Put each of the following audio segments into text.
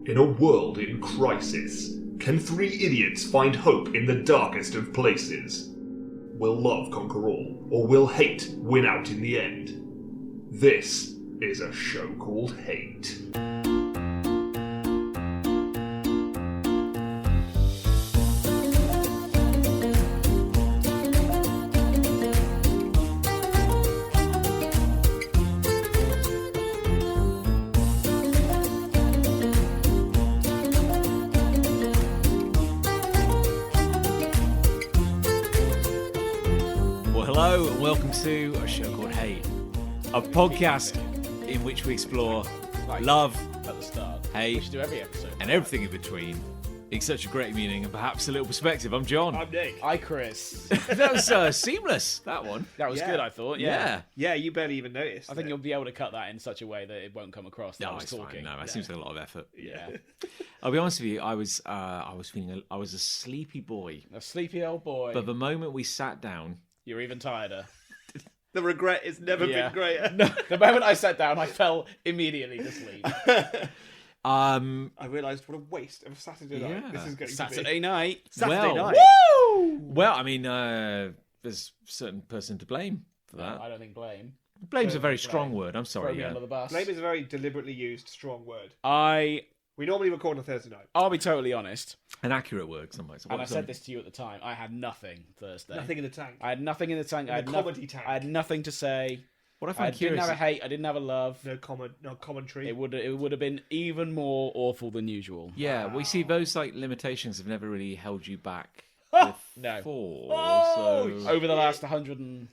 In a world in crisis, can three idiots find hope in the darkest of places? Will love conquer all, or will hate win out in the end? This is a show called Hate. Hello and welcome to a show called Hate, a podcast in which we explore love at the start, hate, we should do every episode, and everything in between in such a great meaning and perhaps a little perspective. I'm John. I'm Nick. Hi, Chris. That was seamless, that one. That was good, I thought. Yeah. Yeah, you barely even noticed. I think you'll be able to cut that in such a way that it won't come across that No, I was it's talking. fine. No, that seems like a lot of effort. Yeah. I'll be honest with you, I was a sleepy boy. A sleepy old boy. But the moment we sat down, You're even tireder. the regret has never been greater. No, the moment I sat down, I fell immediately to sleep. I realised what a waste of a Saturday night Yeah. this is going to Saturday be. night. Saturday Well, night. Woo! well, I mean, there's a certain person to blame for that. I don't think blame. Blame's a don't very think strong blame. word. I'm Throw sorry. me Yeah. under the bus. Blame is a very deliberately used strong word. I'll We normally record on Thursday night. be totally honest, An accurate word, some might say. and I said this to you at the time. I had nothing Thursday. Nothing in the tank. I had nothing in the tank. In I had the nothing. comedy tank. I had nothing to say. What I I find didn't curious. have a hate. I didn't have a love. No commentary. It would have been even more awful than usual. Yeah, we see those like limitations have never really held you back. No. Before, Oh, so Over the last 100 and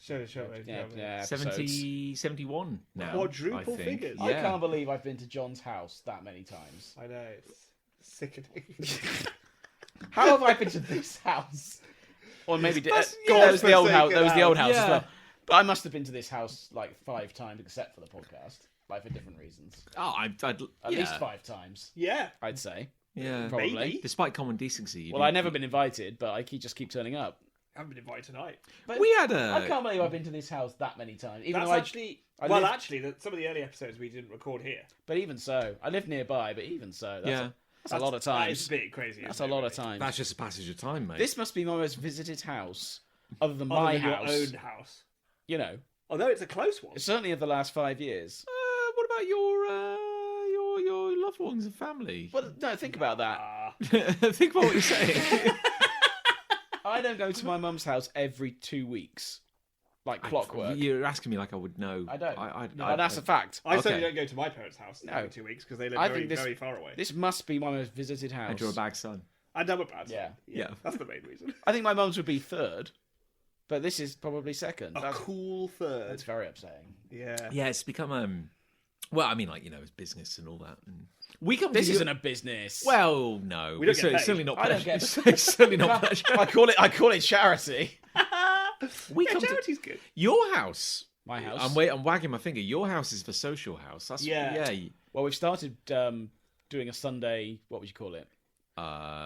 Show yeah, 70, 71 now. Quadruple I think. figures. I Yeah. can't believe I've been to John's house that many times. I know, it's sickening. How have I been to this house? Or maybe That's- that was for the old sake house. of That was the old house. house as Yeah. well. But I must have been to this house like 5 times, except for the podcast, like for different reasons. Oh, I'd At least 5 times, Yeah. I'd say. Yeah, Probably. Maybe. despite common decency. you Well, do- I've never been invited, but I just keep turning up. I haven't been invited tonight. But We had I can't believe I've been to this house that many times. Even That's though actually... I well, live- actually, some of the early episodes we didn't record here. But even so, I live nearby. But even so, Yeah. that's a lot of That is times. a bit crazy. That's isn't a it, lot of really? times. That's just a passage of time, mate. This must be my most visited house, other than Other my than house. your own house. You know, Although it's a close one. certainly of the last 5 years. What about your loved ones and family? Well, no, think about that. Think about what you're saying. I don't go to my mum's house every 2 weeks, like clockwork. You're asking me like I would know. I don't. I, No, that's a fact. I certainly Okay. don't go to my parents' house No. every 2 weeks because they live I very, think this- very far away. This must be my most visited house. And you're a bag son. And I'm a bad Yeah. Yeah. That's the main reason. I think my mum's would be third, but this is probably second. A That's, cool third. that's very upsetting. Yeah. Yeah, it's become well, I mean, like, you know, it's business and all that. And we come. This to isn't a business. Well, no, We don't it's get paid. certainly not. I don't Pleasure. get- It's certainly not pleasure. I call it charity. We Yeah, come to charity's good. your house. My house. I'm wagging my finger. Your house is the social house. That's Yeah. yeah. Well, we've started doing a Sunday. What would you call it?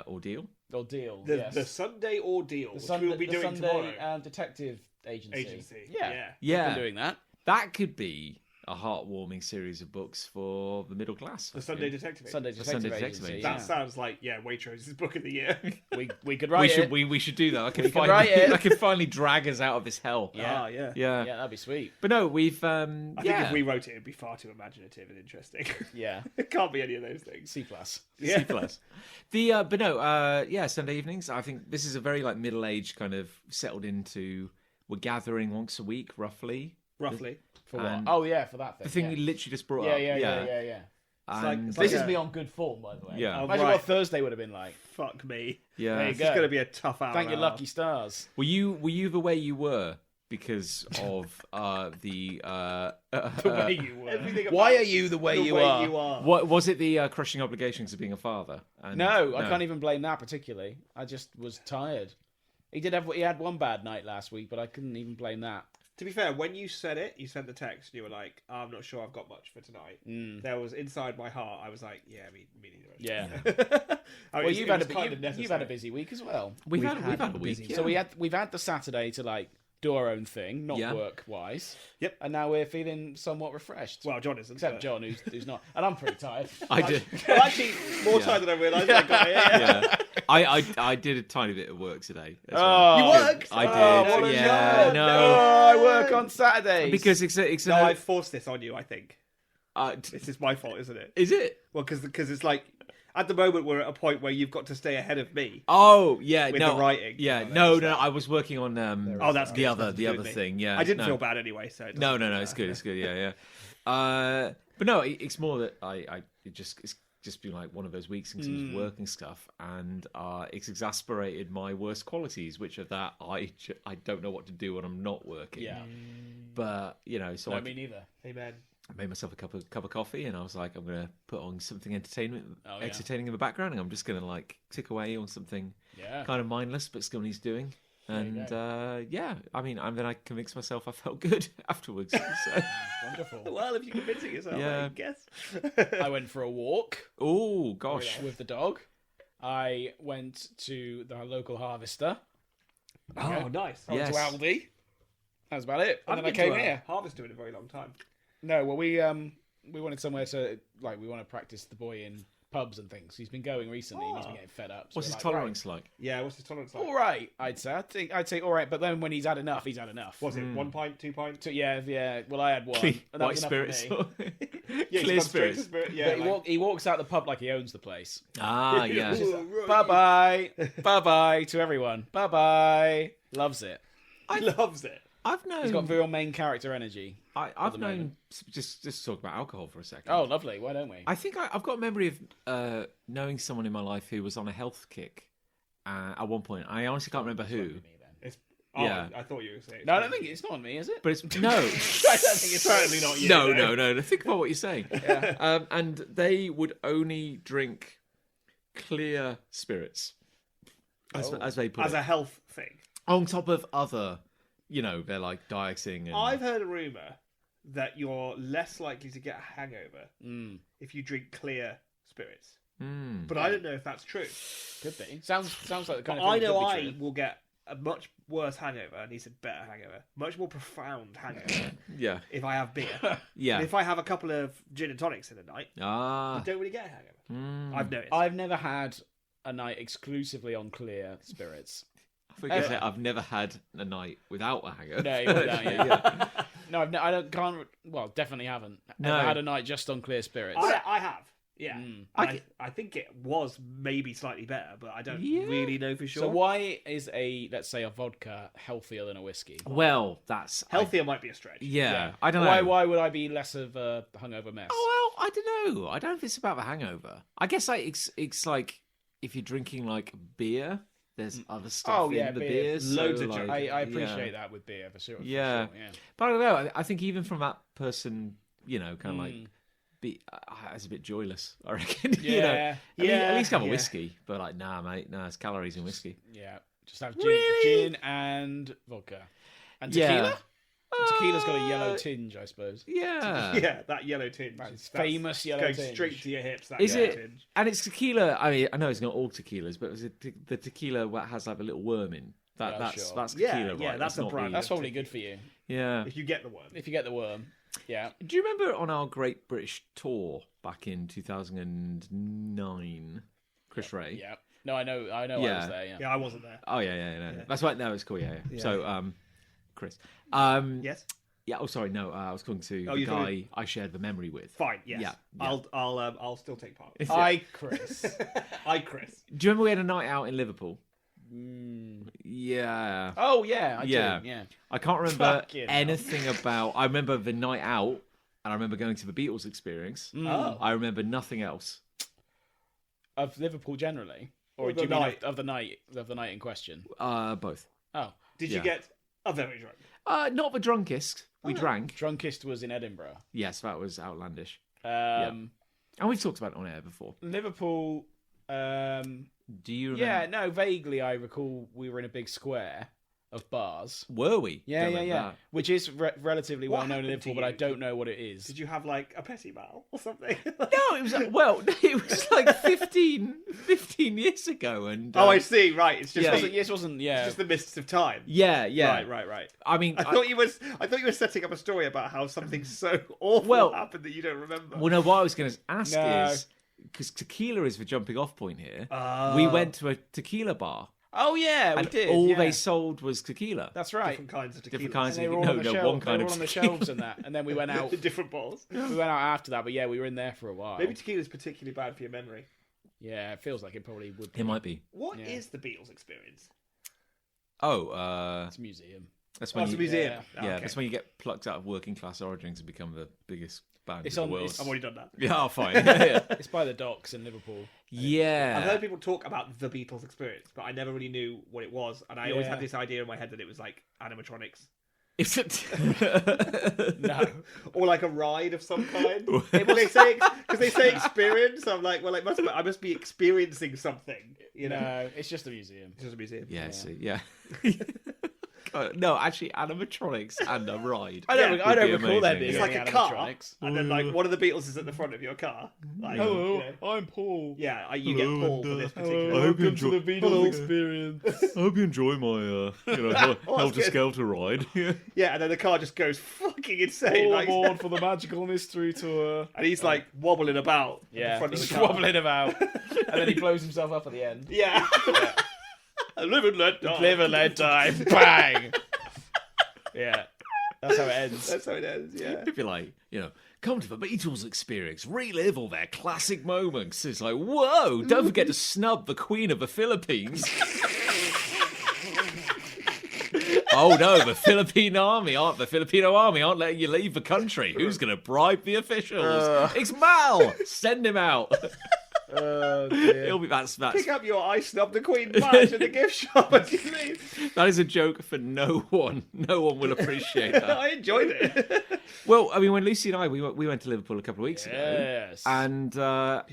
Ordeal. Ordeal. The, yes. the Sunday ordeal, The which Sunday, we'll be the doing Sunday tomorrow. Detective Agency. Yeah. We've Yeah, been doing that. that could be a heartwarming series of books for the middle class. The Sunday Detective. Sunday The Detective Sunday Detective Agency. Agency. That Yeah. sounds like, Waitrose' book of the year. We could We write should it. we should do that. I can We can finally write it. I can finally drag us out of this hell. Yeah. Yeah. Yeah. Yeah, that'd be sweet. But no, we've I think if we wrote it, it'd be far too imaginative and interesting. Yeah. It can't be any of those things. C plus. Yeah. C plus. The but no, Sunday evenings. I think this is a very like middle-aged kind of settled into. We're gathering once a week, roughly. Roughly. For what? And Oh yeah, for that thing. The thing yeah. we literally just brought Yeah, up. yeah, yeah, yeah, yeah. And it's This like is a- me on good form, by the way. Yeah. Imagine right. what Thursday would have been like. Fuck me. yeah. There you It's go. going to be a tough hour. Thank your and a half. lucky stars. Were you the way you were because of the The way you were. Everything Why about are you the way, the you, way are? you are. what was it the crushing obligations of being a father? And, No, I can't even blame that particularly. I just was tired. He had one bad night last week, but I couldn't even blame that. To be fair, when you said it, you sent the text, and you were like, I'm not sure I've got much for tonight. There was, inside my heart, I was like, yeah, me neither. Yeah. Well, you've had a busy week as well. We've had a week. So we've had the Saturday to like do our own thing, not Yeah. work-wise. Yep. And now we're feeling somewhat refreshed. Well, John isn't. Except but- John, who's not. And I'm pretty tired. I did. Well, actually, more time than I realised. I got it. Yeah. Yeah, I did a tiny bit of work today. As Oh. well. You worked? I did. Oh, what a yeah, nerd. no, I work on Saturdays. because it's No, I forced this on you. I think this is my fault, isn't it? is it? Well, because it's like at the moment we're at a point where you've got to stay ahead of me. Oh yeah, With no the writing. Yeah, Oh, no. I was working on Oh, that's the good. other That's the good other with me. thing. Yeah, I didn't no. feel bad anyway. So it No, doesn't- it's good. It's good. Yeah. But no, it's more that it's just been like one of those weeks in terms of working stuff, and it's exasperated my worst qualities, which are that I don't know what to do when I'm not working. Yeah. But so No, I me neither. Amen. made myself a cup of coffee, and I was like, I'm gonna put on something entertaining in the background, and I'm just gonna like tick away on something Yeah. kind of mindless, but still needs doing. And you and then I convinced myself I felt good afterwards. So. Wonderful. Well, if you're convincing yourself, Yeah. I guess. I went for a walk Oh gosh. with the dog. I went to the local harvester. Oh, nice. I went to Yes. Aldi. That was about it. And then I been came to a here. Harvester in a very long time. No, well, we wanted somewhere to we want to practice the boy in pubs and things. He's been going recently. And he's been getting fed up. So What's we're his like, tolerance like? Yeah, what's his tolerance like? Right, all right, I'd say. I'd say all right. But then when he's had enough, he's had enough. Was it 1 pint, 2 pints? So, yeah. Well, I had one. Clean, and that white was enough for spirits. me. Yeah, he's Clear gone straight to spirits. spirit. Yeah, But like- he walks out the pub like he owns the place. Ah, yeah. Bye bye, bye bye to everyone. Bye bye. Loves it. he loves it. I've known. He's got real main character energy. I've the known. moment. Just to talk about alcohol for a second. Oh, lovely. Why don't we? I think I've got a memory of knowing someone in my life who was on a health kick at one point. I honestly can't remember who. It's, oh, Yeah. I thought you were saying. No, I don't think it's not on me, is it? But it's no, I don't think it's certainly not you. no. Think about what you're saying. And they would only drink clear spirits, as they put As it, a health thing. on top of other. They're like dieting. And... I've heard a rumour that you're less likely to get a hangover if you drink clear spirits. But I don't know if that's true. Could be. Sounds like the kind of I thing know that could be I true. will get a much worse hangover, and he's a better hangover, much more profound hangover Yeah, if I have beer. yeah. And if I have a couple of gin and tonics in a night, I Ah, don't really get a hangover. I've noticed. I've never had a night exclusively on clear spirits. I forget that I've never had a night without a hangover. No, you won't, yeah. No, well, definitely haven't. No. I've had a night just on clear spirits. I have. Yeah. Mm. And I think it was maybe slightly better, but I don't Yeah. really know for sure. So why is let's say a vodka healthier than a whiskey? Well, that's Healthier might be a stretch. yeah, I don't know. Why would I be less of a hungover mess? Oh, well, I don't know. I don't know if it's about the hangover. I guess like it's like if you're drinking like beer, there's other stuff in the beer. beers. Loads so, of like, junk. I appreciate that with beer for sure. Yeah. For sure, yeah. But I don't know. I think even from that person, kind of like it's a bit joyless. I reckon. Yeah. I mean, at Yeah, least have a yeah. whiskey. But like, nah, mate, it's calories in whiskey. Yeah. Just have Really? gin and vodka. And tequila? Yeah. Tequila's got a yellow tinge, I suppose. Yeah. Yeah, that yellow tinge. That's is- famous yellow going tinge. straight to your hips. That Is yellow it? tinge. And it's tequila. I mean, I know it's not all tequilas, but it's the tequila that has like a little worm in. Yeah, That's sure. that's Yeah, tequila, yeah, right? that's a not brand. the- That's probably good for you Yeah. If you get the worm. if you get the worm. Yeah. Do you remember on our Great British tour back in 2009, Chris Ray? Yeah. No, I know I Yeah. was there, yeah. Yeah, I wasn't there. Oh yeah. That's right. No, it's cool. Yeah. Yeah. So, Chris. Yes. Yeah. Oh, sorry. No, I was talking to the you're guy talking- I shared the memory with. Fine. Yes. Yeah. I'll still take part. Hi, Chris. Hi, Chris. Do you remember we had a night out in Liverpool? Mm. Yeah. Oh, yeah, I Yeah. do. Yeah. I can't remember Fucking hell. anything about. I remember the night out, and I remember going to the Beatles experience. Oh. I remember nothing else. Of Liverpool generally? Or Or do you the mean night. of the night in question? Both. Oh. Did Yeah. you get a very drunk? Not the drunkest. We drank. Drunkest was in Edinburgh. Yes, that was outlandish. And we've talked about it on air before. Liverpool Do you remember? yeah, no, vaguely I recall we were in a big square of bars. Were we? Yeah, Don't yeah, remember yeah. that. Which is relatively What well known in happened to Liverpool, but I you? don't know what it is. Did you have like a petit mal or something? No, it was it was like 15 years ago, and Oh, I see. Right, it's just Yeah. It wasn't. Yeah. it's just the mists of time. yeah, yeah. Right. I mean, I thought you were setting up a story about how something so awful Well- happened that you don't remember. well, no. What I was going to ask No. is because tequila is the jumping off point here. Ah. We went to a tequila bar, Oh yeah, we and did. all yeah. they sold was tequila. That's right. different kinds of tequila. Different kinds And they of were all on the no, shelf. one kind they of were on the tequila. shelves and that, and then we went out. The different balls. We went out after that, but yeah, we were in there for a while. Maybe tequila is particularly bad for your memory. Yeah, it feels like it probably would. It might be. What Yeah. is the Beatles experience? Oh, It's a museum. that's Oh, when it's a you, museum. yeah. Oh, yeah, okay. that's when you get plucked out of working class origins and become the biggest band It's in on- the world. it's- I've already done that. Yeah, oh, fine. yeah. It's by the docks in Liverpool. yeah. I've heard people talk about the Beatles experience, but I never really knew what it was, and I always Yeah. had this idea in my head that it was like animatronics. Is it? No. Or like a ride of some kind. Because they say experience. I'm like, well, I must be experiencing something. You know, No, it's just a museum. it's just a museum. Yeah, Yeah. see, yeah. No, actually, animatronics and a ride. I don't. Yeah. I don't Would be recall there amazing, being It's yeah. like any a car, animatronics. and then like one of the Beatles is at the front of your car. Like, you know. I'm Paul. Yeah, you get Hello, Paul for and, this I particular. hope you enjoy- Beatles Hello. experience. I hope you enjoy my, that's Helter good. Skelter ride. Yeah. Yeah, and then the car just goes fucking insane. Like, for the Magical Mystery Tour. and he's like wobbling about at Yeah, the front of he's the car. wobbling about, and then he blows himself up at the end. Yeah. Live and let die. Live and let die. Bang. Yeah, that's how it ends. That's how it ends. Yeah. It'd be like, come to the Beatles experience, relive all their classic moments. It's like, whoa, don't forget to snub the Queen of the Philippines. Oh no, the Filipino army aren't letting you leave the country. Who's going to bribe the officials? It's Mal. Send him out. Oh, dear. It'll be that's Pick up your I Snub the Queen badge in the gift shop as you leave. that is a joke for no one. No one will appreciate that. I enjoyed it. Well, I mean, when Lucy and I we went to Liverpool a couple of weeks ago, Yes. and Did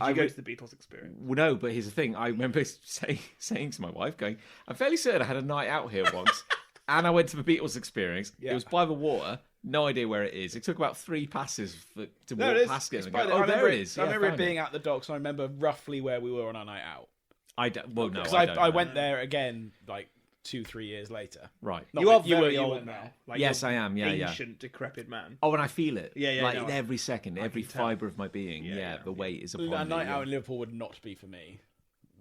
you go to the Beatles experience? Well, no, but here's the thing. I remember saying to my wife, going, I'm fairly certain I had a night out here once, and I went to the Beatles experience. Yeah. It was by the water. No idea where it is. It took about 3 passes to No, it walk is. past it. It's And by go, the- oh, I there remember it is. I Yeah, remember it found being at the docks, and I remember roughly where we were on our night out. I don't, well, no, Because I don't I know. went there again like 2-3 years later. Right. Not You are that very you old weren't now. there. Like, Yes, you're I am. Yeah, yeah. ancient, decrepit man. Oh, and I feel it. Yeah, Like no, in every second, every can tell. fibre of my being. Yeah, Yeah, yeah, the weight is upon A me. night yeah. out in Liverpool would not be for me.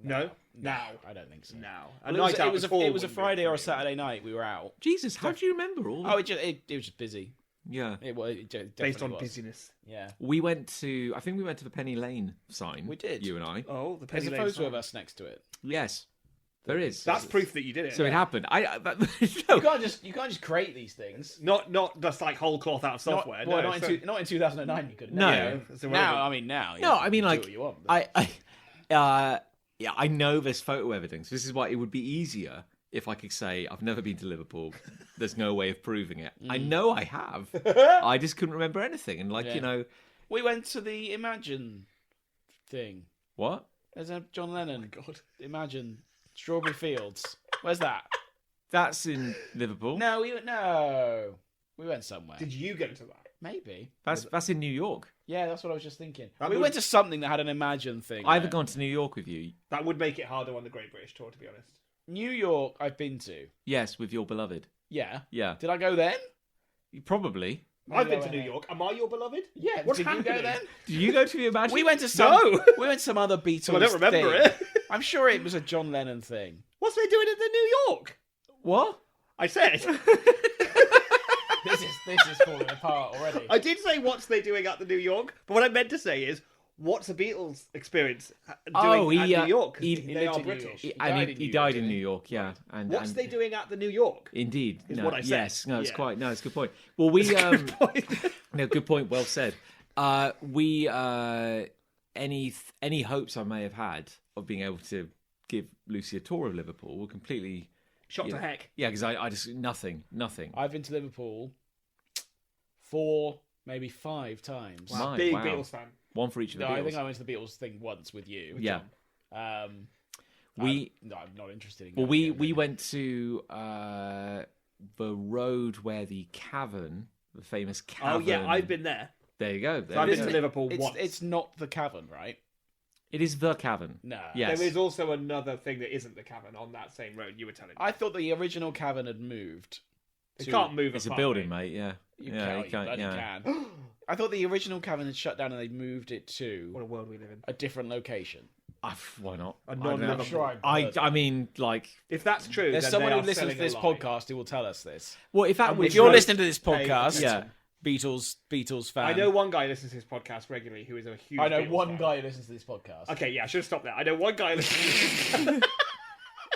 No? Now. I don't think so. Now. Well, it was a Friday or a Saturday night. We were out. Jesus, how do you remember all? Oh, it was just busy. yeah. It was it definitely Based on was. busyness. Yeah. I think we went to the Penny Lane sign. We did. You and I. Oh, the There's Penny a Lane photo sign. of us next to it. Yes. There is. That's proof that you did it. So it happened. No. You can't just create these things. Not just like whole cloth out of software. Not in 2009. You couldn't. No. Yeah. It's Now, irrelevant. I mean, now. No, you I mean, can do like, what you want, but- yeah, I know there's photo evidence. This is why it would be easier if I could say I've never been to Liverpool. There's no way of proving it. I know I have. I just couldn't remember anything. And Yeah. We went to the Imagine thing. what? There's a John Lennon. God. Imagine Strawberry Fields. Where's that? That's in Liverpool. No, we went somewhere. Did you go to that? Maybe. That's in New York. Yeah, that's what I was just thinking. That We would- went to something that had an Imagine thing. I haven't there. gone to New York with you. That would make it harder on the Great British Tour, to be honest. New York. I've been to. Yes, with your beloved. Yeah. Yeah, Did I go then? probably. I've been I to New went York. Am I your beloved? Yeah. What's did you happening? go then? Did you go to the Imagine? We went to some. No. We went to some other Beatles. So I don't remember thing. it. I'm sure it was a John Lennon thing. What's they doing at the New York? What? I said. This is falling apart already. I did say what's they doing at the New York, but what I meant to say is what's the Beatles experience doing at New York? 'Cause he they are lived in New York. British. He And died he in New York, died in didn't New he? York. Yeah. And What's and, they doing at the New York? Indeed. Is No, what I said. Yes. No, it's Yeah. quite. No, it's a good point. Well, we Point. no, good point. Well said. We any hopes I may have had of being able to give Lucy a tour of Liverpool were completely Shot to heck. Yeah, because I just nothing. I've been to Liverpool 4, maybe 5 times. Wow. Big wow. Beatles fan. One for each of the No, I Beatles. think I went to the Beatles thing once with you. Yeah. Um, I'm not interested in. Well, going we there. went to the road where the cavern, the famous cavern. Oh yeah, I've been there. There you go. So I've been to There. Liverpool It's, once. it's not the cavern, right? It is the cavern. No. Yes. There is also another thing that isn't the cavern on that same road you were telling me. I thought the original cavern had moved. It can't move. It's a apart, building, mate. mate. Yeah. You yeah, can't. yeah. Can. I thought the original cavern had shut down and they moved it to What a world we live in. a different location. Why not? A I don't non-Liverpool. know. sure I've I mean, like, If that's true, There's then someone they who are listens to selling this a lie. podcast who will tell us this. well, if that And was If you're Right. listening to this Hey, podcast, yeah. Beatles fan. I know one guy who listens to this podcast regularly who is a huge. I know Beatles one fan. guy who listens to this podcast. Okay, yeah, I should have stopped there. I know one guy who listens to this.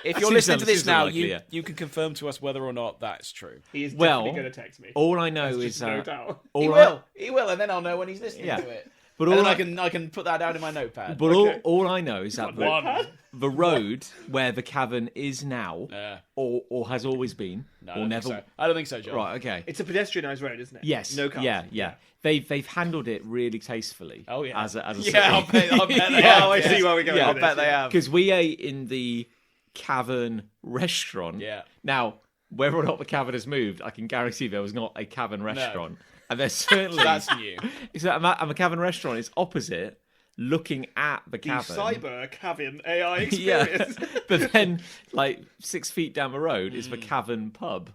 If you're Seems listening to this seems now, unlikely, yeah. you can confirm to us whether or not that's true. He is Well, definitely going to text me. all I know There's is just no doubt. all He I- will. He will, and then I'll know when he's listening Yeah. to it. But And all then I, I can put that down in my notepad. but Okay. all I know is that One. the road where the cavern is now, Yeah. or has always been, No, or I don't never. think so. I don't think so, John. Right. Okay. It's a pedestrianised road, isn't it? Yes. No cars. Yeah. They've handled it really tastefully. Oh, yeah. As a Yeah, I'll city. bet they Yeah, have. Oh, I yeah. see where we're going. Yeah, I with bet this, they yeah. have. Because we ate in the cavern restaurant. Yeah. Now, whether or not the cavern has moved, I can guarantee there was not a cavern restaurant. And there's certainly That's new. and the cavern restaurant is opposite, looking at the The cavern. cyber cavern AI Yeah. experience. But then, like 6 feet down the road, is the cavern pub,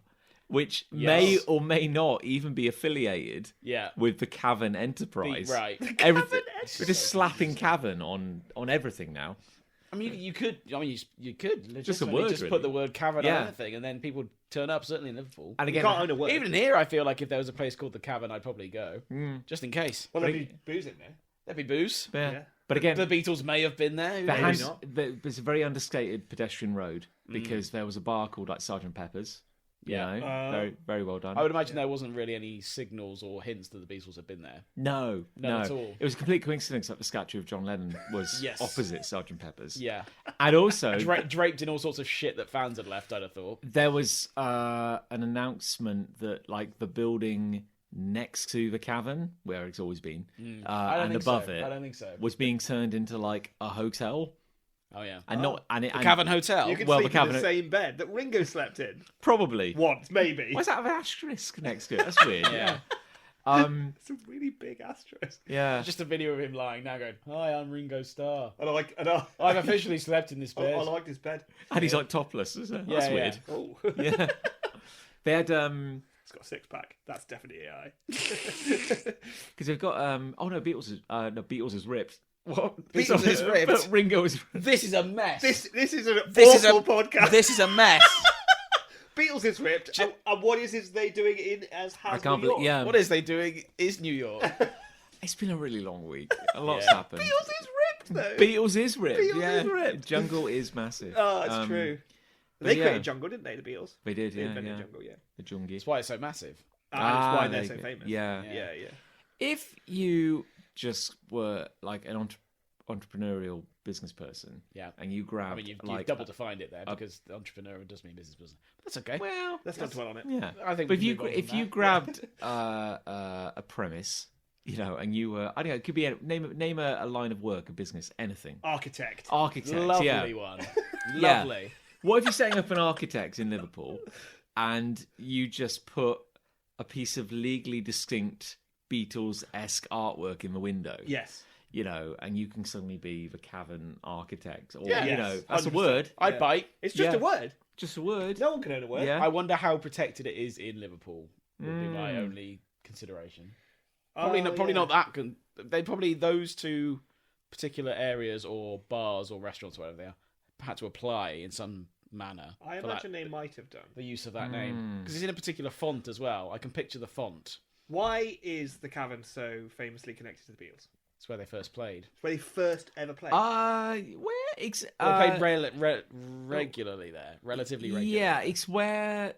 which may Yes. or may not even be affiliated Yeah. with the cavern enterprise. Right. Everything. We're just slapping cavern on everything now. I mean, you could. I mean, you could Just a legitimately word, just really. put the word cavern Yeah. on anything, and then people would turn up. Certainly in Liverpool. And You again, can't own a word. Even here, I feel like if there was a place called the Cavern, I'd probably go, just in case. Well, there'd be booze in there. There'd be booze. yeah. Yeah. But again, The Beatles may have been there. who there knows? has, there's a very understated pedestrian road because there was a bar called like Sergeant Pepper's. You Yeah. know, very very well done. I would imagine there wasn't really any signals or hints that the Beatles had been there. No, None at all. It was a complete coincidence that the statue of John Lennon was Yes. opposite Sergeant Pepper's. Yeah, And also, draped in all sorts of shit that fans had left. I'd have thought. there was an announcement that like the building next to the cavern, where it's always been, I don't and think above so. it, I don't think so. was being turned into like a hotel, Oh yeah, and not and it the and Cavern Hotel. You could Well, the sleep in the cabinet- same bed that Ringo slept in probably. once, maybe. Why's that have an asterisk next to it? That's weird. Yeah. It's a really big asterisk. Yeah. Just a video of him lying now, going, "Hi, I'm Ringo Starr. And I've officially slept in this I bed." like this bed. And he's like topless, isn't it? That's Yeah, weird. Oh, Yeah. They had it's got a six pack. That's definitely AI. because they've got oh no, Beatles is ripped. What? Beatles is ripped? But Ringo is This is a mess. This is an This is awful a podcast. This is a mess. Beatles is ripped. And what is they doing in as I has can't New York? believe. Yeah. What is they doing? Is New York? It's been a really long week. A lot's Yeah. happened. Beatles is ripped though. Beatles is ripped. Beatles yeah. is ripped. Jungle is massive. Oh, that's true. but They yeah. created Jungle, didn't they? The Beatles. They did, They yeah, invented yeah. Jungle, yeah. The Jungie. That's why it's so massive. And that's why there they're you so go. famous. Yeah. Yeah, yeah. If you just were like an entrepreneurial business person, Yeah. and you grabbed I mean, you've like double defined it there because the entrepreneur does mean business person. But that's okay. well, Let's not dwell on it. yeah. I think But we can move on if from you that. grabbed a premise, you know, and you were I don't know, it could be name a line of work, a business, anything. Architect. Architect, Lovely yeah. one. Yeah. Lovely. What if you're setting up an architect in Liverpool and you just put a piece of legally distinct Beatles-esque artwork in the window? Yes. You know, and you can suddenly be the cavern architect. Or, Yeah. you Yes, know, that's a 100%. word. I'd Yeah. bite. It's just Yeah. a word. Just a word. No one can own a word. Yeah. I wonder how protected it is in Liverpool. Would be my only consideration. Probably not. Probably not that. They probably those two particular areas or bars or restaurants, or whatever they are, had to apply in some manner. I for imagine that, they might have done. the use of that name because it's in a particular font as well. I can picture the font. Why is the cavern so famously connected to the Beatles? It's where they first played. It's where they first ever played. Where They played regularly there, relatively regularly. yeah, it's where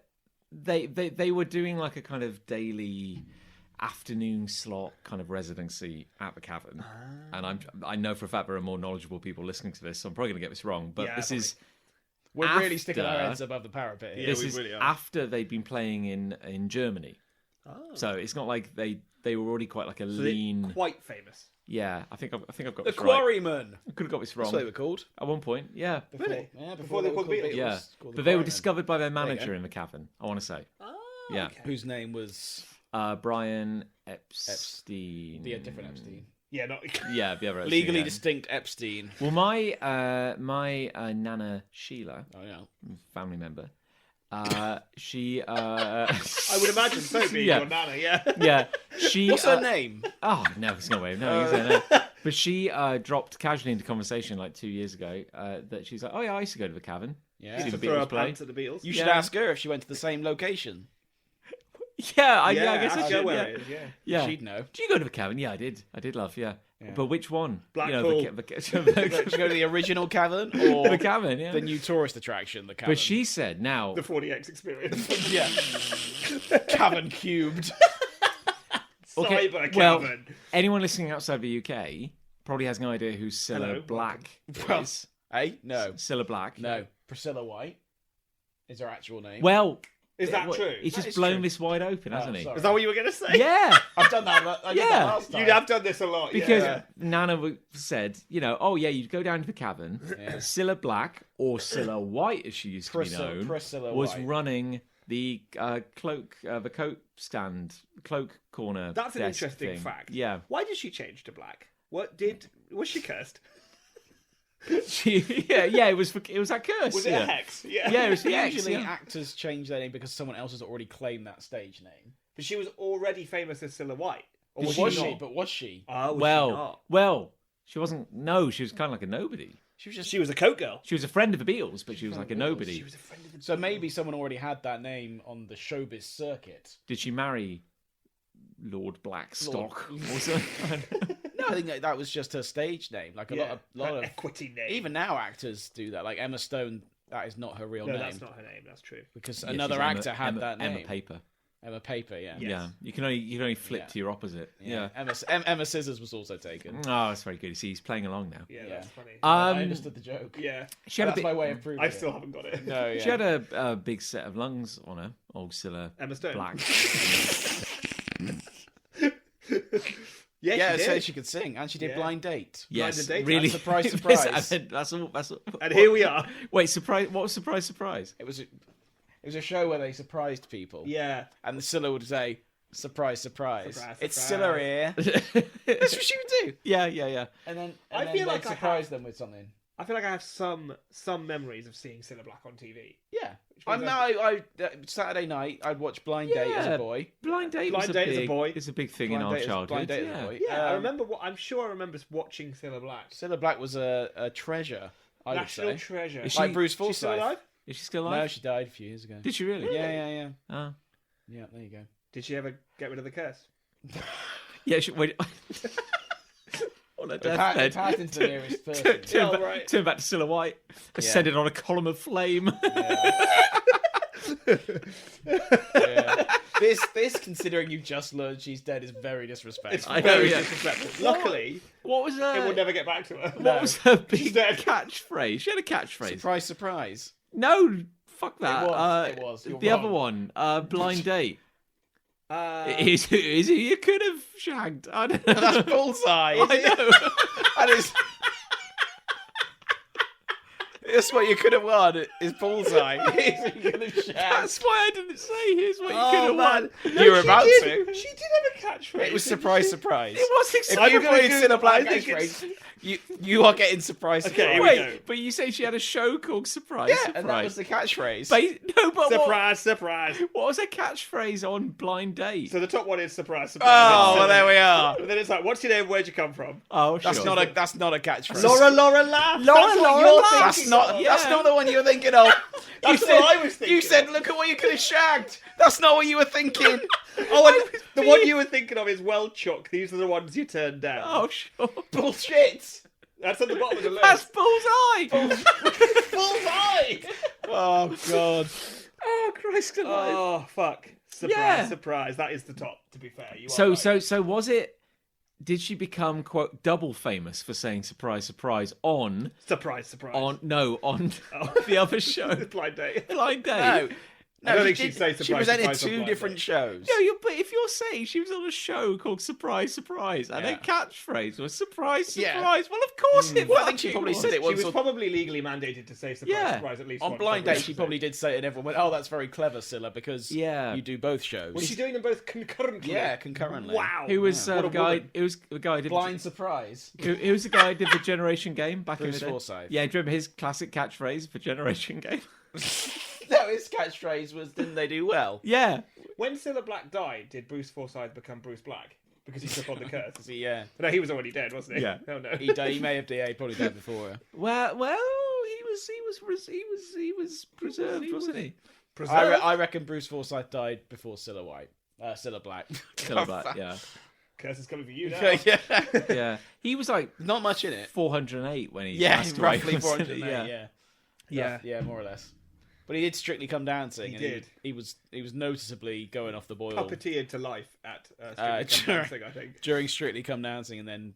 they were doing like a kind of daily afternoon slot kind of residency at the cavern. And I know for a fact there are more knowledgeable people listening to this, so I'm probably going to get this wrong. But Yeah, this probably. is We're really sticking our after- heads above the parapet here. Yeah, this we is really are. after they'd been playing in Germany. So it's not like they they were already quite like a So lean. they're quite famous. Yeah, I think I've got The this right. Quarrymen. I could have got this wrong That's what they were called. at one point. Yeah, Really? Yeah, Before they were called Beatles? yeah. Called the But they were Quarrymen. discovered by their you manager go. in the cavern. I want to say, Oh, Yeah. okay. Whose name was Brian Epstein. the different Epstein. Yeah, not. Yeah, the other Epstein, Legally yeah. distinct Epstein. Well, my nana Sheila, Oh yeah. family member, she I would imagine so, being Yeah. your nana. Yeah. yeah, she What's her name? Oh no, it's no way. No, it's no. But she dropped casually into conversation like 2 years ago that she's like, oh yeah, I used to go to the cavern. Yeah. See To the throw a Beatles play. pants at the Beatles. You should Yeah. ask her if she went to the same location. Yeah, I guess I ask should. her where Yeah. it is. Yeah. Yeah. She'd know. Do you go to the cavern? Yeah, I did. I did, love. Yeah. But which one? Blackpool. Should you go to the original cavern or the cavern. Yeah. the new tourist attraction, the cavern? But she said now. The 40X experience. yeah, cavern cubed. Okay, Cyber well, cavern. anyone listening outside the UK probably has no idea who Cilla Hello, Black Well, is. Hey, no, Cilla Black. no. Priscilla White is her actual name. Well, Is that true? He's That just is blown true. this wide open, hasn't he? sorry. Is that what you were going to say? Yeah, I've done that. I did Yeah. that last time. You'd have done this a lot. because yeah. Nana said, oh yeah, you'd go down to the cavern. Yeah. Cilla Black, or Cilla White, as she used to be known, Priscilla was White. running the the coat stand, cloak corner. That's an desk interesting thing. fact. Yeah, Why did she change to black? Was she cursed? yeah. It was that curse. Was it yeah. a hex? Yeah. Yeah, it was the X. Usually, Yeah. actors change their name because someone else has already claimed that stage name. But she was already famous as Cilla White. Or Was was she? not? But was she? Oh, was she Well, not? well, she wasn't. No, she was kind of like a nobody. She was just. She was a coat girl. She was a friend of the Beatles, but she was like a nobody. She was a friend of the So maybe someone already had that name on the showbiz circuit. Did she marry Lord Blackstock? or something? No, I think that was just her stage name. Like a her lot of equity name. even now actors do that. Like Emma Stone, that is not her real no, name that's not her name. That's true. because Yeah, another she's actor had Emma, that name. Emma Paper. Emma Paper, yeah. Yes. Yeah, you can only flip Yeah. to your opposite. Yeah. Emma Scissors was also taken. Oh, that's very good. See, he's playing along now. Yeah, Yeah. that's funny. I understood the joke. Yeah, She had a That's bit, my way of proving I it. still haven't got it. No, yeah. She had a big set of lungs on her, old Cilla Emma Stone. Black. Yeah, Yeah, she so did. she could sing, and she did Yeah. Blind Date. Yes, Date. really. Surprise, surprise. That's all. And here we are. Wait, surprise! What was surprise? It was a show where they surprised people. Yeah. And Scylla would say, "Surprise, surprise! Surprise, It's surprise." Scylla here." That's what she would do. Yeah, yeah. And then I then feel they'd like I surprise them with something. I feel like I have some memories of seeing Cilla Black on TV. Yeah. one's I Saturday night I'd watch Blind Date as Yeah. a boy. Blind date. Blind was Date a as a big, boy. It's a big thing in Blind our Date as- childhood. Blind Date as a yeah. boy. Yeah, I remember. I'm sure I remember watching Cilla Black. Scylla Black was a treasure. I National would say. treasure. Is Like she- Bruce She's still Forsyth. alive? Is she still No, alive? she died a few years ago. Did she really? Yeah. Oh. Yeah, there you go. Did she ever get rid of the curse? Yeah. Wait. On her It deathbed. passed into the nearest person. Turn back to Cilla White. Ascended on a column of flame. Yeah. This, considering you just learned she's dead, is very disrespectful. I know, Very yeah. disrespectful. Luckily, What was her? it will never get back to her. What was her big She's dead. catchphrase? She had a catchphrase. Surprise, surprise. No, fuck that. It was. You're the wrong. other one, Blind Date. Is Is who you could have shagged? I don't know. That's bullseye. I know. That is. That's what you could have won. Is bullseye. You could have shagged. That's why I didn't say. Here's what you could have won. You were about to. She did have a catchphrase. It was surprise, surprise. It was If exciting. you played gonna Cilla do- Black I think catchphrase, you are getting surprise. Okay, surprise. here we Wait, go. but you say she had a show called Surprise. Yeah, Surprise. and that was the catchphrase. No, but Surprise, surprise. what was her catchphrase on Blind Date? So the top one is surprise, surprise. Oh, well, there we are. But then it's like, what's your name? Where'd you come from? Oh, That's sure. not a catchphrase. Laura laugh. Laura, That's what Laura, you're laugh. That's thinking not. of. Yeah. That's not the one you were thinking of. That's what I was thinking You said, of. "Look at what you could have shagged." That's not what you were thinking. Oh, and the one you were thinking of is well, Chuck. These are the ones you turned down. Oh, sure. Bullshit. That's at the bottom of the list. That's bullseye. bullseye. Oh God. Oh, Christ alive. Oh fuck! Surprise, Yeah. surprise. That is the top. To be fair, you are So, right. so was it? Did she become quote double famous for saying surprise, surprise on surprise, surprise. on the other show, Blind date. Blind Date? No. I don't she think she'd did- say She surprise, presented surprise on two Blind different Date. shows. No, but if you're saying she was on a show called Surprise, Surprise, and Yeah. her catchphrase was Surprise, Yeah. Surprise, well, of course it Well, I think she fucking probably was. said it She once was or probably legally mandated to say surprise, Yeah. surprise at least on once. Blind every Date. She episode. probably did say it, and everyone went, "Oh, that's very clever, Scylla, because Yeah. you do both shows." Was she doing them both concurrently? Yeah, concurrently. Wow. Who was What the a guy? woman. It was the guy who did Blind surprise. Who was the guy who did the Generation Game back Bruce in the day? Forsyth. Yeah, do you remember his classic catchphrase for Generation Game? No, his catchphrase was, "Didn't they do well?" Yeah, When Cilla Black died, did Bruce Forsyth become Bruce Black? Because he took on the curse. So, yeah, No, he was already dead, wasn't he? Yeah. Oh no. he may have probably died before her. well, he was preserved, wasn't he? Preserved. I reckon Bruce Forsyth died before Cilla Black. Still about, yeah, Curse is coming for you now. yeah. yeah. He was like Not much in it. 408 when he Yeah, passed away, roughly wasn't 400. he? Yeah. Yeah. Yeah, more or less. But he did Strictly Come Dancing. He and did. He was noticeably going off the boil Puppeteered to life at Strictly Come sure. Dancing, I think. during Strictly Come Dancing, and then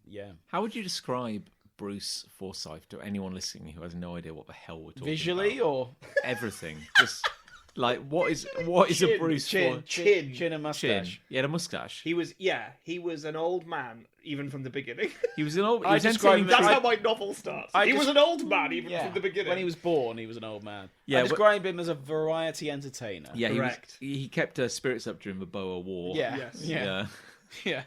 How would you describe Bruce Forsyth to anyone listening who has no idea what the hell we're talking visually about? or Everything, just like what is a Bruce chin and mustache. He had a mustache. He was an old man, even from the beginning. He was an old. I He was describe him entertaining- That's how my novel starts. He was an old man, even Yeah. from the beginning. When he was born, he was an old man. Yeah, I but- describe him as a variety entertainer. Yeah, Correct. he kept spirits up during the Boer War. Yeah. Yes. Yeah. Yeah.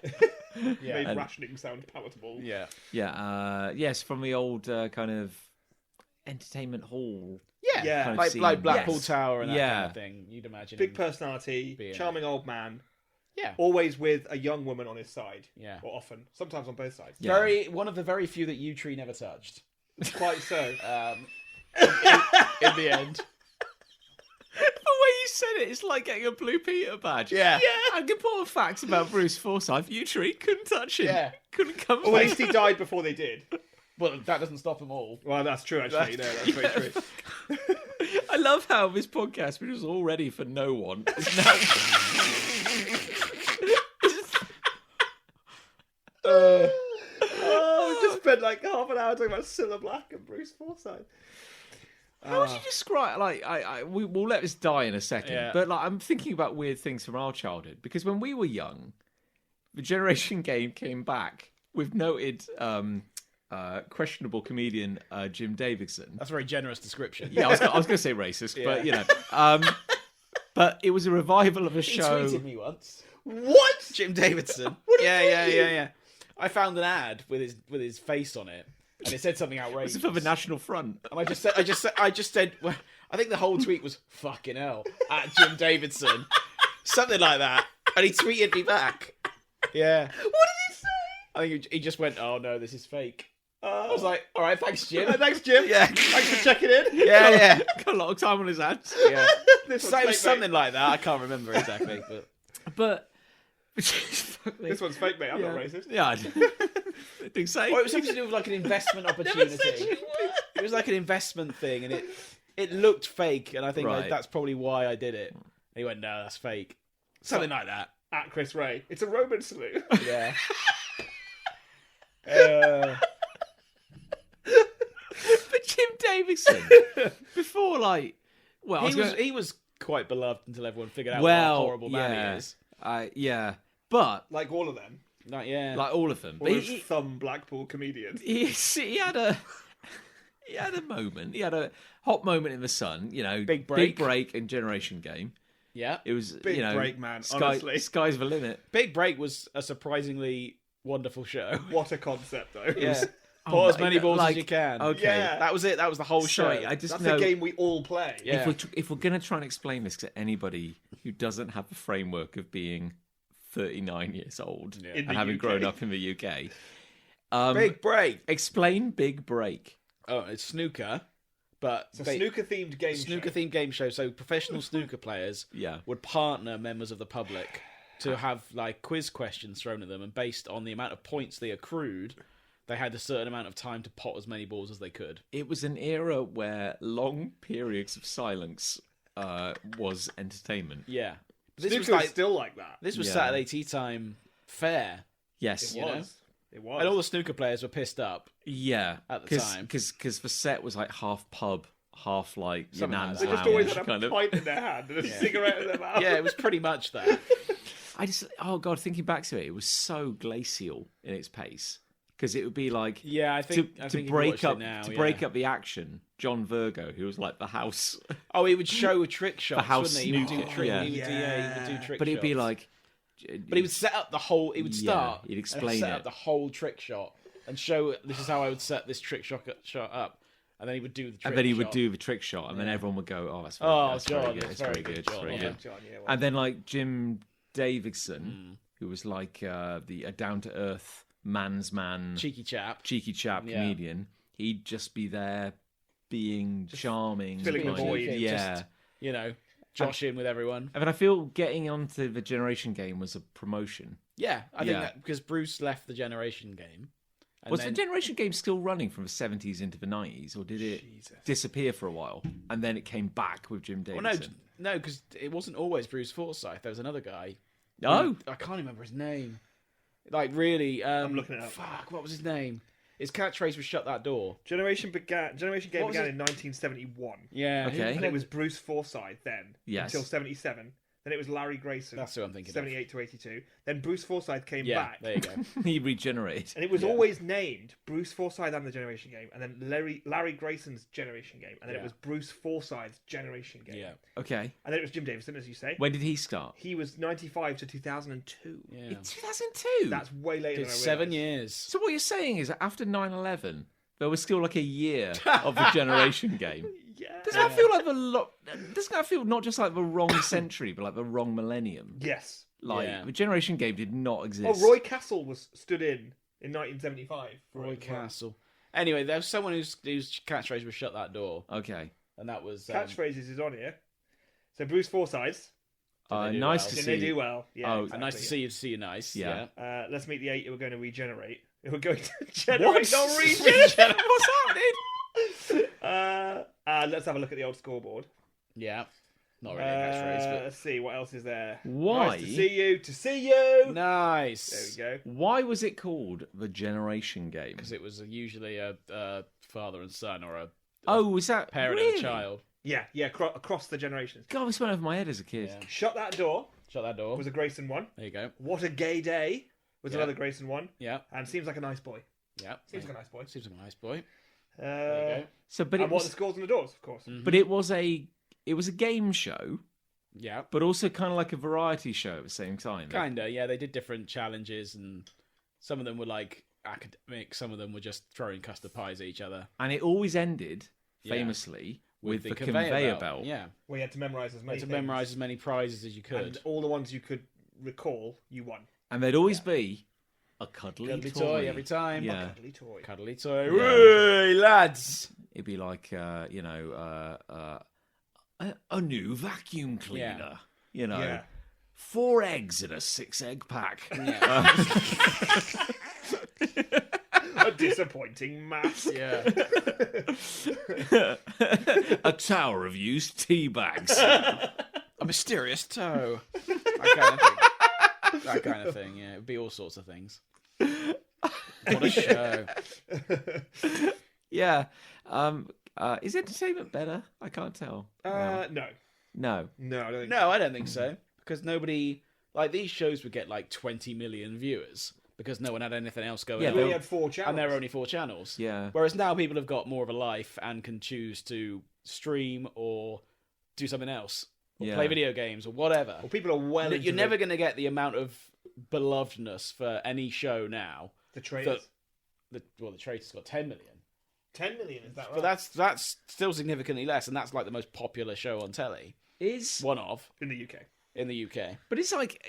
Yeah. Made And- rationing sound palatable. Yeah. Yeah. Yes, from the old kind of entertainment hall. Yeah. kind of Like scene. Blackpool Yes. Tower and that Yeah. kind of thing. You'd imagine. Big him. personality, Being- charming old man, Yeah. always with a young woman on his side. Yeah. Or often. Sometimes on both sides. Yeah. One of the very few that U-Tree never touched. Quite so. In the end. The way you said it, it's like getting a Blue Peter badge. Yeah. And important facts about Bruce Forsyth. You tree couldn't touch him. Yeah. Couldn't come. Or at least he died before they did. Well, that doesn't stop them all. Well, that's true, actually. No, that's very true. I love how this podcast, which was already for no one, is now. Oh, we just spent like half an hour talking about Cilla Black and Bruce Forsyth. How would you describe? Like, we'll let this die in a second. Yeah. But like, I'm thinking about weird things from our childhood because when we were young, the Generation Game came back with noted questionable comedian Jim Davidson. That's a very generous description. Yeah, I was going to say racist, but you know, but it was a revival of a He show. tweeted me once. What? Jim Davidson. Yeah. I found an ad with his face on it, and it said something outrageous. It's for the National Front. And I just said, well, I think the whole tweet was "fucking hell" at Jim Davidson, something like that, and he tweeted me back. Yeah. What did he say? I think he just went, "Oh no, this is fake." I was like, "All right, thanks, Jim." Thanks, Jim. Yeah. Thanks for checking in. Yeah. Got a lot of time on his hands. Yeah. This So one's it was fake, something mate. like that. I can't remember exactly, but But This one's fake, mate. I'm not racist. Yeah, I didn't say. well, it was something to do with like an investment opportunity. It was like an investment thing, and it looked fake, and I think Right. that's probably why I did it. And he went, "No, that's fake." Something like that. At Chris Ray. It's a Roman salute. Yeah. But Jim Davidson, before like, well, I was gonna- he was quite beloved until everyone figured out well, what a horrible man yeah, he is. yeah, but Like all of them. Like, yeah. like all of them, All but those thumb Blackpool comedians. he had a moment. He had a hot moment in the sun. You know, Big break. and Generation Game. Yeah. It was Big you know, break, man, honestly. sky's the limit. Big Break was a surprisingly wonderful show. What a concept, though. Yeah. Oh Pour as my many God, balls as like, you can. Okay, Yeah. That was it. That was the whole sorry, show. I just That's know a game we all play. Yeah. if we're gonna try and explain this to anybody who doesn't have the framework of being 39 years old Yeah. In and the having UK. grown up in the UK, Big Break. explain Big Break. Oh, it's snooker, but It's a snooker-themed game snooker show. themed game show. So professional snooker players Yeah. would partner members of the public to have like quiz questions thrown at them, and based on the amount of points they accrued, they had a certain amount of time to pot as many balls as they could. It was an era where long periods of silence was entertainment. Yeah, this Snooker's was like still like that. this was Yeah. Saturday tea time fair, Yes. It you know? was. It was. and all the snooker players were pissed up. Yeah. At the time. Because the set was like half pub, half like your Something like nan's that. They just always lounge had a kind of. pint in their hand and a cigarette in their mouth. Yeah, it was pretty much that. Oh god, thinking back to it, it was so glacial in its pace because it would be like Yeah, I think to if you break watched up it now, break up the action. John Virgo, who was like the house, Oh, he would show trick shots, house wouldn't he? He would do snooker, trick. yeah. He would do trick. but it'd be shots. like, But he would set up the whole. He would Yeah, start. he'd and explain set it. up the whole trick shot and show. This is how I would set this trick shot up, and then he would do the trick. and then he would shot. do the trick shot, and then everyone would go, "Oh, that's very, Oh, that's John, very good, that's it's very very good, good, it's John, very yeah. good." John, yeah, well. And then like Jim Davidson, who was like a down to earth man's man, cheeky chap. cheap Yeah. comedian, he'd just be there being charming, filling the kind of- void. yeah. Just, you know, josh in with everyone. I mean, I feel getting onto the Generation Game was a promotion. Yeah, I think Yeah. that because Bruce left the Generation Game. And Was then, the Generation Game still running from the 70s into the 90s, or did it disappear for a while and then it came back with Jim well, Davidson? no, because it wasn't always Bruce Forsyth. There was another guy. Oh, I can't remember his name. Like really, I'm looking it up. Fuck, what was his name? His catchphrase was "Shut that door." Generation Game What began was it? in 1971. Yeah, Okay. And it was Bruce Forsyth then Yes. until 77. Then it was Larry Grayson. That's who I'm thinking of. 78 to 82. Then Bruce Forsyth came Yeah, back. there you go. he regenerated. And it was Yeah. always named Bruce Forsyth and the Generation Game, and then Larry Grayson's Generation Game, and then Yeah. it was Bruce Forsyth's Generation Game. Yeah, Okay. And then it was Jim Davidson, as you say. When did he start? He was 95 to 2002. yeah. In 2002. That's way later Did than I 7 realised. years. So what you're saying is that after 9/11, there was still like a year of the Generation Game. Yeah. Doesn't that feel like doesn't that feel not just like the wrong century, but like the wrong millennium? Yes. Like Yeah. the Generation Game did not Oh, exist. Roy Castle was stood in 1975. for Roy it as well. Castle. Anyway, there was someone whose catchphrase was "Shut that door," Okay. and that was Catchphrases is on here. So Bruce Forsyth. they do Nice well? to Did see. they do well? Yeah. Oh, exactly, Nice to see you. See you nice. Yeah. Yeah. Let's meet the 8 who are going to regenerate. Who are going to generate, not What? regenerate. What's happening? Let's have a look at the old scoreboard. Yeah. Not really a catchphrase, Let's see what else is there. Why? Nice to see you. To see you. but nice. There we go. Why was it called the Generation Game? Because it was usually a father and son or a Oh, was that parent really? and child. Yeah, across the generations. God, this went over my head as a kid. Yeah. Shut That Door Shut that door. was a Grayson one. There you go. What a Gay Day was Yeah. another Grayson one. Yeah. And Seems Like a Nice Boy. Yeah. Seems like a nice boy. Seems like a nice boy. There you go. So, but And it What are the was, Scores on the Doors, of course. but it was a game show, Yeah. but also kind of like a variety show at the same time. Kinda. Yeah. They did different challenges, and some of them were like academic. Some of them were just throwing custard pies at each other. And it always ended Yeah. famously with the conveyor conveyor belt. Yeah. Where you had to memorise as You many had to things. memorize as many prizes as you could. And all the ones you could recall, you won. And there'd always be a cuddly, Cuddly toy every time. Yeah. Cuddly toy. Cuddly toy. Yeah. Hey, lads. It'd be like, a new vacuum cleaner. You know, Yeah. 4 eggs in a 6-egg pack. A disappointing mask. Yeah. A tower of used tea bags. A mysterious toe. That kind of thing. Yeah, it would be all sorts of things. What a show. Yeah. Is entertainment better? I can't tell. No. No. No, I don't think No, I don't think so. Because nobody, like, these shows would get like 20 million viewers because no one had anything else going Yeah, so. on. We only had 4 channels. And there were only 4 channels. Yeah. Whereas now people have got more of a life and can choose to stream or do something else. Or Yeah. play video games or whatever. Well, people are well into You're never going to get the amount of belovedness for any show now. the trailers. The Traitor's got 10 million. 10 million, is that right? But that's still significantly less, and that's like the most popular show on telly. Is One of in the UK. in the UK. But it's like,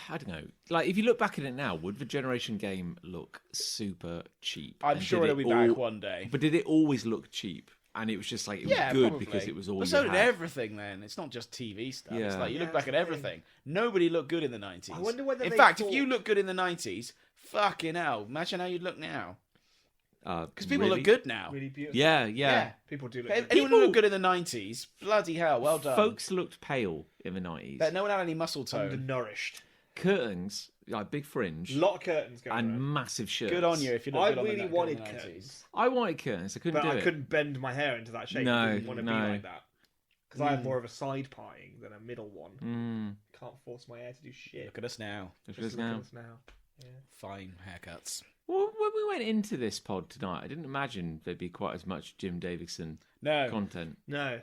I don't know. Like, if you look back at it now, would the Generation Game look super cheap? I'm And sure did it'll be it all- back one day. But did it always look cheap? And it was just like, it was good probably. because it was all But you so did had. everything then. It's not just TV stuff. It's Yeah. like you Yeah, look back at that's the thing. everything. Nobody looked good in the 90s. I wonder whether in they fact, thought- if you look good in the 90s, fucking hell, imagine how you'd look now. Because people Really? look good now. Really beautiful. Yeah. People do look Anyone good. who looked good in the 90s, bloody hell, well done. Folks looked pale in the 90s. But no one had any muscle tone. Undernourished. curtains, like big fringe, A lot of curtains going and around. massive shirts. Good on you if you're not I good on really the wanted 90s. curtains, I wanted curtains. I couldn't but do I it. couldn't bend my hair into that shape. No, I didn't want to be no. like that. Because I have more of a side parting than a middle one. Can't force my hair to do shit. Look at us now. Look at Just us look at now. us now. Yeah. Fine haircuts. Well, when we went into this pod tonight, I didn't imagine there'd be quite as much Jim Davidson No. content. No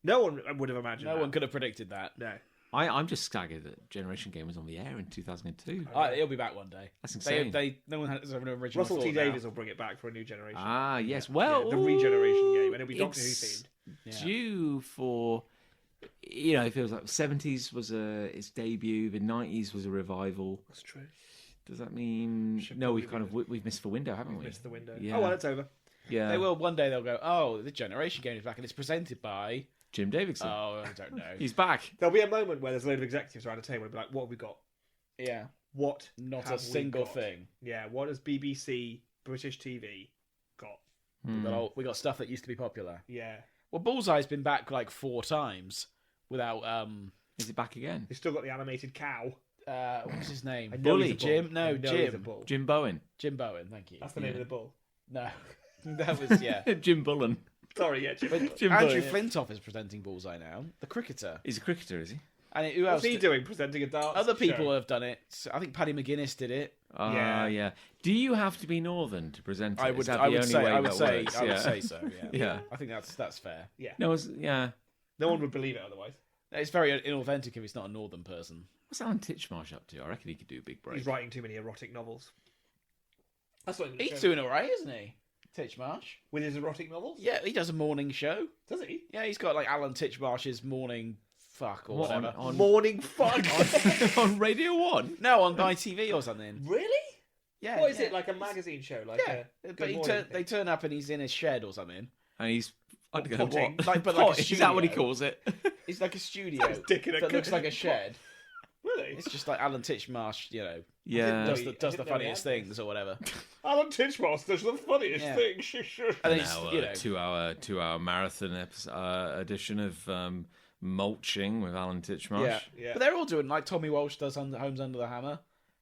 one would have imagined. No that. one could have predicted that. No. I'm just staggered that Generation Game was on the air in 2002. He'll be back one day. That's insane. No one has an original Russell T thought now. Davies will bring it back for a new generation. Ah, yes. Yeah, Well, the regeneration game, and it'll be Doctor Who it's themed. due for, it feels like 70s was its debut, the 90s was a revival. That's true. Does that mean Should no? We've probably we've missed the window, haven't we? Missed the window. Yeah. Oh well, it's over. Yeah, They will. One day they'll go, oh, the generation game is back and it's presented by... Jim Davidson. Oh, I don't know. He's back. There'll be a moment where there's a load of executives around a table and be like, "What have we got? Yeah. What? Not have a single we got? thing. Yeah. What has BBC, British TV got? We got stuff that used to be popular. Yeah. Well, Bullseye's been back like 4 times without... Is it back again? They've still got the animated cow. what's his name? I know he's a bull. Jim? No, I know he's a Jim. bull. Jim Bowen. Jim Bowen, thank you. That's the name of the bull. No. That was, yeah. Jim Bullen. Sorry, yeah, Jim. But Jim Andrew Bowen, Flintoff is presenting Bullseye now. The cricketer. He's a cricketer, is he? And who else? What's he doing? Presenting a darts Other people show? have done it. So I think Paddy McGuinness did it. Yeah. Yeah. Do you have to be Northern to present it? I Is would. that I the would only say. way I would that say. works? I would Yeah. say so. Yeah. Yeah. I think that's fair. Yeah. No, yeah. No one would believe it otherwise. It's very inauthentic if it's not a northern person. What's Alan Titchmarsh up to? I reckon he could do a big break. He's writing too many erotic novels. That's what He's doing all right, isn't he? Titchmarsh. with his erotic novels. Yeah, he does a morning show. Does he? Yeah, he's got like Alan Titchmarsh's morning fuck or What, whatever. on Morning fun. on Radio 1? No, on ITV or something. Really? Yeah. What is yeah. it, like a magazine show? Like Yeah, a but Good Morning they turn up and he's in his shed or something. And he's... I don't know Potting. what. Like, but like a Is that what he studio. calls it? It's like a studio Sounds dick in a that looks good- like a shed. Really? It's just like Alan Titchmarsh, Yeah. does I the didn't know he funniest had this. things or whatever. Alan Titchmarsh does the funniest Yeah. thing. Sure. And then Now, it's, you know, 2-hour marathon edition of Mulching with Alan Titchmarsh. yeah. Yeah. But they're all doing like Tommy Walsh does Homes Under the Hammer.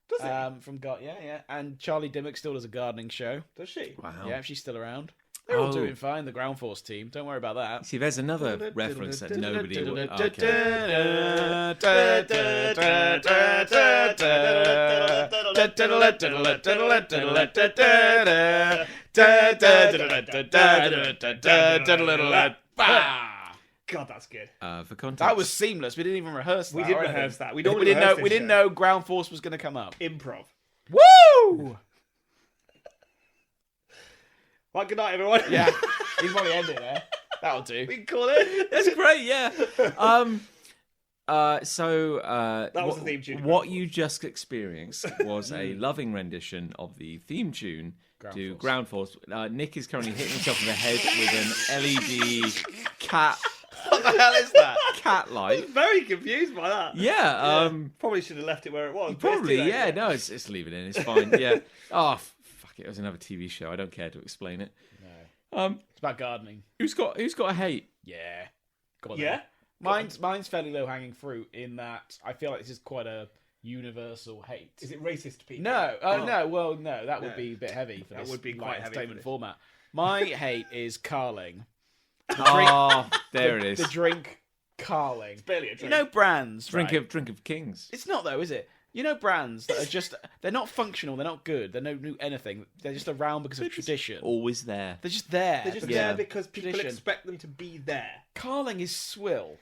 Does he? From yeah, and Charlie Dimmock still does a gardening show. Does she? Wow. Yeah, she's still around. They're all Oh. doing fine. The Ground Force team. Don't worry about that. See, there's another reference that nobody would... God, that's good. For context... That was seamless. We didn't even rehearse that. We didn't or anything. rehearse that. We We normally didn't know. rehearse We this didn't show. know Ground Force was going to come up. Improv. Woo! Right, good night, everyone. Yeah, he's probably ended there. That'll do. we can call it. That's great, yeah. So That was the theme tune. What you just experienced was a loving rendition of the theme tune to Ground Force. Nick is currently hitting himself in the head with an LED cat What the hell is that? light. Very confused by that. Yeah, Probably should have left it where it was. but it's probably. too late, Yeah, no, it's leave it in. It's fine. Yeah. Oh, fuck it. It was another TV show. I don't care to explain it. No. It's about gardening. Who's got a hate? Yeah. Go on Yeah? then. Mine's fairly low hanging fruit in that I feel like this is quite a universal hate. Is it racist people? No, Oh. no. Well, no, that No. would be a bit heavy for That this would be quite light heavy for entertainment this. format. My hate is carling. Oh, there it is. The drink carling. Barely a You drink. know brands, Drink right? of kings. It's not though, is it? You know brands that are just they're not functional, they're not good, they don't do anything. They're just around because of tradition. Always there. They're just there. They're just Yeah. there because people Tradition. expect them to be there. Carling is swill.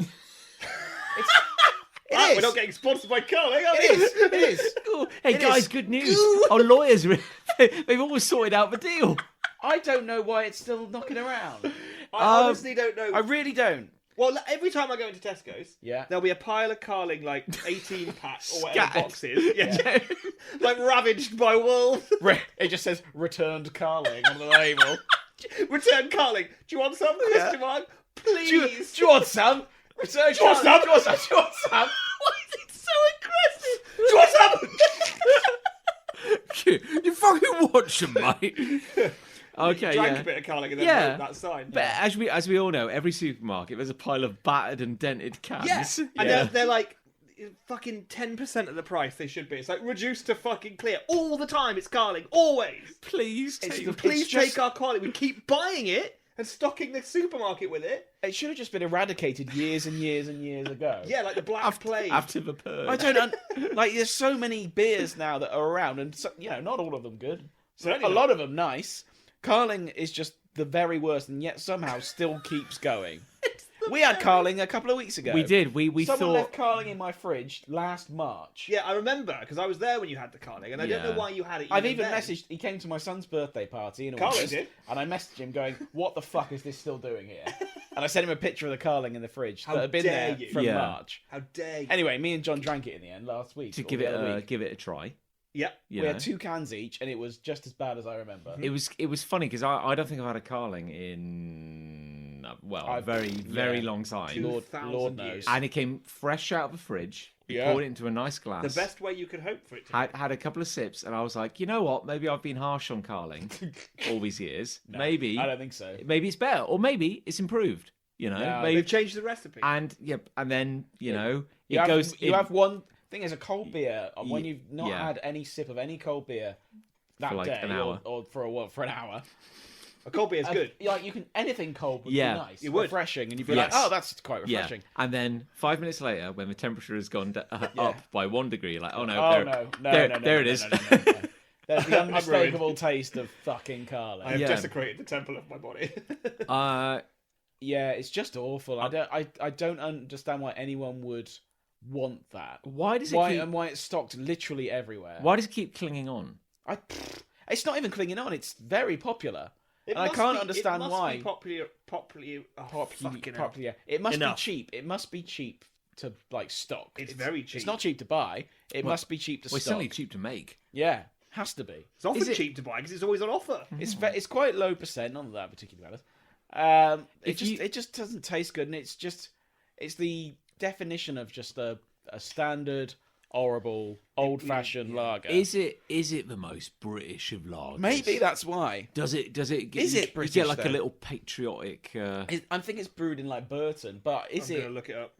Wow, is. we're not getting sponsored by Carling, are we? It is. Ooh, hey It guys, is. good news. Our lawyers, they've always sorted out the deal. I don't know why it's still knocking around. I honestly don't know. I really don't. Well, every time I go into Tesco's, Yeah. there'll be a pile of Carling, like 18 packs or whatever Scattered. boxes. Yeah. Like ravaged by wolves. It just says returned carling on the label. Return Carling. Do you want some? Question mark. Please. Do you want some? Return Do you want some? Do you want some? Do you want some? Why is it so aggressive? Do you want some? You fucking watch them, mate. Okay, Drank yeah. a bit of Carling and then Yeah. wrote that sign. But as we all know, every supermarket there's a pile of battered and dented cans. Yes, and they're like, fucking 10% of the price they should be. It's like reduced to fucking clear all the time. It's Carling, always. Please Take our Carling. We keep buying it and stocking the supermarket with it. It should have just been eradicated years and years and years ago. Yeah, like the Black Plague. after the purge. I don't like. There's so many beers now that are around, and so, not all of them good. Certainly A not. lot of them nice. Carling is just the very worst, and yet somehow still keeps going. We had Carling a couple of weeks ago. We did. We Someone thought left Carling in my fridge last March. Yeah, I remember, because I was there when you had the Carling, and I don't know Yeah. why you had it. I've even then. messaged. He came to my son's birthday party in Carling August, did? and I messaged him going, "What the fuck is this still doing here?" And I sent him a picture of the Carling in the fridge How that had been dare there you. from Yeah. March. How dare you? Anyway, me and John drank it in the end last week. to or give the it other a week. give it a try. Yeah. You We know? had 2 cans each, and it was just as bad as I remember. It was funny because I don't think I've had a Carling in a very long time. Lord 2,000 knows. years. And it came fresh out of the fridge. We Yeah. poured it into a nice glass. The best way you could hope for it to Had a couple of sips, and I was like, you know what? Maybe I've been harsh on Carling all these years. Maybe I don't think so. maybe it's better, or maybe it's improved. You know, No, maybe They've changed the recipe. and then you know it You have, goes. You in- have one thing as a cold beer when you've not yeah. had any sip of any cold beer that For like day an hour. or for an hour. a cold beer is good. Like you can anything cold would Yeah. be nice. It would. Refreshing, and you'd be Yes. like, oh, that's quite yeah, refreshing. and then 5 minutes later, when the temperature has gone up by 1 degree, like oh no, Oh there, no, there it is. no. There's the unmistakable taste of fucking Carling. I have Yeah. desecrated the temple of my body. Yeah, it's just awful. I don't understand why anyone would want that. Why does it Why keep? and why it's stocked literally everywhere. Why does it keep clinging on? It's not even clinging on. It's very popular. It And I must can't be- understand it must why. Be popularly. Oh, fucking hell. Properly, yeah. It must Enough. be cheap. It must be cheap to like stock. It's very cheap. It's not cheap to buy. It must be cheap to Well, it's stock. certainly cheap to make. Yeah, has to be. It's often Is it- cheap to buy because it's always on offer. It's quite low percent. Not that particularly matters. It just doesn't taste good, and it's the definition of just a standard, horrible, old-fashioned lager. Is it the most British of lagers? Maybe that's why. Does it? Is it You British, get like though? a little patriotic. I think it's brewed in like Burton, but I'm going to look it up.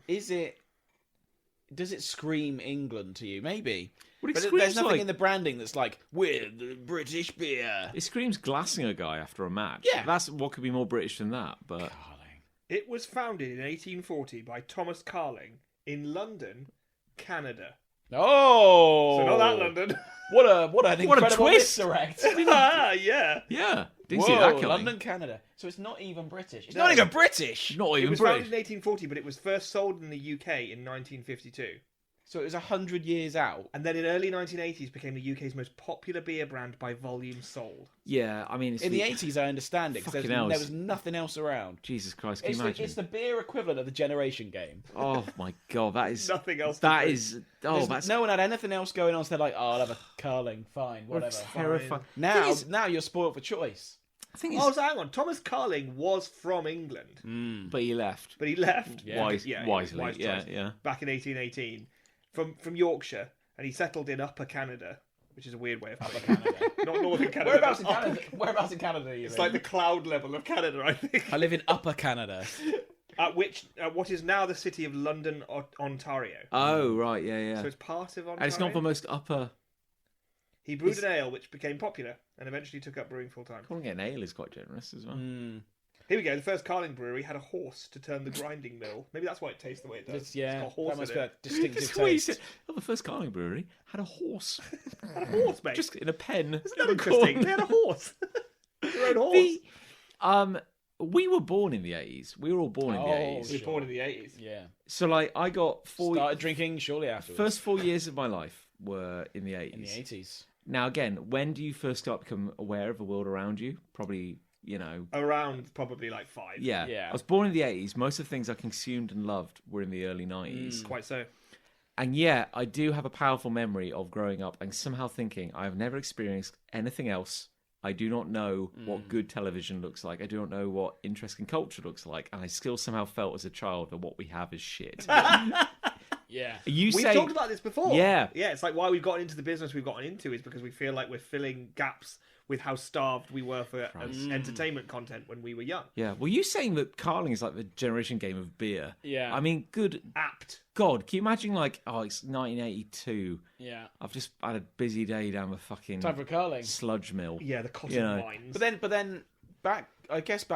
Does it scream England to you? Maybe. Well, it But screams there's nothing like- in the branding that's like, we're the British beer. It screams glassing a guy after a match. Yeah. That's what could be more British than that. But Carling. It was founded in 1840 by Thomas Carling in London, Canada. Oh! So not that London. What an What a incredible twist! misdirect. Ah, yeah. yeah, didn't Whoa, see that coming. London, Canada. So it's not even British. It's No. not even British! Not It even was founded British. in 1840, but it was first sold in the UK in 1952. So it was 100 years out. And then in early 1980s became the UK's most popular beer brand by volume sold. Yeah, I mean, it's In the 80s, I understand it, because Fucking there hell, was nothing else around. Jesus Christ, can It's you imagine? the beer equivalent of the Generation Game. Oh my god, that is Nothing else to That drink. is oh, that's No one had anything else going on, so they're like, oh, I'll have a Carling, fine, whatever. terrifying. Now you're spoiled for choice. I think Oh, it's, so hang on. Thomas Carling was from England, but he left but he left wisely. wise Yeah, choice. yeah. Back in 1818 from Yorkshire, and he settled in Upper Canada, which is a weird way of putting it. Not Northern Canada. Whereabouts in but Upper- Canada? Whereabouts in Canada are you? It's in? like the cloud level of Canada, I think. I live in Upper Canada. At what is now the city of London, Ontario. Oh right, yeah, yeah. So it's part of Ontario. And it's not the most upper. He brewed an ale which became popular and eventually took up brewing full time. Calling it an ale is quite generous as well. Here we go. The first Carling brewery had a horse to turn the grinding mill. Maybe that's why it tastes the way it does. It's, yeah, It's got a horse that must in be it. a distinctive That's what he taste. said. Oh, the first Carling brewery had a horse, Had a horse, mate. just in a pen. Isn't that in the interesting? corner. They had a horse. Their own horse. We were born in the 80s. We were all born in the Oh, 80s. We were born in the 80s. Yeah. So like, I got Started drinking shortly afterwards. first 4 years of my life were in the 80s. in the 80s. Now again, when do you first start to become aware of the world around you? Probably, Around probably like 5. yeah. Yeah. I was born in the 80s. Most of the things I consumed and loved were in the early 90s. Quite so. And yeah, I do have a powerful memory of growing up and somehow thinking I've never experienced anything else. I do not know what good television looks like. I do not know what interesting culture looks like. And I still somehow felt as a child that what we have is shit. Yeah. You We've say, talked about this before. Yeah. Yeah, it's like why we've gotten into the business we've gotten into is because we feel like we're filling gaps with how starved we were for entertainment content when we were young. Yeah. Well, you saying that carling is like the generation game of beer. Yeah. I mean, good Apt. God, can you imagine like, it's 1982. Yeah. I've just had a busy day down the fucking Time for carling. sludge mill. Yeah, the cotton You know. mines. But then back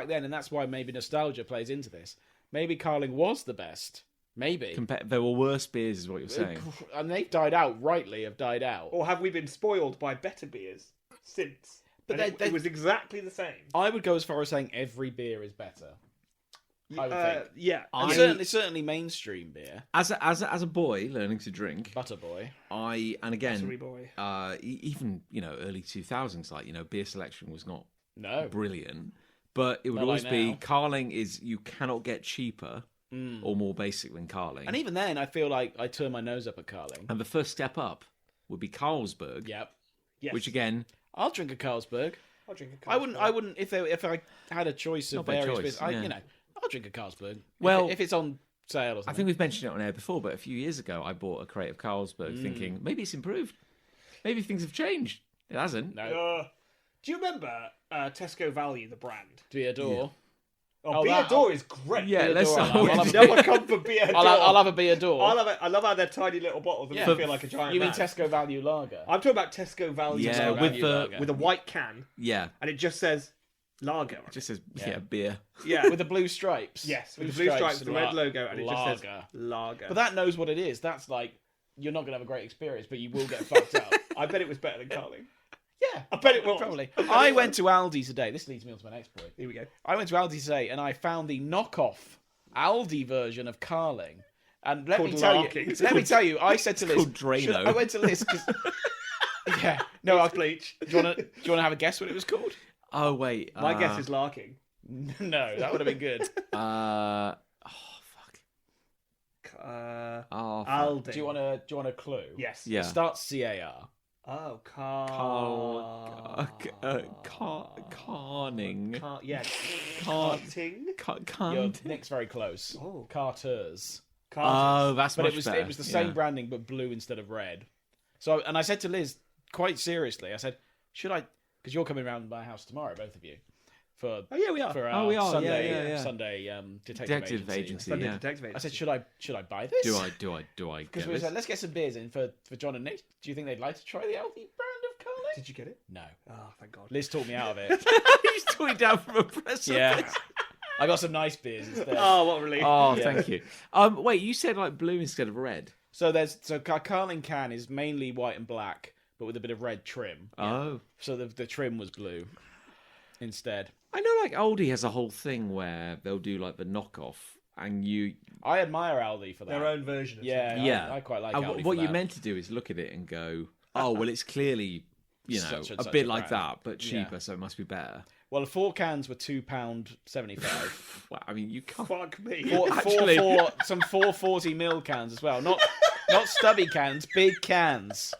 then, and that's why maybe nostalgia plays into this. Maybe carling was the best. Maybe. There were worse beers, is what you're saying. And they've died out. Rightly, have died out. Or have we been spoiled by better beers since? But And it was exactly the same. I would go as far as saying every beer is better. I would think. Yeah. And I- certainly mainstream beer. As a boy learning to drink, Butterboy. and Sorry, again, boy. even early 2000s, like beer selection was not No. brilliant, but it would Not always like be now. carling is you cannot get cheaper or more basic than carling. And even then, I feel like I turn my nose up at carling. And the first step up would be Carlsberg, Yep. Yes. which again, I'll drink a Carlsberg. I'll drink a I wouldn't if I had a choice of Not by various choice, beers. yeah. I'll drink a Carlsberg. Well, if it's on sale or something. I think we've mentioned it on air before, but a few years ago I bought a crate of Carlsberg thinking maybe it's improved. Maybe things have changed. It hasn't. No. Do you remember Tesco Value, the brand? Beardor. Oh, Oh, that- Beardor is great. Yeah, Beardor, let's I'll have I'll a never come for Beardor. I'll have a Beardor. I love how they're tiny little bottles and Yeah. they feel like a giant You mean man. Tesco Value Lager? I'm talking about Tesco Value Yeah, lager with the lager. with a white can, yeah, and it just says lager. on it just says Yeah. beer. it. Yeah. With the blue stripes. Yes, with the blue stripes, the red la- logo, and it just says lager. lager. But that knows what it is. That's like you're not gonna have a great experience, but you will get fucked up. I bet it was better than Carling. Yeah, I bet it was. probably. I went to Aldi today. This leads me on to my next point. Here we go. I went to Aldi today and I found the knockoff Aldi version of carling. And let me Called tell larking. you, It's let me tell you, I said to Liz, called Drano. should- I went to Liz because yeah, no, It's bleach. do you want to have a guess what it was called? Oh wait, My guess is larking. No, that would have been good. oh fuck. Fuck. Aldi. Do you want a clue? Yes. Yeah. It starts CAR. Oh, Carning. Yeah. Car- Carting. Your Can't. Nick's very close. Oh. Carters. Oh, that's But much it was better. the same Yeah. branding but blue instead of red. So and I said to Liz quite seriously, I said, should I? Because you're coming around my house tomorrow, both of you, for Oh yeah, we are. for Oh, our we are, Sunday yeah. Sunday Detective agency. Sunday Yeah. Detective I said, Agency. should I buy this? Do I Because get we this? said, let's get some beers in for John and Nick. Do you think they'd like to try the Aldi brand of carling? Did you get it? No. Oh, thank God. Liz talked me out of it. He's talking down from a press. Yeah. I got some nice beers instead. Oh, what a relief. Oh, Yeah. thank you. Wait, you said like blue instead of red. So our carling can is mainly white and black, but with a bit of red trim. Oh. So the trim was blue instead. I know, like Aldi has a whole thing where they'll do like the knockoff, and I admire Aldi for that. Their own version of Yeah, something. yeah, I quite like and Aldi what for you that. meant to do is look at it and go, oh well, it's clearly Such and a such bit a like brand. that, but Yeah. cheaper, so it must be better. Well, the 4 cans were £2.75. Well, I mean, you can't. Fuck me. Actually- Some 440ml cans as well. Not stubby cans, big cans.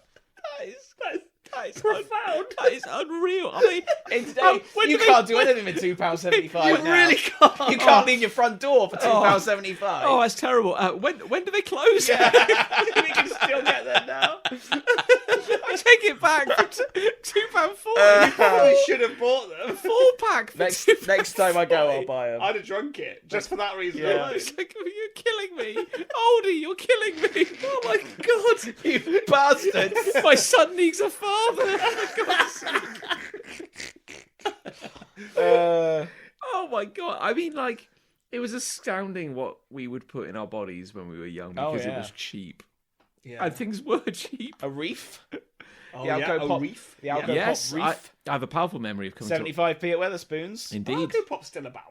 That is profound. That is unreal. I mean, In today, when you do can't do anything with £2.75. You now. really can't. You can't leave your front door for £2.75. Oh, that's terrible. When do they close? we can still get there now. I take it back. £2.40. You probably should have bought them. 4-pack. For Next time I go, I'll buy them. I'd have drunk it just for that reason. Yeah. alone. It's like, you're killing me. Aldi, you're killing me. Oh my god. You bastards! My son needs a father. For God's sake. Oh my god. I mean, like, it was astounding what we would put in our bodies when we were young Oh, because it yeah. was cheap. Yeah. And things were cheap. A reef? Oh, the Alco yeah. Pop. A reef. The Alco Yes, Pop I reef. have a powerful memory of coming to... 75p at Weatherspoons. Indeed. Alco Pop's still about.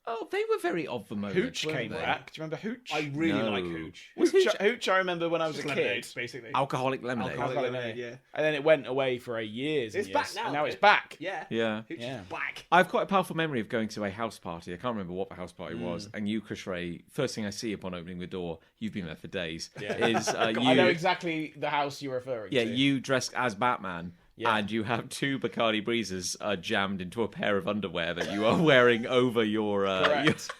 Oh, they were very of the moment. Hooch weren't came they? back. Do you remember Hooch? I really No. like Hooch. Hooch, I remember when I was a Just kid. lemonade, basically. Alcoholic lemonade. Alcoholic lemonade. lemonade, yeah. And then it went away for years and It's years. back now, And now though. it's back. Yeah. Yeah. Hooch Yeah. is back. I've quite a powerful memory of going to a house party. I can't remember what the house party was. And you, Chris Ray, first thing I see upon opening the door, you've been there for days, is I you... know exactly the house you're referring Yeah, to. you dressed as Batman. Yeah. And you have 2 Bacardi Breezes jammed into a pair of underwear that you are wearing over your... Correct.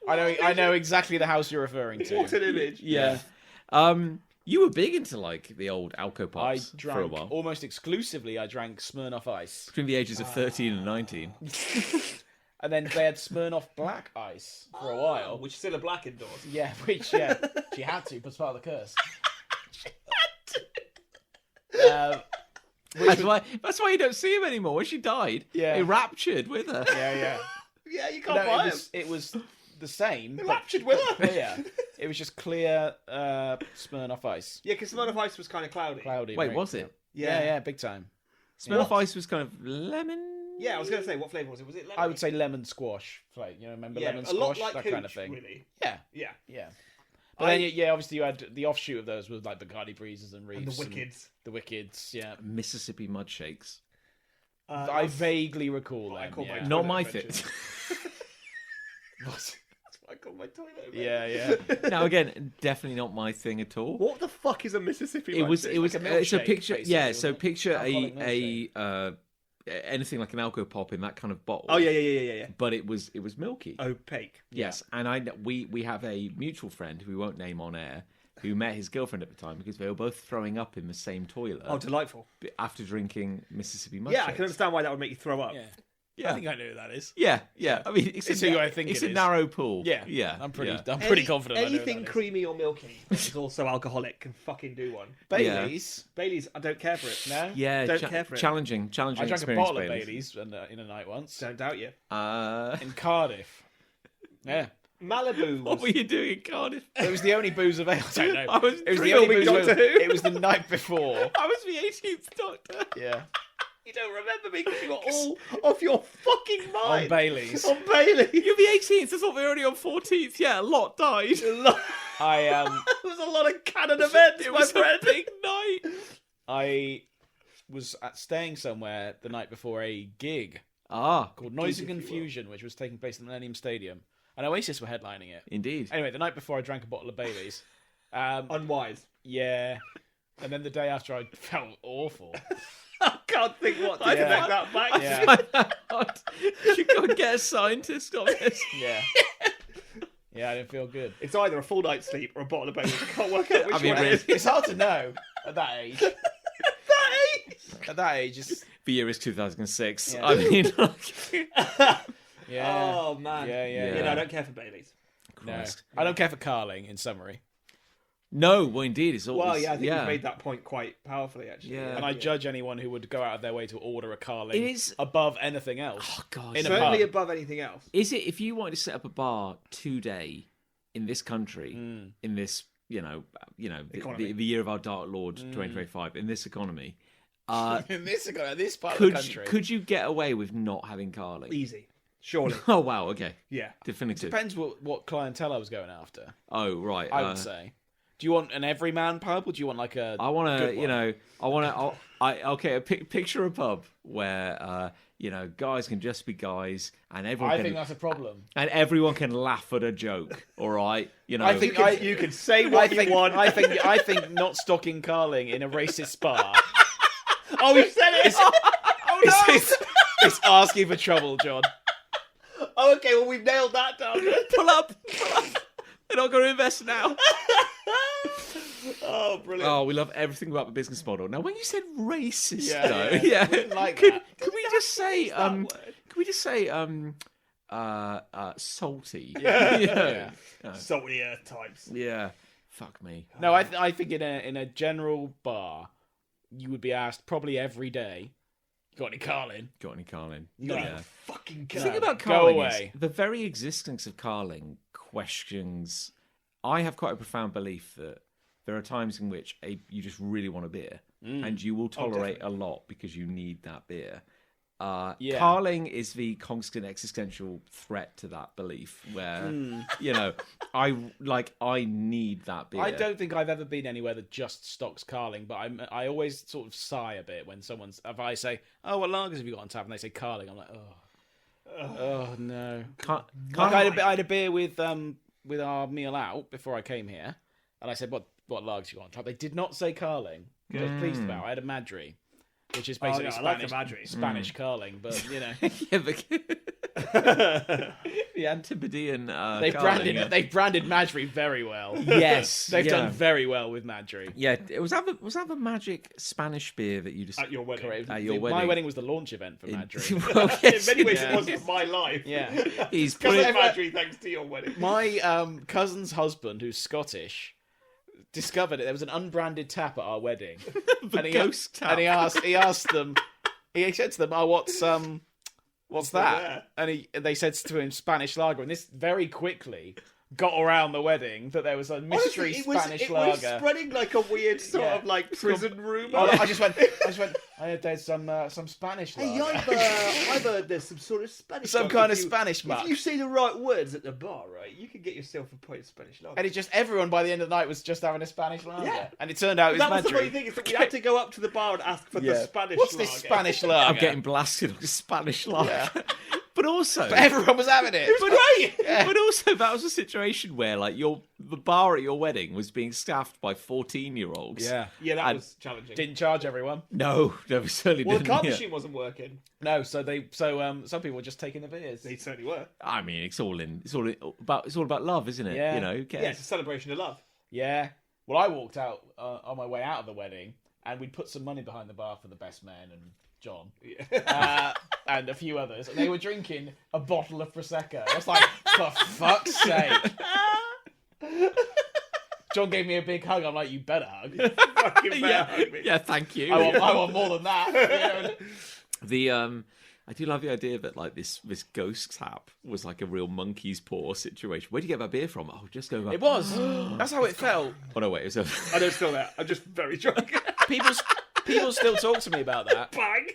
I know exactly the house you're referring to. What an image. Yeah. You were big into like the old Alco I Pops drank for a while. almost exclusively. I drank Smirnoff Ice, Between the ages of 13 and 19. and then they had Smirnoff Black Ice for a while. Which is still a black indoors. Yeah, she had to, but it's part of the curse. That's why you don't see him anymore. When she died, Yeah. he raptured with her. Yeah. Yeah, you can't No, buy it was the same. but raptured with her. Clear. It was just clear Smirnoff Ice. Yeah, because Smirnoff Ice was kind of cloudy. Cloudy. Wait, right? was it? Yeah, big time. Smirnoff Ice was kind of lemon. Yeah, I was going to say, what flavour was it? Was it lemon? I would say lemon squash flavor. You know, remember lemon a squash, lot like that Hooch, kind of thing. Really. Yeah. Yeah. But then, obviously you had the offshoot of those was like Bacardi Breezes and Reefs. And the Wickeds. The Wickeds, yeah. Mississippi mud shakes. I vaguely recall I them. call my Yeah. Not toilet my adventures. fit. What? That's what I call my toilet. Yeah. Now again, definitely not my thing at all. What the fuck is a Mississippi? It was. like a It's a milkshake, picture. basically, Yeah. wasn't So it? picture Alcoholic anything like an Alco Pop in that kind of bottle. Oh yeah. But it was milky. Opaque. Yes, and we have a mutual friend who we won't name on air who met his girlfriend at the time because they were both throwing up in the same toilet Oh, delightful. after drinking Mississippi mud Yeah, I shakes. can understand why that would make you throw up. Yeah. Yeah. I think I know who that is. Yeah. I mean, It's who I think it's it a is. narrow pool. Yeah. I'm pretty Any- confident. I know who Anything that is. creamy or milky that is also alcoholic can fucking do one. Baileys. Baileys, I don't care for it. No. Yeah, Don't care for it. challenging I drank a experience. bottle of Baileys in a night once Don't doubt you. in Cardiff. Yeah. Malibu What was... were you doing in Cardiff? It was the only booze available. I don't know. I was It was the only filming booze Doctor available. Who. It was the night before. I was the 18th Doctor. Yeah. You don't remember me because you got all off your fucking On mind. Baileys. On Bailey. You're the 18th. I thought we were only on 14th. Yeah, a lot died. I There was a lot of canon events, It my was friend. a big night. I was staying somewhere the night before a gig Ah, called Noise and Confusion, which was taking place at the Millennium Stadium, and Oasis were headlining it. indeed. Anyway, the night before, I drank a bottle of Baileys. Unwise. Yeah, and then the day after, I felt awful. I can't think what to Yeah. connect that back to. Yeah, You gotta get a scientist on this. yeah, yeah. I didn't feel good. It's either a full night's sleep or a bottle of Bailey's. I can't work out which I mean, one it is. It's hard to know at that age. At that age, it's The year is 2006. Yeah. I mean, yeah. Oh, man. Yeah. Yeah. You know, I don't care for Bailey's. No, Christ. I don't care for Carling. In summary, No, well, indeed, it's always. Well, yeah, I think you've made that point quite powerfully, actually. Yeah. and I judge anyone who would go out of their way to order a Carling It is- above anything else. Oh God, In a Certainly pub. above anything else. is it if you wanted to set up a bar today in this country, in this Economy. the year of our Dark Lord 2025, in this economy, In this part of could the country, could you get away with not having Carling? Easy. Surely. Oh wow, okay, Yeah. definitive. depends what clientele I was going after. Oh right, I would say. Do you want an everyman pub, or do you want like a? I want to, good one? okay, picture a pub where, guys can just be guys, and everyone I can, think that's a problem. and everyone can laugh at a joke. All right, I think You can say what you want. I think not stocking Carling in a racist bar. Oh, he said it! It's asking for trouble, John. Oh, okay, well, we've nailed that down. pull up. They're not going to invest now. Oh, brilliant. Oh, we love everything about the business model. Now, when you said racist, Yeah, though, yeah. I wouldn't like could, that. could we just say, that word? could we just say, salty? Yeah. You know? Salty earth types. Yeah. Fuck me. No, I think in a general bar, you would be asked probably every day, "Got any Carling?" Got any Carling? No. Yeah. Fucking The God. thing about Go Carling away. is the very existence of Carling questions. I have quite a profound belief that there are times in which you just really want a beer, and you will tolerate a lot because you need that beer. Yeah. Carling is the constant existential threat to that belief, where I need that beer. I don't think I've ever been anywhere that just stocks Carling, but I always sort of sigh a bit when if I say, "Oh, what lagers have you got on tap?" and they say Carling, I'm like, oh no. Can't, Like I had a beer with our meal out before I came here, and I said, "What lagers you got on tap?" They did not say Carling, which I was pleased about. I had a Madry, which is basically I like the Spanish curling, but you know. Yeah, the Antipodean. They've branded Madry very well. Yes, They've done very well with Madry. Yeah, it was that the magic Spanish beer that you just At your wedding. Correct. At your My wedding. wedding was the launch event for Madry. Well, yes, In many ways, yeah. it wasn't my life. Yeah. he's Because put of Madry, thanks to your wedding. My cousin's husband, who's Scottish, discovered it. There was an unbranded tap at our wedding. ghost tap. And he asked them, he said to them, "Oh, what's that?" And they said to him, "Spanish lager." And this very quickly got around the wedding that there was a mystery Honestly, Spanish it lager. was spreading like a weird sort Yeah. of like prison rumour. I just went. I heard there's some Spanish lager. Hey, I've heard there's some sort of Spanish. Some lager. kind of If you- Spanish muck. If you say the right words at the bar, right, you can get yourself a pint of Spanish lager. And everyone by the end of the night was just having a Spanish lager. Yeah. And it turned out it was that was the funny Madry. thing, is that we had to go up to the bar and ask for the Spanish What's lager. this Spanish lager? I'm getting blasted on Spanish lager. But also, But everyone was having it. but also that was a situation where like the bar at your wedding was being staffed by 14-year-olds. Yeah. Yeah, that And was challenging. Didn't charge everyone. No, we certainly Well, the didn't. card yeah. machine wasn't working. No, so some people were just taking the beers. They certainly were. I mean, it's all about love, isn't it? Yeah. You know, who cares? Yeah, it's a celebration of love. Yeah. Well, I walked out on my way out of the wedding, and we'd put some money behind the bar for the best man and John, and a few others, and they were drinking a bottle of prosecco. I was like, for fuck's sake! John gave me a big hug. I'm like, you better hug. Fucking Yeah, thank you. I want more than that. The I do love the idea that like this ghost tap was like a real monkey's paw situation. Where'd you get that beer from? Oh, just go back. It was. That's how it felt. Oh no, wait, it was a... I don't feel that. I'm just very drunk. People still talk to me about that. Bang!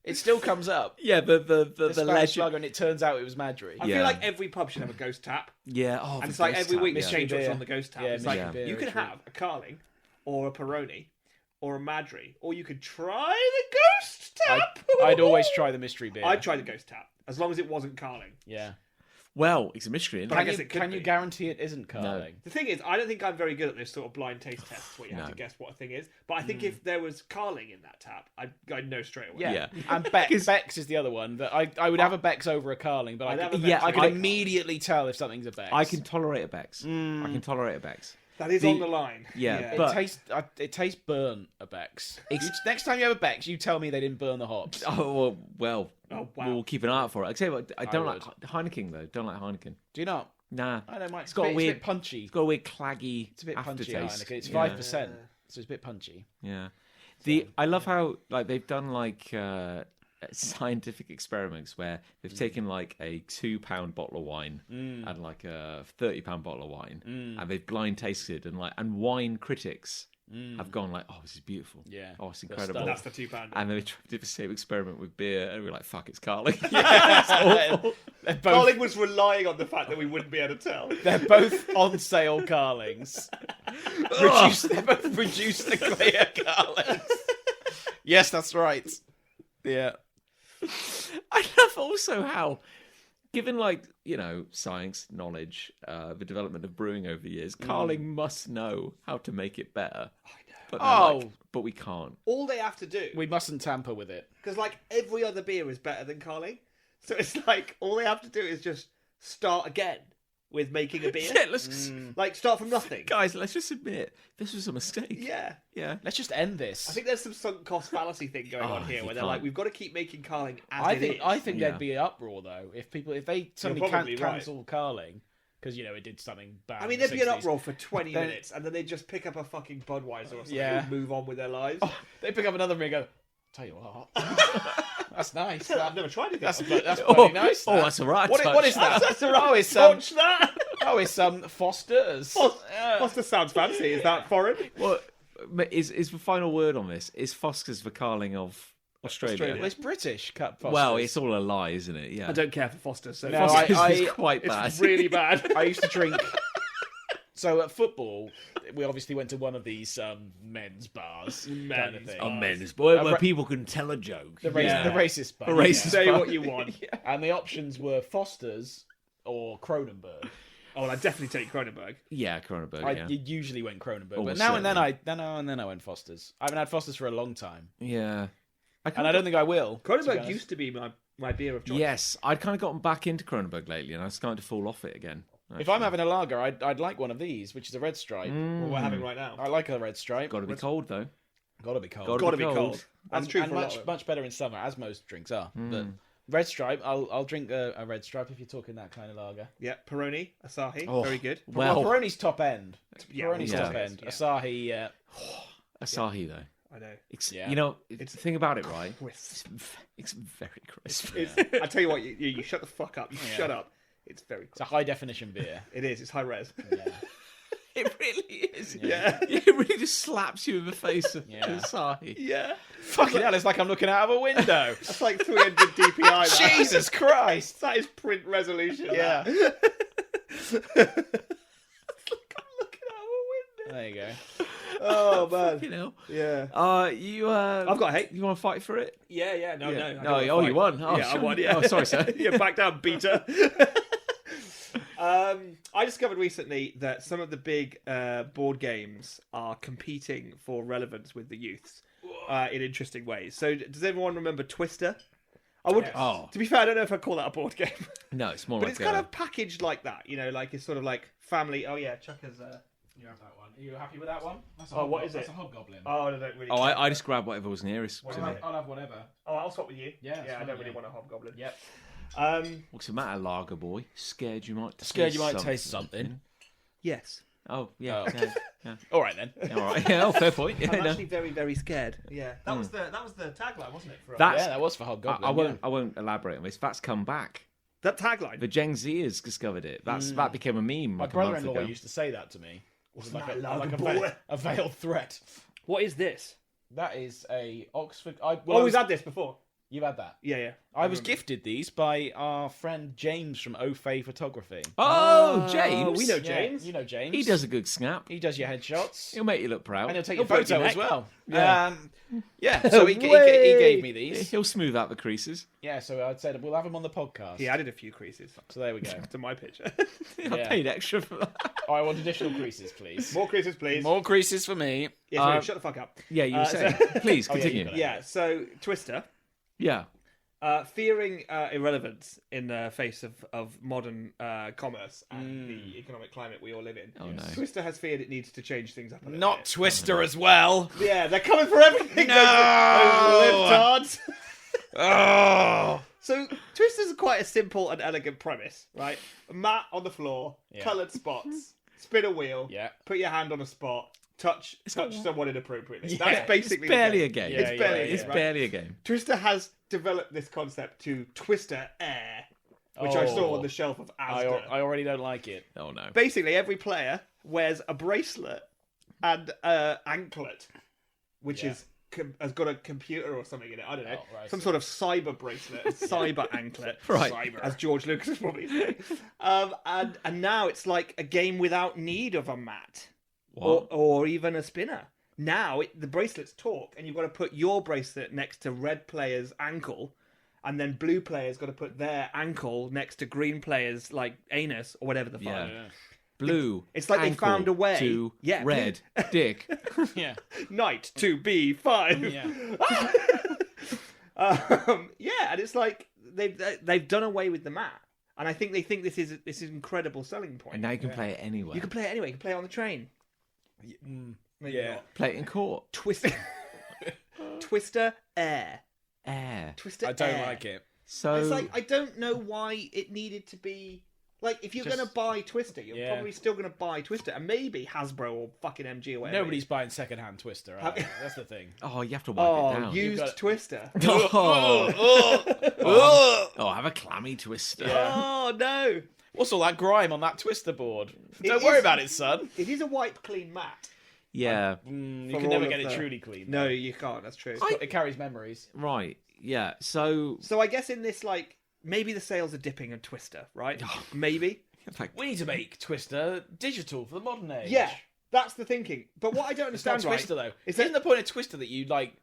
It still comes up. Yeah, the Spanish legend. lager, and it turns out it was Madry. I Yeah. feel like every pub should have a ghost tap. Yeah, oh, And the it's like ghost every tap, week they yeah. change what's beer. on the ghost tap. Yeah, It's like, mystery beer, you could true. have a Carling or a Peroni or a Madry, or you could try the ghost tap. I'd always try the mystery beer. I'd try the ghost tap, as long as it wasn't Carling. Yeah. Well, it's a mystery. Isn't But I it? guess it could Can you be. guarantee it isn't carling? The thing is, I don't think I'm very good at this sort of blind taste tests where you have No. to guess what a thing is. But I think if there was Carling in that tap, I'd know straight away. Yeah. Yeah. And Beck's is the other one. That I would have a Beck's over a carling, but I'd have I a could, Beck's I over could a immediately tell if something's a Beck's. I can tolerate a Beck's. I can tolerate a Beck's. That is The- on the line. Yeah, It but- tastes burnt, a Beck's. Next time you have a Beck's, you tell me they didn't burn the hops. Oh well. Oh, wow. We'll keep an eye out for it. I tell you what, I don't would. like Heineken though. Don't like Heineken. Do you not? Nah, I don't mind. It's got a It's weird bit punchy. It's got a weird claggy It's a bit punchy, aftertaste. Heineken. It's Yeah. 5%, so it's a bit punchy. Yeah. I love how like they've done like scientific experiments where they've taken like a £2 bottle of wine and like a £30 bottle of wine and they've blind tasted and wine critics have gone like, oh, this is beautiful. Yeah. Oh, it's Good incredible. stuff. That's the £2. And they did the same experiment with beer and we were like, fuck, it's Carling. They're both, Carling was relying on the fact that we wouldn't be able to tell. they're both on sale carlings. They're both reduced to clear carlings. Yes, that's right. Yeah. I love also how, given like, you know, science, knowledge, the development of brewing over the years, Carling must know how to make it better. I know. But, but we can't. All they have to do, We mustn't tamper with it. because like every other beer is better than Carling, so it's like all they have to do is just start again with making a beer. Yeah, let's Like start from nothing. guys, let's just admit this was a mistake. Yeah. Yeah. Let's just end this. I think there's some sunk cost fallacy thing going on here you where they're can't. like, we've got to keep making Carling as I it think is. I think Yeah. there'd be an uproar though if they suddenly probably right. cancel carling because it did something bad. I mean, in there'd the be an 60s. uproar for 20 Then- minutes, and then they just pick up a fucking Budweiser or something Yeah. and move on with their lives. They pick up another beer and go, tell you what, that's nice. I've never tried it. That's bloody nice. Oh, that. that's all right. What is that? That's all right. Oh, it's Touch that. Foster's. Yeah. Foster sounds fancy. Is that foreign? Well, is the final word on this? Is Foster's the Carling of Australia? Well, it's British cut Foster's. Well, it's all a lie, isn't it? Yeah. I don't care for Foster, so No, Foster's I- is quite bad. it's really bad. I used to drink. So at football, we obviously went to one of these men's bars, kind of thing. A men's boy, where ra- people can tell a joke. The Yeah. racist bar. A racist Say bar. what you want. And the options were Foster's or Kronenberg. Oh, well, I'd definitely take Cronenberg. Yeah, Cronenberg. I Yeah. usually went Kronenberg, but Almost now and then certainly. I went Foster's. I haven't had Foster's for a long time. Yeah. and I don't think I will. to be Kronenberg honest. used to be my beer of choice. Yes, I'd kind of gotten back into Kronenberg lately, and I was starting to fall off it again. If I'm having a lager, I'd like one of these, which is a red stripe. What we're having right now. I like a red stripe. Got to be cold though. Gotta be cold. Gotta Got to be be cold. cold. That's true and for a lot of much better in summer, as most drinks are. But red stripe, I'll drink a red stripe if you're talking that kind of lager. Yeah, Peroni, Asahi, Oh, very good. Well, Peroni's top end. Yeah, Peroni's yeah. top end. Yeah. Asahi, Asahi though. I know. Yeah. You know, the thing about it, right? Crisp. It's very crisp. I tell you what, you shut the fuck up. You shut up. It's very It's crisp. a high definition beer. It is. It's high res. Yeah. It really is. Yeah. It really just slaps you in the face of Yeah. Asahi. Yeah. Fucking hell, it's like I'm looking out of a window. That's like 300 DPI. That. Jesus Christ. That is print resolution. Yeah. That. It's like I'm looking out of a window. There you go. Oh man. You know. Yeah. I've got hate. You want to fight for it? Yeah. No. Yeah. I don't No, wanna oh, you fight. won. Oh, yeah, I sure. won. Yeah. Oh, sorry, sir. Yeah, back down, beta. I discovered recently that some of the big board games are competing for relevance with the youths in interesting ways. So, does everyone remember Twister? I would. Oh. To be fair, I don't know if I call that a board game, No, it's more but like it's kind of packaged like that. You know, like it's sort of like family. Oh yeah, Chucker's. You have that one. Are you happy with that one? That's Oh, what is That's it? a hobgoblin. Oh, I don't really. Oh, care. I just grab whatever was nearest to What me. is it? I'll have whatever. Oh, I'll swap with you. Yeah, that's I fine, don't really yeah. want a hobgoblin. Yep. What's the matter, lager boy? Scared you might. Scared you might taste something. Yes. Oh yeah. Oh. Yeah. All right then. All right. Yeah. Oh, fair point. Yeah, I'm no. actually very, very scared. Yeah. That was the tagline, wasn't it? For That's- Yeah, that was for hobgoblin. I won't. I won't elaborate on this. That's come back. that tagline. The Gen Zers discovered it. That became a meme. My Like a month brother-in-law ago. used to say that to me. It was like that, a lager veil- boy? a veiled threat. What is this? That is a Oxford. We've had this before. You've had that. Yeah. I was gifted these by our friend James from Au Fait Photography. Oh, James. we know Yeah, James. you know James. He does a good snap. He does your headshots. He'll make you look proud. And he'll take He'll your break your photo as neck. well. Yeah. Yeah. So he Way. gave me these. He'll smooth out the creases. Yeah. So I'd said we'll have him on the podcast. He added a few creases So there we go. to my picture. I paid extra for that. I want additional creases, please. More creases, please. More creases for me. Yeah, shut the fuck up. Yeah, you were saying. so- Please Oh, yeah, you continue. got it. Yeah, so Twister, Yeah. fearing irrelevance in the face of modern commerce and the economic climate we all live in. Oh, no. Twister has feared it needs to change things up a little Not bit. Twister as well. Yeah, they're coming for everything. No! Those libtards. Oh. So Twister's quite a simple and elegant premise, right? A mat on the floor, Yeah. coloured spots, spin a wheel, Yeah. put your hand on a spot, touch someone inappropriately. Yeah. That's basically It's barely the a game. Yeah, It's barely, It's right? barely a game. Twister has developed this concept to Twister Air, which I saw Oh. on the shelf of I Asda. already don't like it. Oh no. Basically, every player wears a bracelet and an anklet, which Yeah. is has got a computer or something in it. I don't know, Oh, right, some so- sort of cyber bracelet, a cyber anklet, Right. Cyber. as George Lucas would probably say. And now it's like a game without need of a mat What? or even a spinner. Now the bracelets talk, and you've got to put your bracelet next to red player's ankle, and then blue player's got to put their ankle next to green player's like anus or whatever the fuck. Yeah. Yeah. Blue. It's like they ankle found a way. To Yeah, red. Dick. Yeah. Knight to B5. Yeah. Yeah, and it's like they've done away with the mat, and I think they think this is an incredible selling point. And now you can play it anywhere. You can play it anyway. You can play it on the train. Maybe Yeah. not. play it in court. Twister, Twister Air, Air. Twister. I don't Air. like it. So It's like I don't know why it needed to be. Like, if you're Just- going to buy Twister, you're Yeah. probably still going to buy Twister, and maybe Hasbro or fucking MG or whatever. Nobody's buying second-hand Twister. Are they? That's the thing. oh, you have to wipe it Oh, down. used You've got- Twister. Oh, have a clammy twister. Oh no! What's all that grime on that Twister board? It Don't worry is- about it, son. It is a wipe clean mat. Yeah. You For can all never of get it the- truly clean. No, you can't. That's true. It carries memories. Right. Yeah. So So I guess in this, like, maybe the sales are dipping on Twister, right? Maybe. like, We need to make Twister digital for the modern age. Yeah, that's the thinking. But what I don't It's not understand, right? Twister though. Is Isn't that the point of Twister that you like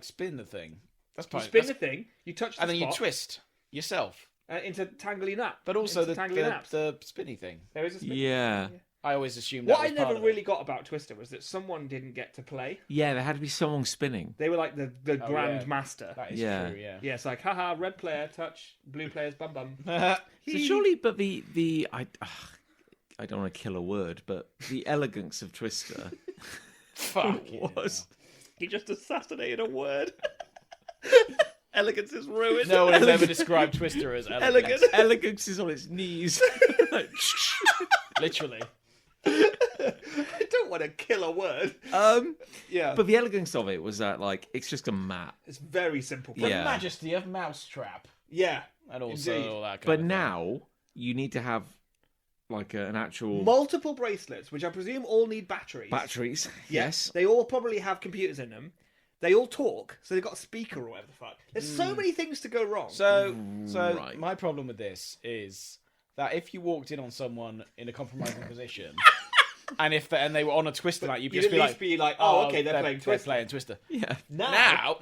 spin the thing? That's you part. spin the thing, you touch the and then you spot, twist yourself. into tangly nap. But also Into tangly naps. the spinny thing. There is a spin. yeah. I always assumed that What I was part never of really it. got about Twister was that someone didn't get to play. Yeah, there had to be someone spinning. They were like the Oh, Grand yeah. Master. That is Yeah. true, yeah. Yeah, it's like, haha, red player, touch, blue player's bum bum. So surely, but the I don't want to kill a word, but the elegance of Twister Fuck was. He just assassinated a word. Elegance is ruined. No one has ever described Twister as elegant. Elegance is on its knees. Like, Literally. I don't want to kill a word. Yeah. but the elegance of it was that like it's just a map. It's very simple. The Yeah. majesty of Mousetrap. Yeah. And also Indeed. all that kind But of now you need to have like an actual Multiple bracelets, which I presume all need batteries. batteries. Yes. Yes. They all probably have computers in them. They all talk, so they've got a speaker or whatever the fuck. There's so many things to go wrong. thing. So Right. my problem with this is that if you walked in on someone in a compromising position, and they were on a Twister night, you'd You'd just at least be like, oh, okay, they're playing Twister. playing Twister. Yeah. Now,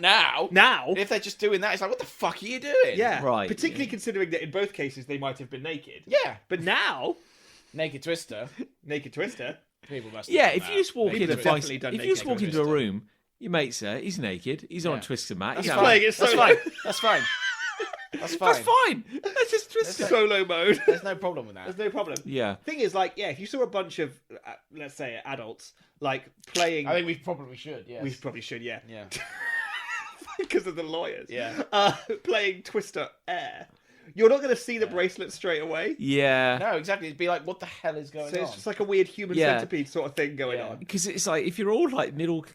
if they're just doing that, it's like, what the fuck are you doing? yeah, Right, particularly considering that in both cases they might have been naked. Yeah. But now, Naked Twister. naked Twister. People must. Yeah, have if done you just walk People in and have find, definitely done if you just naked walk into a Twister. room, your mate's there, he's naked, he's on Yeah. a Twister mat. That's he's fine. playing it That's solo. fine. That's fine. That's fine. That's fine. That's just Twister. Solo mode. There's no problem with that. There's no problem. Yeah. Thing is, like, yeah, if you saw a bunch of, let's say, adults, like, playing... I think we probably should. Yes. we probably should, yeah. Yeah. Because of the lawyers. Yeah. Playing Twister Air. You're not going to see the bracelet straight away. Yeah. No, exactly. It'd be like, what the hell is going So on? it's just like a weird human Yeah. centipede sort of thing going Yeah. on. Because it's like if you're all like middle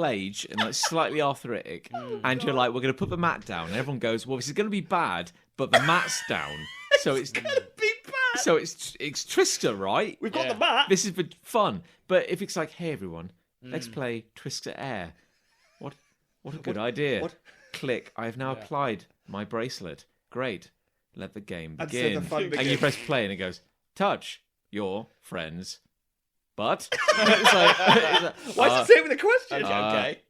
age and like slightly arthritic, and you're like, we're going to put the mat down, and everyone goes, well, this is going to be bad, but the mat's down, so it's Be bad. so it's Twister, right? We've got Yeah. the mat. This is for fun. But if it's like, hey everyone, let's play Twister Air. What a good idea. what? Click. I have now applied my bracelet. Great. Let the game And so begin. the fun And you begins. press play and it goes, touch your friends. But it's like, Why does it say it with a question? Okay.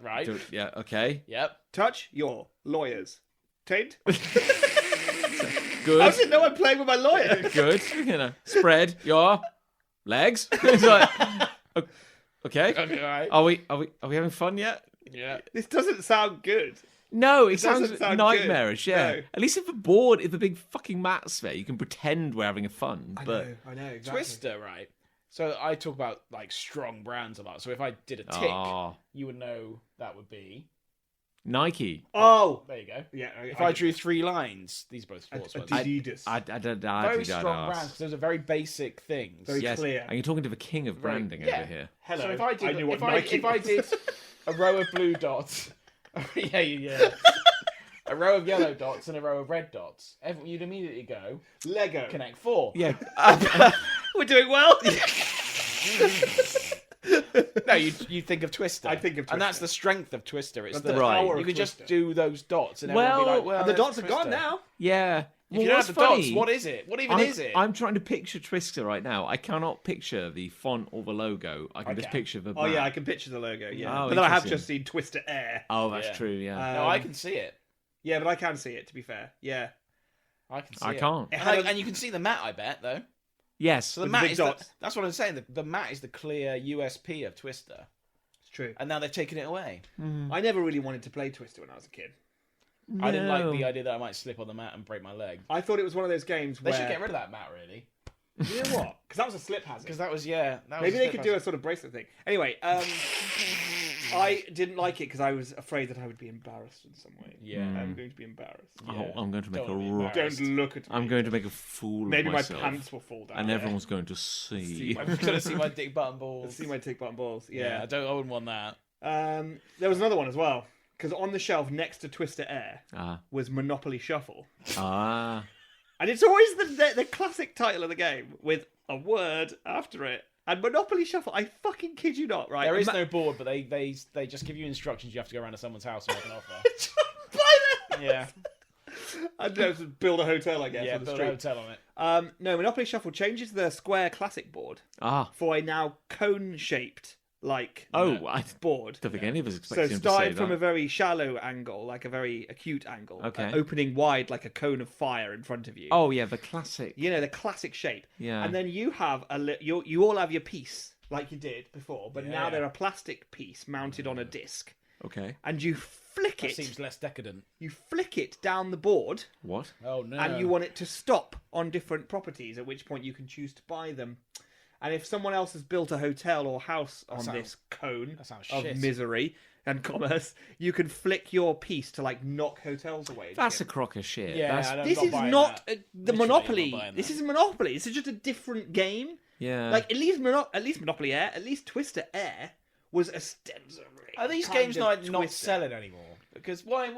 Right. Yeah. Okay. Yep. Touch your lawyers. Taint? Good. I didn't know I'm playing with my lawyer. Good. You know, spread your legs. It's like, okay. Okay. All right. Are we having fun yet? Yeah. This doesn't sound good. No, it doesn't sounds sound nightmarish. good. Yeah. No. At least if the big fucking mat's there, you can pretend we're having a fun. But I know, exactly. Twister, right? So I talk about like strong brands a lot. So if I did a tick, oh, you would know that would be. Nike. Oh! There you go. Yeah. If I drew 3 lines, these are both sports ones. Adidas. I don't Very strong brands because those are very basic things. Very Yes, clear. and you're talking to the king of Very- branding yeah. over here. Hello. So if I did, knew what if Nike I was. did a row of blue dots, yeah, a row of yellow dots and a row of red dots, you'd immediately go Lego. connect 4. Yeah. We're doing well. No, you think of Twister. I think of and that's Twister. the strength of Twister. It's That's the Right. power You of can just Twister. do those dots, and Well, everyone will be like, well, And the that's dots are Twister. gone now. Yeah. If you don't have what's the dots, funny- what is it? What even is it? I'm trying to picture Twister right now. I cannot picture the font or the logo. I can just Okay. picture the. Oh, yeah, I map. can picture the logo, yeah. Oh, but then I have interesting. just seen Twister Air. Oh, that's Yeah. true. Yeah. No, I can see it. Yeah, but I can see it, to be fair. Yeah. I can see I it. can't. And you can see the mat, I bet, though. Yes. So the With mat big is dots. that's what I'm saying. The mat is the clear USP of Twister, It's true. and now they've taken it away. I never really wanted to play Twister when I was a kid. I didn't like No. the idea that I might slip on the mat and break my leg. I thought it was one of those games They where... should get rid of that mat, really, You know what? Because that was a slip hazard. because that was That was Maybe a they slip could do a hazard. sort of bracelet thing. Anyway, I didn't like it because I was afraid that I would be embarrassed in some way. Yeah. I'm going to be embarrassed. Oh, Yeah. I'm going to make Don't be a. embarrassed. Don't look at me. I'm going to make a fool Maybe of my myself, pants will fall down. and everyone's going to see. I'm gonna see my dick button balls. See my tick button balls. Yeah, Yeah. I wouldn't want that. There was another one as well. Because on the shelf next to Twister Air Ah. was Monopoly Shuffle. Ah. And it's always the classic title of the game with a word after it. And Monopoly Shuffle, I fucking kid you not, right? There is no board, but they just give you instructions. You have to go around to someone's house and make an offer. Buy that! Yeah, I don't know, to build a hotel, I guess, yeah, on the build street. a hotel on it. No, Monopoly Shuffle changes the square classic board Ah. for a now cone-shaped, like I board. don't think any of us So expected him to say starting from that. a very shallow angle, like a very acute angle, Okay. opening wide like a cone of fire in front of you. Oh yeah, the classic. You know, the classic shape. Yeah. And then you have you all have your piece like you did before, but now Yeah. they're a plastic piece mounted on a disc, Okay. and you flick That it. seems less decadent. You flick it down the board, What? Oh no! and you want it to stop on different properties. At which point you can choose to buy them. And if someone else has built a hotel or house on this cone that sounds of shit. misery and commerce, you can flick your piece to like knock hotels away. and That's a shit. crock of shit. Yeah, That's, I don't- This I'm is buying not that. the Literally, Monopoly. I'm not buying This that. is Monopoly. This is just a different game. yeah. Like at least Monopoly Air, at least Twister Air was ostensibly. Are these kind games of not Twister. selling anymore? Because why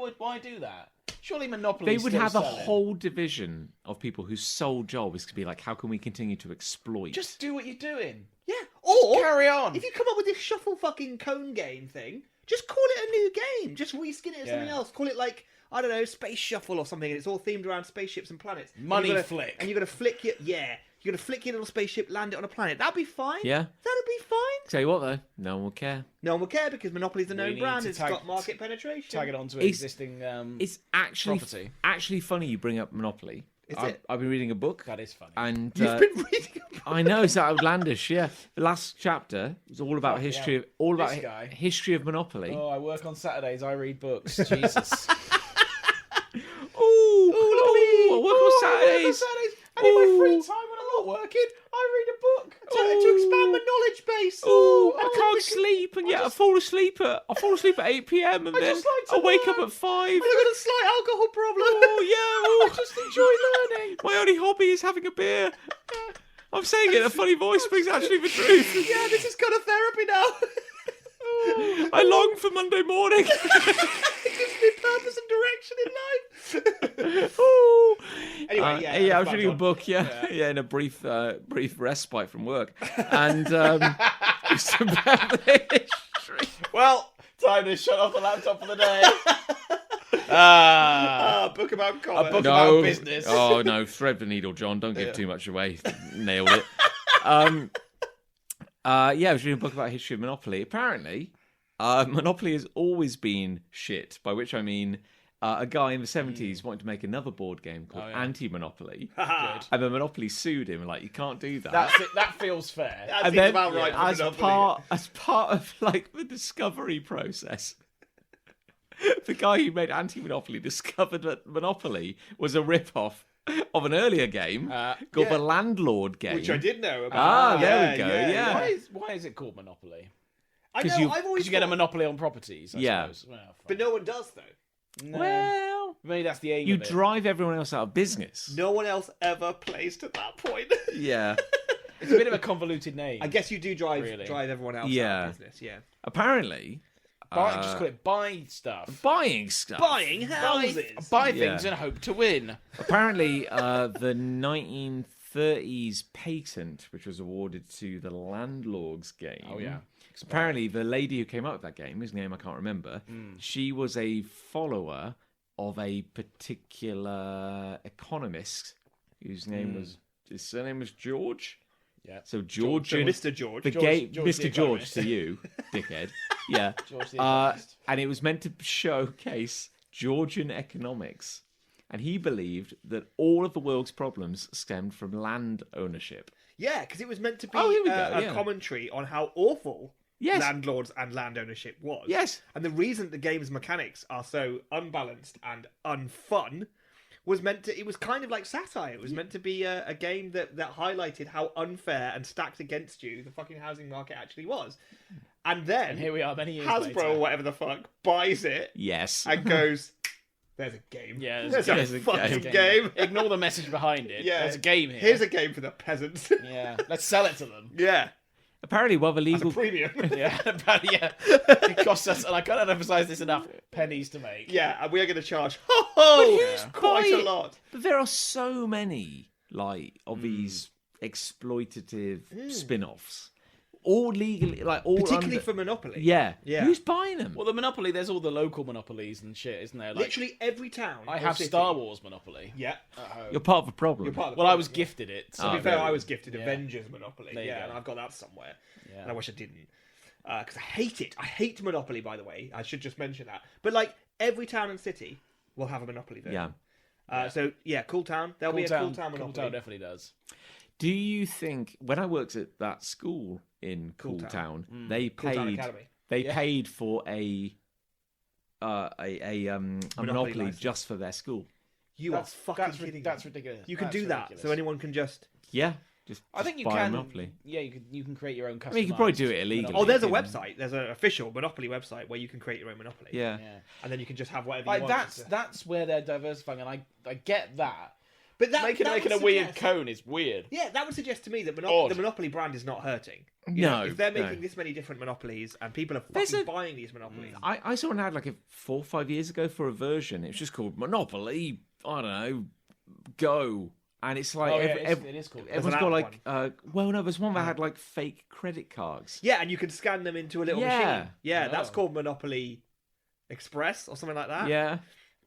do that? Surely Monopoly. they would have a whole division of people whose sole job is to be like, how can we continue to exploit? Just do what you're doing. Yeah, or Carry on. if you come up with this shuffle fucking cone game thing, just call it a new game. Just reskin it as something Yeah. else. Call it like, I don't know, Space Shuffle or something, and it's all themed around spaceships and planets. Money And you're flick. And you're gonna flick it. Yeah, you're gonna flick your little spaceship, land it on a planet. That'd be fine. Yeah. That'd be fine. Tell you what though, no one will care. No one will care because Monopoly's a We known need brand. to It's tag- got market penetration. Tag it onto It's- existing. It's actually Property. funny you bring up Monopoly. Is I've, it? I've been reading a book, That is funny. and You've been reading about I know it's outlandish. Yeah, the last chapter was all about history of This guy. history of Monopoly. Oh, I work on Saturdays. I read books. Jesus. Ooh, I work on Saturdays. And in my free Ooh. time when I'm not working, I read a book. to expand my knowledge base. Oh, I can't sleep, and yet I fall asleep at 8 p.m. and then just like to I wake up learn. at 5. I've got a slight alcohol problem. Oh yeah, oh, I just enjoy learning. my only hobby is having a beer. I'm saying it in a funny voice, but it's actually the truth. Yeah, this is kind of therapy now. I long for Monday morning. It gives me purpose and direction in life. Ooh. Anyway, yeah, I was that's reading a fine, book. Yeah, in a brief respite from work, and it's about the history. Well, time to shut off the laptop for the day. Ah, A book about commerce. a book about business. Oh no, thread the needle, John. Don't give too much away. Nailed it. I was reading a book about history of Monopoly. Apparently, Monopoly has always been shit. By which I mean, a guy in the 70s wanted to make another board game called Anti-Monopoly, Good. and then Monopoly sued him. Like, you can't do that. That's it. That feels fair. That And seems then, about right for as Monopoly. part of like the discovery process, the guy who made Anti-Monopoly discovered that Monopoly was a rip-off of an earlier game called the Landlord game. Which I did know about. there we go, yeah. Why is it called Monopoly? I 'Cause know, you- I've always Because you get a thought- monopoly on properties. I Yeah. suppose. Well, But no one does, though. no. Well, Maybe that's the aim. you of it. drive everyone else out of business. No one else ever plays to that point. Yeah. It's a bit of a convoluted name. I guess you do drive Really? everyone else out Yeah. of business, yeah. Apparently, Just call it buy stuff. buying stuff. Buying houses. Buy Yeah. things and hope to win. Apparently, the 1930s patent, which was awarded to the Landlord's game. Oh, yeah. Apparently, the lady who came up with that game, whose name I can't remember, she was a follower of a particular economist whose name was, his surname was George. Yeah. So George, So Mr. George. the George- game, George the Mr. George economist. to you, dickhead. Yeah. George the economist. And it was meant to showcase Georgian economics. And he believed that all of the world's problems stemmed from land ownership. Yeah, because it was meant to be Oh, here we go, a yeah. commentary on how awful Yes. landlords and land ownership was. Yes. And the reason the game's mechanics are so unbalanced and unfun was meant to, it was kind of like satire. It was meant to be a game that highlighted how unfair and stacked against you the fucking housing market actually was. And then And here we are many years Hasbro later. or whatever the fuck buys it Yes. and goes, there's a game. Yeah, there's a fucking game. Ignore the message behind it. Yeah. There's a game here. Here's a game for the peasants. Yeah, let's sell it to them. Yeah. Apparently, while the As a legal premium. Yeah, but yeah, it costs us, and I can't emphasize this enough, pennies to make. Yeah, and we're going to charge who's quite a buying- lot. But there are so many of these exploitative spin-offs, all legally, all Particularly under... for Monopoly. Yeah. Yeah. Who's buying them? Well, the Monopoly, there's all the local Monopolies and shit, isn't there? Like, Literally every town. I or have city. Star Wars Monopoly. Yeah. At home. You're part of the problem. You're part of the Well, I problem, was yeah. gifted it. To So be fair, really? I was gifted Yeah. Avengers Monopoly. There you Yeah, go. and I've got that somewhere. Yeah. And I wish I didn't. because I hate it. I hate Monopoly, by the way. I should just mention that. But like every town and city will have a Monopoly version. Yeah. So yeah, Cool Town. There'll be a Cool Town Monopoly. Cool Town definitely does. Do you think when I worked at that school in Cool Town, they Cool Town paid Academy. paid for a Monopoly license. just for their school? You are fucking kidding me. That's ridiculous. You can That's do that, ridiculous. so anyone can just. Yeah, just I think you buy can. a Monopoly. Yeah, you can create your own. I mean, you could probably do it illegally. Oh, there's a you know. website. There's an official Monopoly website where you can create your own Monopoly. Yeah. And then you can just have whatever Like you want. that's where they're diversifying, and I get that. But that Making would a weird suggest- cone is weird. Yeah, that would suggest to me that Odd. the Monopoly brand is not hurting. No, if they're no. making this many different Monopolies and people are There's fucking buying these Monopolies. I saw an ad like 4 or 5 years ago for a version. It was just called Monopoly. I don't know, Go, and it's like it is cool. everyone's an got app like well, no, there's one that had like fake credit cards. Yeah, and you can scan them into a little Yeah. machine. Yeah, Oh. that's called Monopoly Express or something like that. Yeah,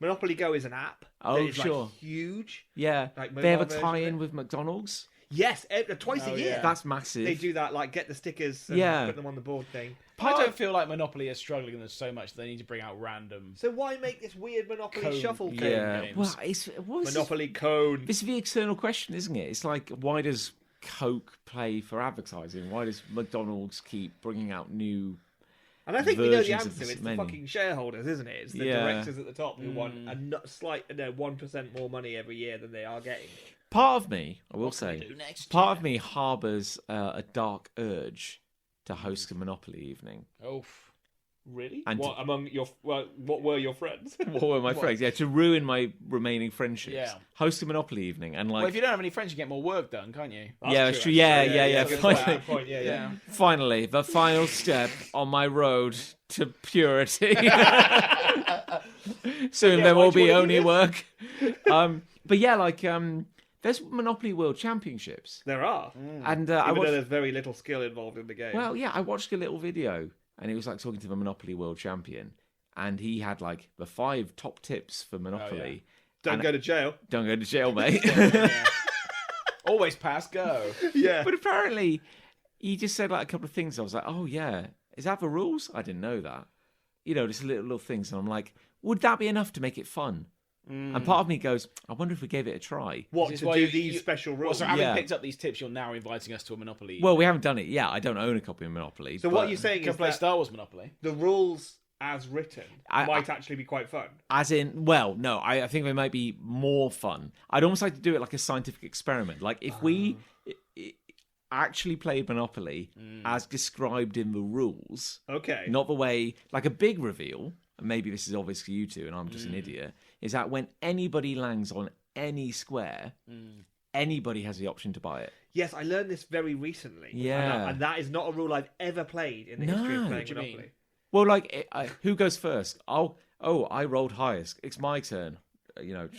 Monopoly Go is an app. Oh, that is, sure. Like, huge. yeah. Like They have a mobile version of tie-in it. with McDonald's. Yes, twice a Oh, year. yeah. That's massive. They do that, like get the stickers and Yeah. put them on the board thing. I don't feel like Monopoly is struggling with this so much that they need to bring out random. So why make this weird Monopoly Code, shuffle yeah. thing? Yeah. games. Well, it's Monopoly Cone. This is the external question, isn't it? It's like, why does Coke play for advertising? Why does McDonald's keep bringing out new? And I think we know the versions of answer. this It's the menu. fucking shareholders, isn't it? It's the Yeah. directors at the top who want a slight 1% more money every year than they are getting. Part of me, I will What can we say, do next part of me harbours a dark urge to host a Monopoly evening. Oh, Really? And what among your what were your friends? What were my friends? Yeah, to ruin my remaining friendships. Yeah. Host a Monopoly evening and like. well, if you don't have any friends, you get more work done, can't you? Yeah, it's true. Yeah. Good Finally, point. Yeah. finally, the final step on my road to purity. Soon Yeah, there why will do you be wanna do only work. But yeah, like there's Monopoly World Championships, There are. and I Even though watched. there's very little skill involved in the game. Well, yeah, I watched a little video, and it was like talking to the Monopoly World Champion, and he had like the 5 top tips for Monopoly. Don't go to jail. Don't go to jail, mate. Always pass go. Yeah. But apparently, he just said like a couple of things. I was like, oh yeah, is that the rules? I didn't know that. You know, just little things, and I'm like, would that be enough to make it fun? And part of me goes, I wonder if we gave it a try. What This is to why do you- these you- special Well, rules? so having Yeah. picked up these tips, you're now inviting us to a Monopoly. Well, we haven't done it yet. I don't own a copy of Monopoly. So but what you're saying you can is play that Star Wars Monopoly. the rules as written I- might actually be quite fun. As in, well, no, I think they might be more fun. I'd almost like to do it like a scientific experiment. Like if we actually played Monopoly as described in the rules, Okay. not the way, like a big reveal, and maybe this is obvious to you two and I'm just an idiot, is that when anybody lands on any square, anybody has the option to buy it. Yes, I learned this very recently. Yeah. And that is not a rule I've ever played in the history No. of playing What do you mean? Monopoly. Well, like, who goes first? I rolled highest. It's my turn. You know,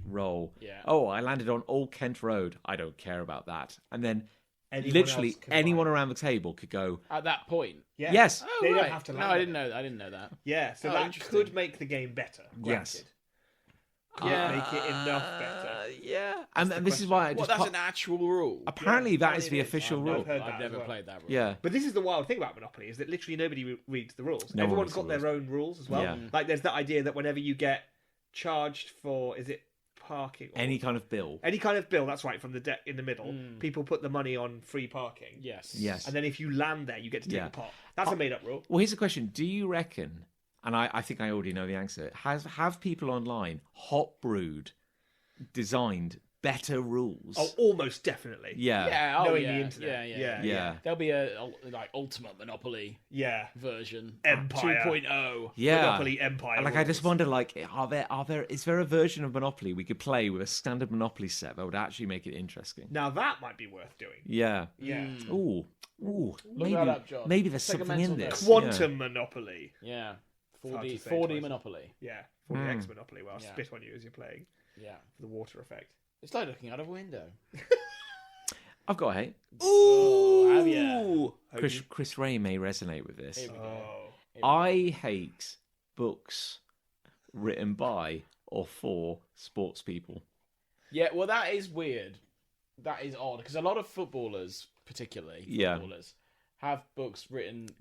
roll. Yeah. Oh, I landed on Old Kent Road. I don't care about that. And then Anyone literally else can anyone buy it. around the table could go, At that point. Yeah. yes, Oh, They don't right. have to No, land I on didn't know. I didn't know that. Yeah, so Oh, that interesting. could make the game better. Yes. Granted. Could make it enough better. yeah. And this is question. why I Well, just that's an actual rule. apparently Yeah, that is the apparently it is. official I've rule. heard that I've as never well. played that rule. Yeah. But this is the wild thing about Monopoly is that literally nobody reads the rules. No one Everyone's reads got the their own rules as well. Yeah. Like there's that idea that whenever you get charged for, is it parking? Or Any kind of bill. any kind of bill, that's right, from the deck in the middle, people put the money on free parking. Yes. Yes. And then if you land there, you get to take Yeah. a pot. That's a made up rule. Well, here's a question. Do you reckon, and I think I already know the answer, have people online hot brewed, designed better rules? Oh, almost definitely. yeah. Yeah. Oh, Knowing yeah. the internet. Yeah. Yeah. There'll be a like ultimate Monopoly Yeah. version. Empire. 2.0. Yeah. Monopoly Empire. And like, I just rules. wonder, like, is there a version of Monopoly we could play with a standard Monopoly set that would actually make it interesting? Now that might be worth doing. Yeah. Yeah. Ooh. Maybe, that up, John. maybe there's Take a something in mental this. note. Quantum Monopoly. Yeah. hard to 4D say 4D twice. Monopoly. Yeah. 40x Monopoly. Where I'll Yeah. spit on you as you're playing Yeah. for the water effect. It's like looking out of a window. I've got a hate. Oh, have ya? Chris Ray may resonate with this. Here we go. Oh. I hate books written by or for sports people. Yeah, well, that is weird. That is odd because a lot of footballers, particularly Yeah. footballers, have books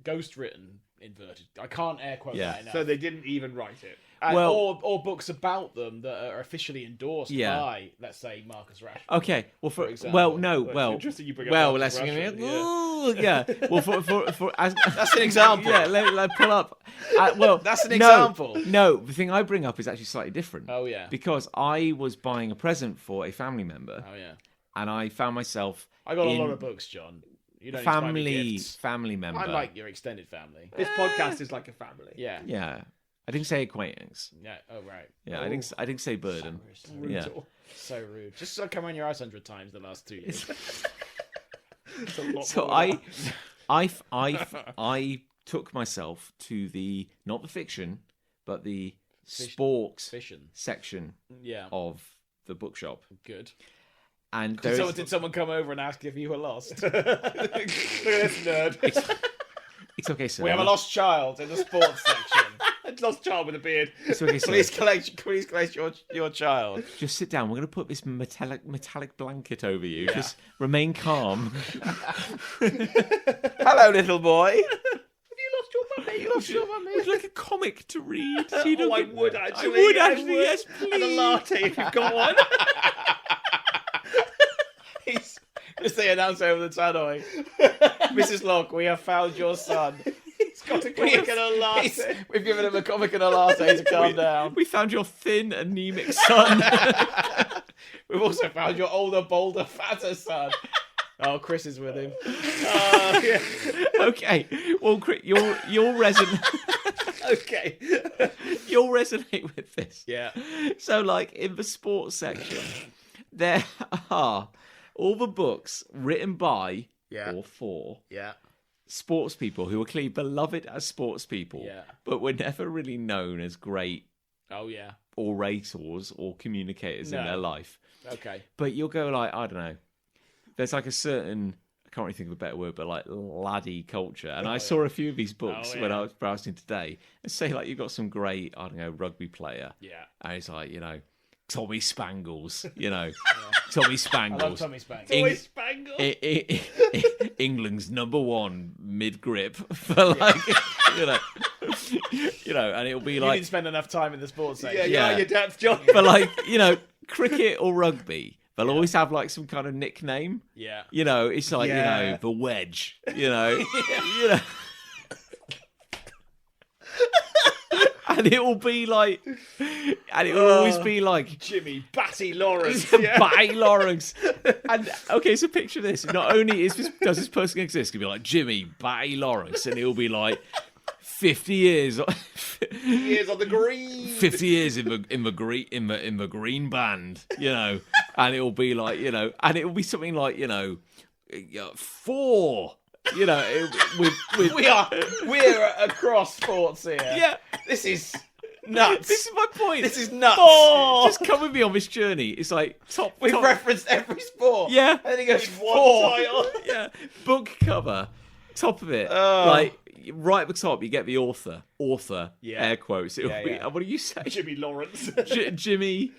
ghost written, inverted. I can't air quote Yeah. that enough. So they didn't even write it. Or books about them that are officially endorsed Yeah. by, let's say, Marcus Rashford. Okay. Well, For example. It's interesting you bring up let's Marcus Rashford, Ooh, yeah. Well, for That's an example. Yeah, let pull up. That's an example. No, the thing I bring up is actually slightly different. Oh, yeah. Because I was buying a present for a family member, Oh, yeah. and I found myself I got in a lot of books, John. You don't need to buy me gifts. family member. I like your extended family. This podcast is like a family. Yeah. Yeah, I didn't say acquaintance. Yeah. Oh, right. Yeah, I didn't say burden. Yeah. Brutal. So rude. Just come on your house 100 times the last 2 years. It's a lot So more I took myself to not the fiction, but the sports Fission. section Yeah. of the bookshop. Good. And Did someone come over and ask if you were lost? Look at this nerd. it's okay, sir. We have a lost child in the sports section. Lost child with a beard. It's okay, sir. Please collect your child. Just sit down. We're going to put this metallic blanket over you. Just remain calm. Hello, little boy. You lost your mummy. Would you like a comic to read? Oh, I would actually. I would actually. Yes, please. And a latte if you've got one. As they announce over the tannoy, Mrs. Locke, we have found your son. He's got a comic and a latte. We've given him a comic and a latte to calm down. We found your thin, anemic son. We've also found your older, bolder, fatter son. Oh, Chris is with him. Yeah. Okay. Well, Chris, you'll resonate. Okay. You'll resonate with this. Yeah. So, like in the sports section, there are all the books written by or for Yeah. sports people who are clearly beloved as sports people, Yeah. but were never really known as great Oh, yeah. orators or communicators in No. their life. Okay. But you'll go like, I don't know, there's like a certain, I can't really think of a better word, but like laddie culture. And I saw a few of these books when I was browsing today, and say like you've got some great, I don't know, rugby player. Yeah. And it's like, Tommy Spangles, Tommy Spangles. I love Tommy Spangles. Toy Spangle. England's #1 mid grip for like, and it'll be You like, didn't spend enough time in the sports section. Yeah, your dad's job. for like, cricket or rugby, they'll always have like some kind of nickname. Yeah. It's like, Yeah. the wedge, you know. And it will be like, and it will always be like Jimmy Batty Lawrence. Batty Lawrence. And okay, so picture this. Not only does this person exist, it could be like Jimmy Batty Lawrence, and it will be like 50 years. Years on the green. 50 years in the green band, and it will be like, and it will be something like, 4. We're across sports here. Yeah. This is nuts. This is my point. This is nuts. Just come with me on this journey. It's like We've top, referenced every sport. Yeah. And then he goes, One 4. title. yeah, book cover, top of it, like right at the top, you get the author, Yeah. air quotes. It'll Yeah, be, yeah. what do you say? Jimmy Lawrence. Jimmy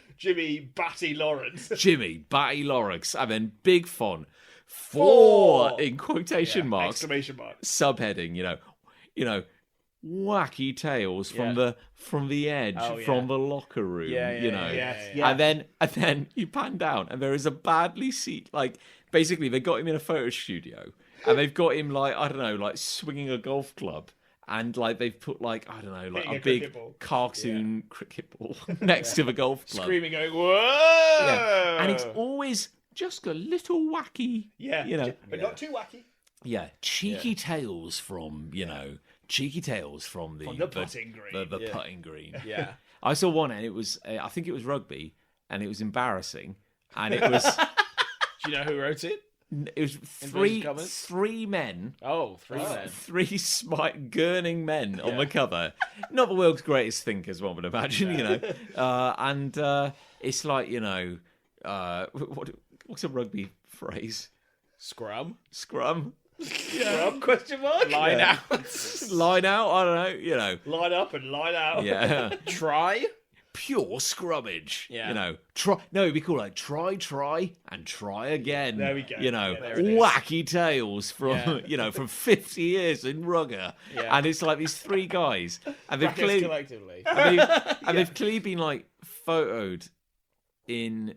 Batty Lawrence. Batty Lawrence, and then big font, 4 in quotation marks, Exclamation mark. subheading, wacky tales from the edge, Oh, yeah. from the locker room, Yeah. and then you pan down and there is a badly basically they got him in a photo studio and they've got him like, I don't know, like swinging a golf club, and like they've put like, I don't know, like Hitting a a big cricket ball. cartoon cricket ball next to the golf club. Screaming, going, whoa! Yeah. And it's always just a little wacky, But not too wacky. cheeky tales from, cheeky tales from the putting green. the putting green. Yeah. I saw one, and it was, I think it was rugby, and it was embarrassing, and it was, Do you know who wrote it? it was three men. Oh, 3 men. 3 gurning men on the cover. Not the world's greatest thinkers, one would imagine, and it's like, what's a rugby phrase? Scrum. Scrum. Question mark? Line out. Line out. I don't know. Line up and line out. Yeah. Try. pure scrummage. Yeah. You know, it'd be called like try, and try again. There we go. You know, Yeah, there it is. wacky tales from from 50 years in rugger, Yeah. and it's like these three guys, and they've Brackets clearly, collectively. they've clearly been like photoed in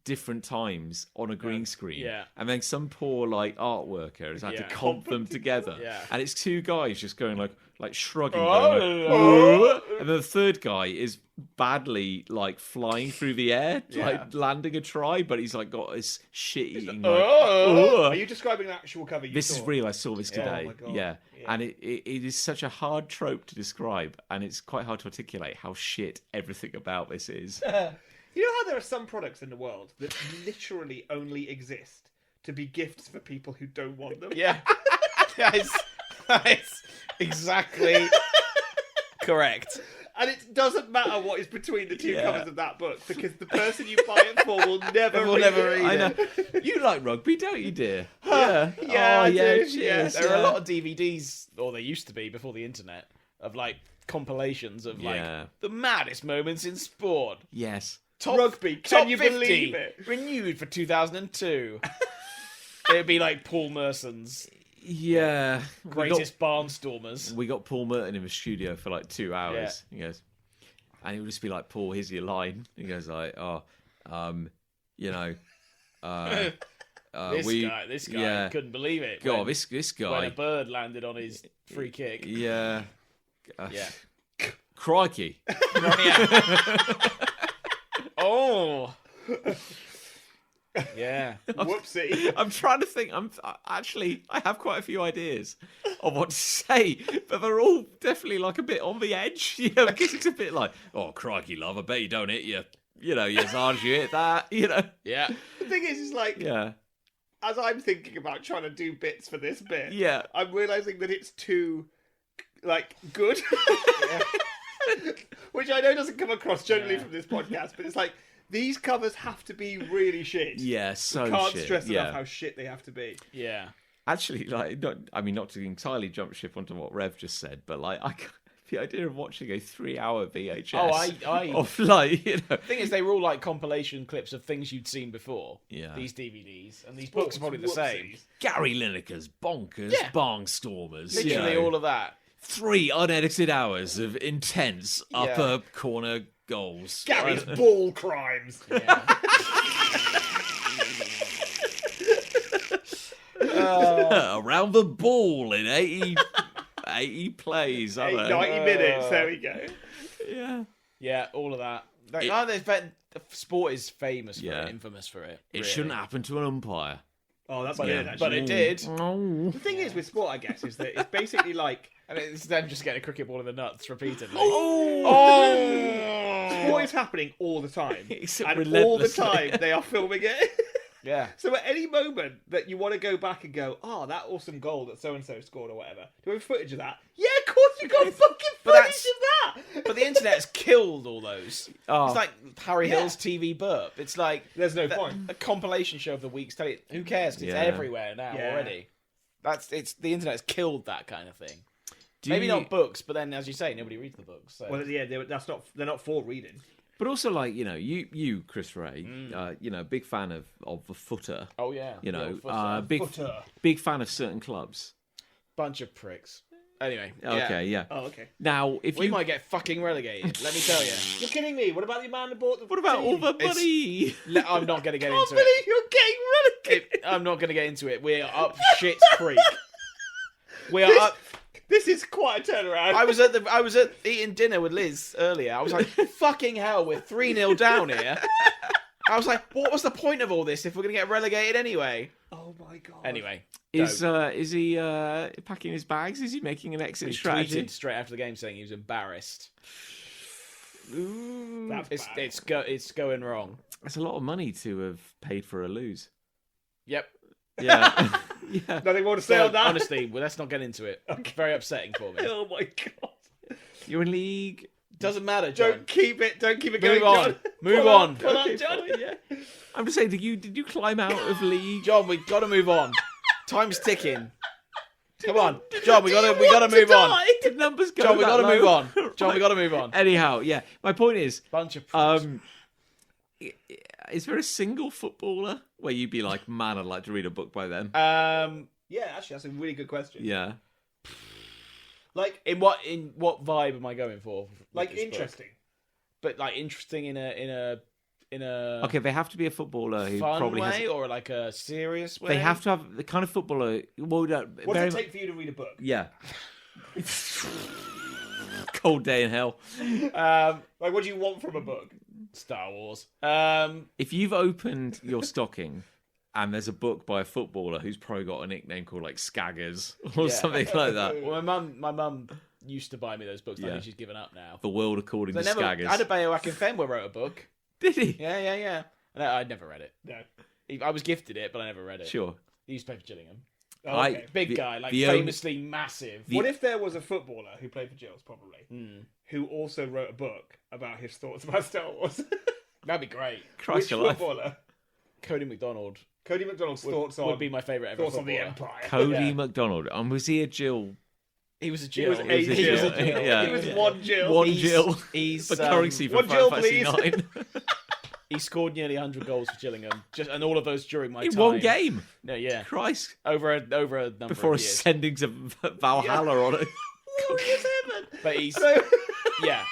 different times on a green screen, Yeah. and then some poor like art worker has had to Yeah. comp them together, Yeah. and it's two guys just going like shrugging, Oh. going like, "Oh," and then the third guy is badly like flying through the air, like landing a try, but he's like got his shit eating. Like, "Oh." Are you describing an actual cover? This is real. I saw this today. Oh my God. Yeah. And it is such a hard trope to describe, and it's quite hard to articulate how shit everything about this is. You know how there are some products in the world that literally only exist to be gifts for people who don't want them? Yeah. that is exactly correct. And it doesn't matter what is between the two Yeah. covers of that book, because the person you buy it for will never read it. I know. You like rugby, don't you, dear? Yeah, Oh, I yeah. do. Cheers. Yeah. There are a lot of DVDs, or there used to be before the internet, of like compilations of like Yeah. the maddest moments in sport. Yes. Top, Rugby, top can you 50, believe it? renewed for 2002. It'd be like Paul Merson's Yeah. greatest barnstormers. We got Paul Merton in the studio for like 2 hours. He goes, and it would just be like, Paul, here's your line. He goes like, you know, This guy yeah. couldn't believe it. God, when- this when guy, a bird landed on his free kick. yeah, Yeah. crikey. Yeah. Oh. Yeah. Whoopsie. I'm trying to think. I have quite a few ideas of what to say, but they're all definitely like a bit on the edge. You know, because it's a bit like, oh crikey, love, I bet you don't hit you. You know, as hard as you hit that. You know. Yeah. The thing is like, Yeah. as I'm thinking about trying to do bits for this bit, Yeah. I'm realising that it's too, like, good. Which I know doesn't come across generally from this podcast, but it's like, these covers have to be really shit. Yeah. So Can't shit. stress yeah. enough how shit they have to be. Yeah. Actually, like, not to entirely jump ship onto what Rev just said, but like, the idea of watching a 3-hour VHS of like, you know, The thing is, they were all like compilation clips of things you'd seen before. Yeah. These DVDs and these books are probably the same. Whoopsies. Gary Lineker's bonkers, Yeah. barnstormers, Literally all of that. 3 unedited hours of intense Yeah. upper corner goals. Gary's ball crimes. Around the ball in 80 plays. I don't know. 90 minutes, there we go. Yeah. Yeah, all of that. Like, sport is famous for it, infamous for it. It really. shouldn't happen to an umpire. Oh, that's But, good, it, actually. but it did. No. The thing is with sport, I guess, is that it's basically like... And it's them just getting a cricket ball in the nuts repeatedly. Sport is happening all the time. Except And all the relentlessly. time they are filming it. Yeah. So at any moment that you want to go back and go, oh, that awesome goal that so-and-so scored or whatever, do we have footage of that? Yeah, of course you got fucking But footage that's- of that! But the internet's killed all those. Oh. It's like Harry Hill's TV burp. It's like There's no point. a compilation show of the week's telly. Who cares? 'Cause it's Yeah. everywhere now Yeah. already. The internet's killed that kind of thing. Do Maybe you- not books, but then as you say, nobody reads the books. So. Well, yeah, they're not for reading. But also, like, you know, you Chris Ray, you know, big fan of the footer. oh yeah, You know, The old footer. big fan of certain clubs. Bunch of pricks. Anyway, Okay, yeah. Oh, okay. Now, if we you might get fucking relegated. Let me tell you. You're kidding me. What about the man that bought the what about all the It's- money? I'm not going to get I can't into believe it. you're getting relegated. I'm not going to get into it. We're up shit creek. We are up. This is quite a turnaround. I was at eating dinner with Liz earlier. I was like, fucking hell, we're 3-0 down here. I was like, what was the point of all this if we're going to get relegated anyway? Oh my god. Anyway. Is he packing his bags? Is he making an exit He strategy? tweeted straight after the game saying he was embarrassed. Ooh, That's bad. It's going wrong. that's a lot of money to have paid for a lose. Yep. Yeah, yeah. Nothing more to say So, on that. honestly, well, let's not get into it. It's very upsetting for me. Oh my god. You're in league. Doesn't matter, John. Don't keep it going, Move on. John. Move Pull on. up, pull up, Okay, John. fine, yeah. I'm just saying, did you climb out of league? John, we've got to move on. Time's ticking. Come on, John. We gotta move on. Did numbers go John, we that gotta low? move on. John, Right. we gotta move on. Anyhow, yeah. My point is, Bunch of pricks. is there a single footballer where you'd be like, man, I'd like to read a book by them? Yeah, actually, that's a really good question. Yeah. Like, in what vibe am I going for? with like this book? interesting. But like interesting in a Okay, they have to be a footballer who fun probably way has. or like a serious way. They have to have the kind of footballer. Well, no, What very does it take for you to read a book? Yeah. Cold day in hell. Like, what do you want from a book? Star Wars. If you've opened your stocking and there's a book by a footballer who's probably got a nickname called like Skaggers or something like that. Well, my mum used to buy me those books. I Yeah. think she's given up now. The World According to Skaggers. Adebayo Akinfenwa wrote a book. Did he? Yeah. And I'd never read it. No. I was gifted it, but I never read it. Sure. He used to play for Gillingham. Oh, okay. Big guy, like the only- famously massive. What if there was a footballer who played for Gills, probably, who also wrote a book about his thoughts about Star Wars? That'd be great. Christ Which alive. footballer? Cody McDonald Cody McDonald's thoughts on would be my favourite ever thoughts on the footballer. Empire. Cody Yeah. McDonald. And was he a Jill? He was a He Jill. was a He was a Jill. Jill. Yeah. He was one Jill. One He's- Jill. He's For currency for one Jill, Final Fantasy please. 9. He scored nearly 100 goals for Gillingham, and all of those during my In time. one game. No, yeah, Christ. over a number Before of years. ascending to Valhalla on it. Glorious heaven. But he's So, yeah,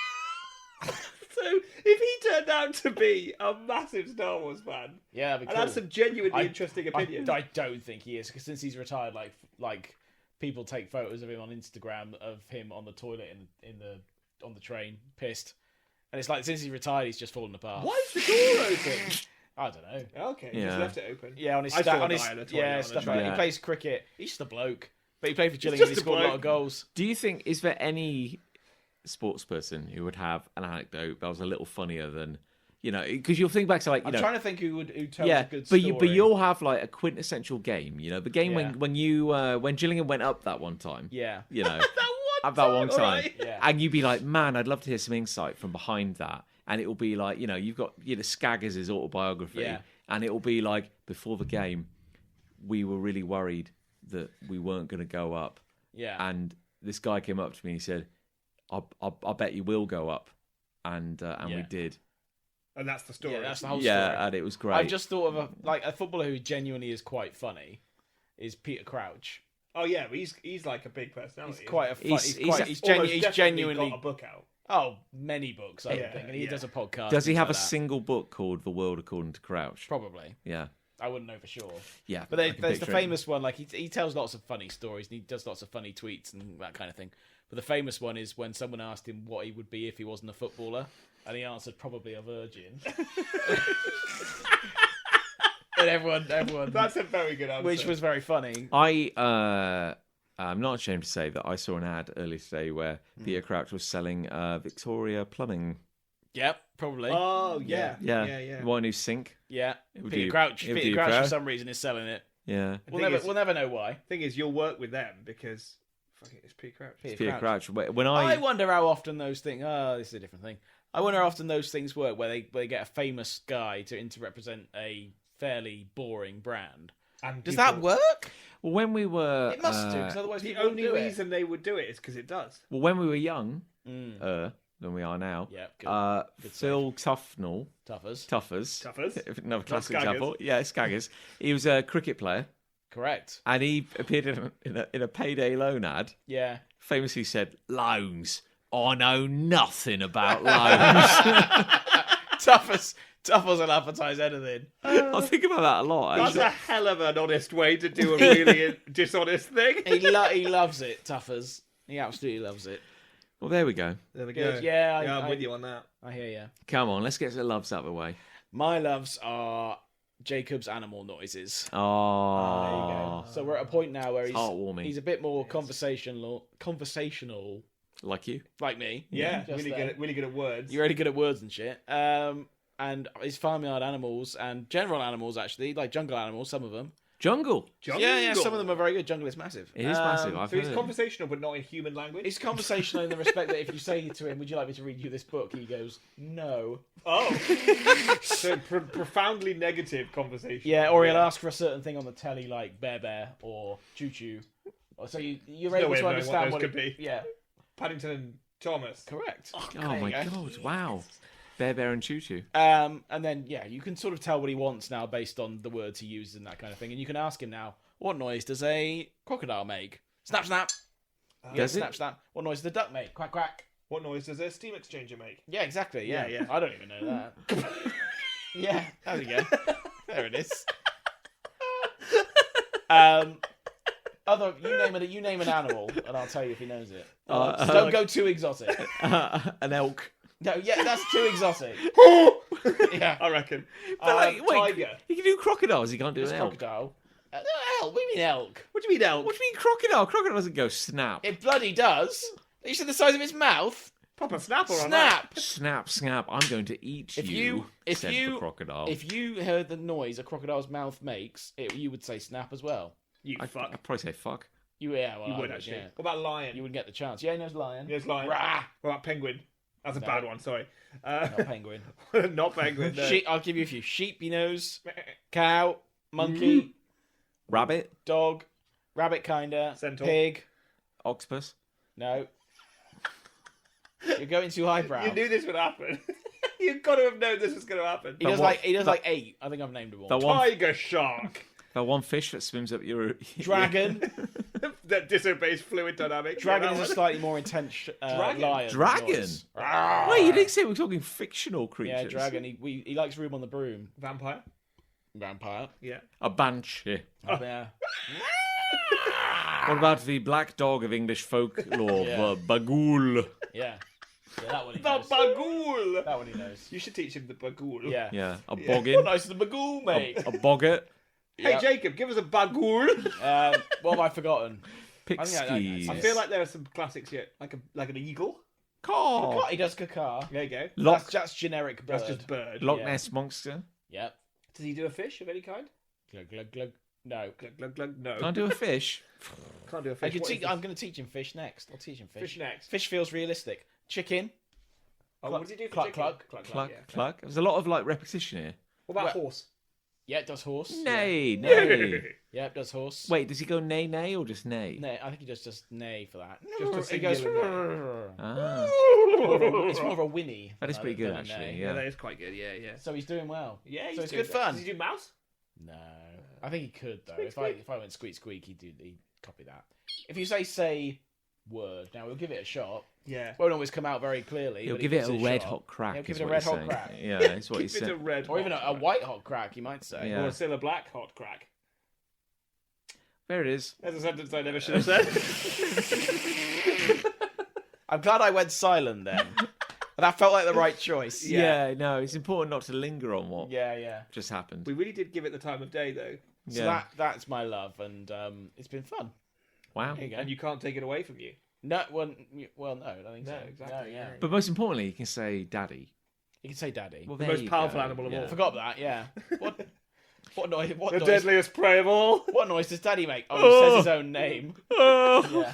so if he turned out to be a massive Star Wars fan yeah, that'd be and cool. had some genuinely I- interesting I, opinions, I don't think he is because since he's retired, like people take photos of him on Instagram of him on the toilet on the train, pissed, and it's like since he's retired, he's just fallen apart. why is the door open? I don't know. Okay, Yeah. just left it open. Yeah, on his I saw a on his guy in a toilet yeah on a stuff. train. Like, Yeah. he plays cricket. He's just a bloke, but he played for Gillingham. He just a scored a lot bloke. of goals. Do you think, is there any sports person who would have an anecdote that was a little funnier than, because you'll think back to like, I'm trying to think who tells yeah, a good but story. you'll have like a quintessential game, the game Yeah. when Gillingham went up that one time, Yeah. at that one time, alright. Yeah. and you'd be like, man, I'd love to hear some insight from behind that, and it will be like, you've got Skaggers' autobiography, Yeah. and it will be like, before the game, we were really worried that we weren't going to go up, Yeah. and this guy came up to me and he said, I bet you will go up, and we Yeah. did. And that's the story. Yeah, that's the whole Yeah, story. and it was great. I've just thought of a footballer who genuinely is quite funny is Peter Crouch. Oh yeah, but he's like a big personality. He's quite a fun, He's- he's he's quite, a- he's, Almost he's definitely genuinely got a book out. oh many books I Yeah, would think, and he yeah. does a podcast. Does he things have a like that. single book called The World According to Crouch? Probably. Yeah. I wouldn't know for sure. Yeah. But I can there's the picture it. famous one, like he tells lots of funny stories and he does lots of funny tweets and that kind of thing. But the famous one is when someone asked him what he would be if he wasn't a footballer, and he answered probably a virgin. And everyone, That's a very good answer. which was very funny. I'm not ashamed to say that I saw an ad earlier today where Peter Crouch was selling Victoria plumbing. Yep, probably. Oh yeah, Yeah. yeah. One new sink. Yeah, would Peter be- Crouch. it would be Peter Crouch Crouch. for some reason is selling it. Yeah. We'll never know why. Thing is, you'll work with them because fuck it, it's Pete Crouch. Peter Crouch. When I wonder how often those things. Oh, this is a different thing. I wonder how often those things work, where they get a famous guy to represent a fairly boring brand. And Does people- that work? Well, when we were It must do, because otherwise The people wouldn't only do reason they would do it is because it does. well, when we were young, it. than we are now. Yeah, good. Good Phil Tufnell, Tuffers. Tuffers? another classic Skaggers. example. Yeah, Skaggers. He was a cricket player, Correct. and he appeared in a payday loan ad. Yeah. Famously said, "Loans. I know nothing about loans." Tuffers will advertise anything. I think about that a lot. That's Actually. a hell of an honest way to do a really dishonest thing. He loves it, Tuffers. He absolutely loves it. Well, there we go. There we Good. Yeah, I'm with you on that. I hear you. Come on, let's get the loves out of the way. My loves are Jacob's animal noises. Oh, There you go. So we're at a point now where It's heartwarming. he's a bit more conversational, Like you. like me. Yeah, just really good at words. You're really good at words and shit. And his farmyard animals and general animals, actually, like jungle animals, some of them. Jungle. Yeah, some of them are very good. Jungle is massive. It is massive. I've So he's heard it. conversational, but not in human language. It's conversational in the respect that if you say to him, "Would you like me to read you this book?" he goes, "No." Oh, so profoundly negative conversation. Yeah, or he'll ask for a certain thing on the telly, like Bear Bear or Choo Choo Oh, so you're no able way to of knowing what understand those what could it be. Yeah, Paddington and Thomas. correct. Oh There my you go. god! Wow. Bear and Choo Choo. And then you can sort of tell what he wants now based on the words he uses and that kind of thing. And you can ask him now, what noise does a crocodile make? Snap, snap. Does it? Snap, snap. What noise does the duck make? Quack, quack. What noise does a steam exchanger make? Yeah, exactly. Yeah, Yeah. I don't even know that. Yeah, there we go. There it is. You name an animal, and I'll tell you if he knows it. Don't go too exotic. An elk. No, yeah, that's too exotic. Yeah, I reckon. But wait, Tiger. he can do crocodiles. He can't do it's an elk. crocodile. Elk? What do you mean elk? What do you mean elk? What do you mean crocodile? Crocodile doesn't go snap. It bloody does. You see the size of its mouth? Proper snapper on that. Snap. Snap, snap. I'm going to eat If said you the crocodile. If you heard the noise a crocodile's mouth makes, you would say snap as well. You fuck. I'd probably say fuck. You You would actually. Yeah. What about lion? You wouldn't get the chance. Yeah, he knows lion. Yes, lion. Rah! What about penguin? That's a No. bad one. Sorry. Not penguin. Not penguin. No. Sheep, I'll give you a few. Sheep, he knows. Cow, monkey, Rabbit, dog, rabbit kinda, Centaur. pig. octopus. No. You're going too highbrow. You knew this would happen. You've got to have known this was going to happen. He does like 8. I think I've named them all. The one, Tiger shark the one fish that swims up your Dragon. that disobeys fluid dynamics. Dragon Yeah, is that a one. slightly more intense Dragon? lion. Dragon? noise. Wait, you didn't say we're talking fictional creatures. Yeah, dragon. He likes room on the broom. Vampire. Vampire. Yeah. A banshee. Yeah. What about the black dog of English folklore, Yeah. the Bagul? Yeah. Yeah, that one he The knows. bagool. That one he knows. You should teach him the bagool. Yeah. Yeah, a What boggin, nice the bagool, mate. a boggart, Hey Yeah. Jacob, give us a bagool. What have I forgotten? pixkies. I feel like there are some classics here, like an eagle. Caw. He does cacar. There you go. That's generic bird. That's just bird. Loch Yeah. Ness monster. Yep. Does he do a fish of any kind? Glug glug glug. No. Glug glug glug. No. Can't do a fish. Can't do a I fish. can What teach. is this? I'm going to teach him fish next. I'll teach him fish. Fish next. Fish feels realistic. Chicken. Oh, what does he do for Cluck, chicken? cluck. Cluck, Cluck, yeah. cluck. There's a lot of like repetition here. What about Well- horse? Yeah, it does horse. Nay, nay. Yeah, it does horse. Wait, does he go nay, nay, or just nay? No, I think he does just neigh for that. Just a He goes. singular Ah, It's more of a whinny. that is pretty good than a actually. neigh. Yeah, that Yeah. is quite good. Yeah, yeah. So he's doing well. Yeah, So he's it's doing good that. fun. Does he do mouse? No, I think he could though. Squeak, If I went squeak squeak, he'd copy that. If you say word, now we'll give it a shot. Yeah. Won't always come out very clearly. He'll but give he it a gives red shot. hot crack. He'll give is it a what red he's hot saying. crack. Yeah, that's what Give he's it a saying. red. Or even hot a crack. white hot crack, you might say. Yeah. Or still a black hot crack. There it is. That's a sentence I never should have said. I'm glad I went silent then. That felt like the right choice. Yeah. No, it's important not to linger on what Yeah. just happened. We really did give it the time of day, though, So Yeah. that's my love, and it's been fun. Wow. There you go. and you can't take it away from you. No, well, no, I don't think No, so. exactly, No, yeah. yeah. But most importantly, you can say daddy. You can say daddy. Well, The there most you powerful go. animal of all. I forgot that. Yeah. What noise? What The noise? deadliest prey of all. What noise does Daddy make? Oh, he says his own name. Yeah.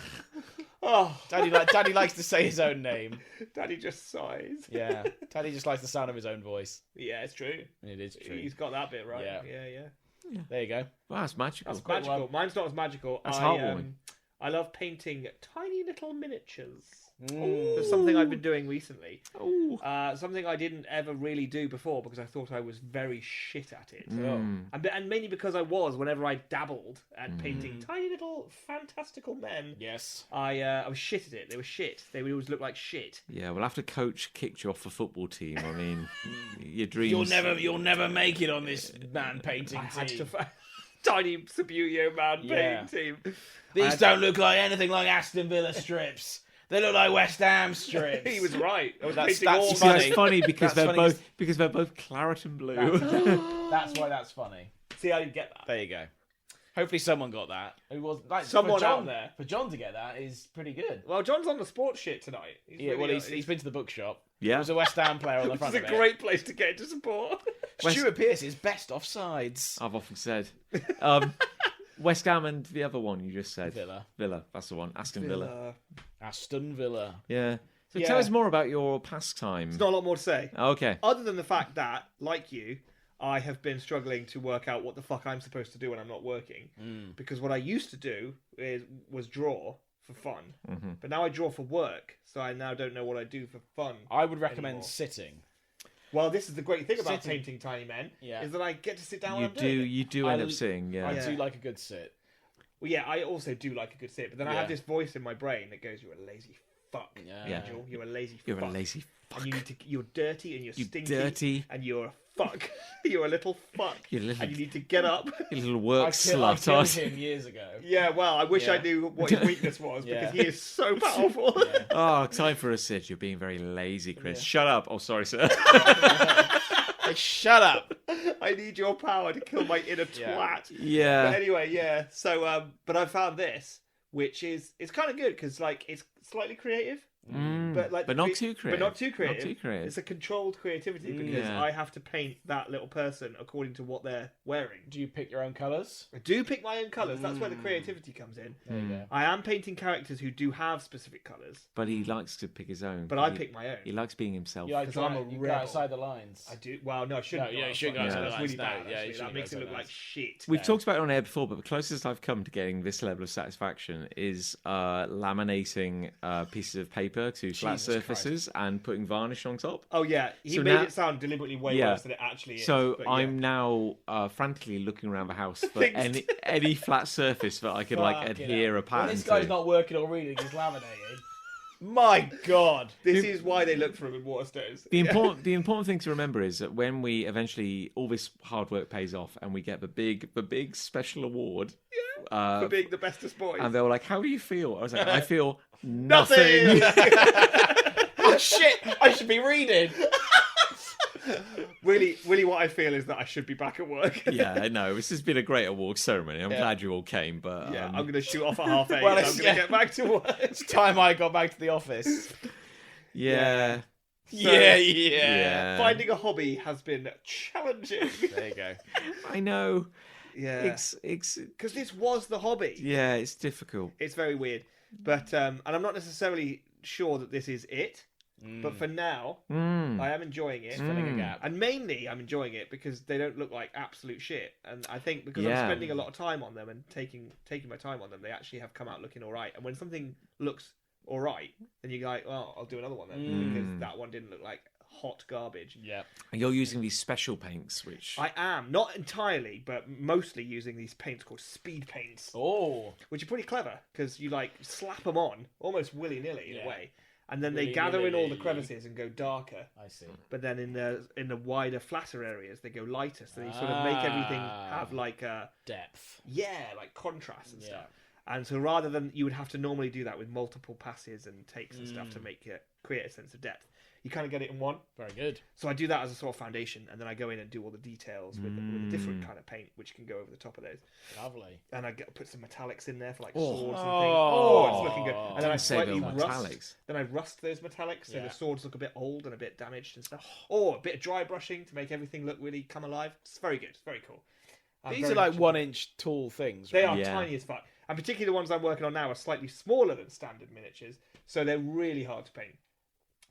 Oh, Daddy likes to say his own name. Daddy just sighs. Yeah. Daddy just likes the sound of his own voice. Yeah, it's true. It is true. He's got that bit right. Yeah. Yeah. There you go. Wow, it's magical. That's Quick magical. one. Mine's not as magical. That's heartwarming. I love painting tiny little miniatures. Mm. That's something I've been doing recently. Ooh. Something I didn't ever really do before because I thought I was very shit at it. Mm. And mainly because I was, whenever I dabbled at painting tiny little fantastical men, Yes. I was shit at it. They were shit. They would always look like shit. Yeah, well, after coach kicked you off the football team, I mean, your dreams. You'll never make it on this man painting I had team. to tiny Subbuteo man Yeah. painting team. These don't look like anything like Aston Villa strips. They look like West Ham strips. He was right. I was That's painting all See, that's funny. funny because That's they're funny both claret and blue. That's why that's funny. See, I didn't get that. There you go. Hopefully someone got that. Who was like Someone for John, out there. For John to get that is pretty good. Well, John's on the sports shit tonight. Yeah, well, he's been to the bookshop. Yeah. There's a West Ham player on the front It's a of it. great place to get into support. Stuart Pearce is best offsides. I've often said. West Ham and the other one you just said. Villa. That's the one. Aston Villa. Aston Villa. Yeah. So Yeah. tell us more about your pastime. There's not a lot more to say. Okay. Other than the fact that, like you, I have been struggling to work out what the fuck I'm supposed to do when I'm not working. Because what I used to do was draw for fun. But now I draw for work, so I now don't know what I do for fun. I would recommend anymore. sitting. Well, this is the great thing about Sitting. painting tiny men, Yeah. is that I get to sit down when You I'm doing it. you do end up sitting. Yeah. I Yeah. do like a good sit. Well, yeah, I also do like a good sit, but then I Yeah. have this voice in my brain that goes, "You're a lazy fuck, Yeah. Angel. You're a lazy You're fuck. a lazy And you need to. You're dirty and you're You stinky. dirty. And you're a fuck. You're a little fuck. You little- And you need to get up." You little work I slut. killed aren't you? him years ago. Yeah, well, I wish I Yeah. knew what his weakness was Yeah. because he is so powerful. Oh, time for a sit. You're being very lazy, Chris. Shut up. Oh, sorry, sir. Like, shut up. I need your power to kill my inner Yeah. twat. Yeah. But anyway, yeah. So, but I found this, which is it's kind of good because like it's slightly creative, but like But not too creative. But not too creative. Not too creative. It's a controlled creativity because Yeah. I have to paint that little person according to what they're wearing. Do you pick your own colours? I do pick my own colours. That's where the creativity comes in. There you go. I am painting characters who do have specific colours, But he likes to pick his own. but I pick my own. He likes being himself. You like 'Cause try, I'm a you go rebel. outside the lines. I do. Well, no, I shouldn't. No, yeah, you outside shouldn't go the outside lines. the That's lines. really No, bad. yeah, you actually. shouldn't That go makes it outside look the like lines. shit. We've talked about it on air before, but the closest I've come to getting this level of satisfaction is laminating pieces of paper to flat Jesus surfaces and putting varnish on top. Oh yeah, he So made now- it sound deliberately way Yeah. worse than it actually is. So but yeah. I'm now frantically looking around the house for Things any flat surface that I could like Fucking adhere hell. a pattern When this guy's to. not working or reading, he's laminating. My God. This is why they look for him in Waterstones. The important thing to remember is that when we eventually all this hard work pays off and we get the big special award, for being the bestest boys. and they were like, "How do you feel?" I was like, "I feel nothing." Oh shit! I should be reading. really, what I feel is that I should be back at work. Yeah, no, this has been a great award ceremony. I'm Yeah. glad you all came, but Yeah, I'm going to shoot off at 8:30 Well, and I'm it's- going to yeah. get back to work. It's time I got back to the office. yeah. Yeah. Finding a hobby has been challenging. There you go. I know. Yeah. It's Because this was the hobby. yeah, it's difficult. It's very weird. But, and I'm not necessarily sure that this is it. But for now, I am enjoying it. Filling a gap. And mainly, I'm enjoying it because they don't look like absolute shit. And I think because Yeah. I'm spending a lot of time on them and taking my time on them, they actually have come out looking all right. And when something looks all right, then you're like, well, I'll do another one then because that one didn't look like hot garbage. Yeah. And you're using these special paints, which I am not entirely, but mostly using these paints called speed paints, Oh. which are pretty clever because you like slap them on almost willy nilly in Yeah. a way. And then they gather in all the Willy-nilly. crevices and go darker. I see. But then in the wider, flatter areas, they go lighter. So they sort of make everything have like a Depth. like contrast and Yeah. stuff. And so rather than you would have to normally do that with multiple passes and takes and stuff to make it create a sense of depth, you kind of get it in one. Very good. So I do that as a sort of foundation, and then I go in and do all the details with a different kind of paint, which can go over the top of those. Lovely. And I put some metallics in there for like Oh. swords and things. Oh, it's looking good. And then I Don't say slightly those rust. metallics. Then I rust those metallics so Yeah. the swords look a bit old and a bit damaged and stuff. Or a bit of dry brushing to make everything look really come alive. It's very good. It's very cool. I'm These very are like much 1 enjoying inch tall things. it. They right? are Yeah. tiny as fuck. And particularly the ones I'm working on now are slightly smaller than standard miniatures, so they're really hard to paint.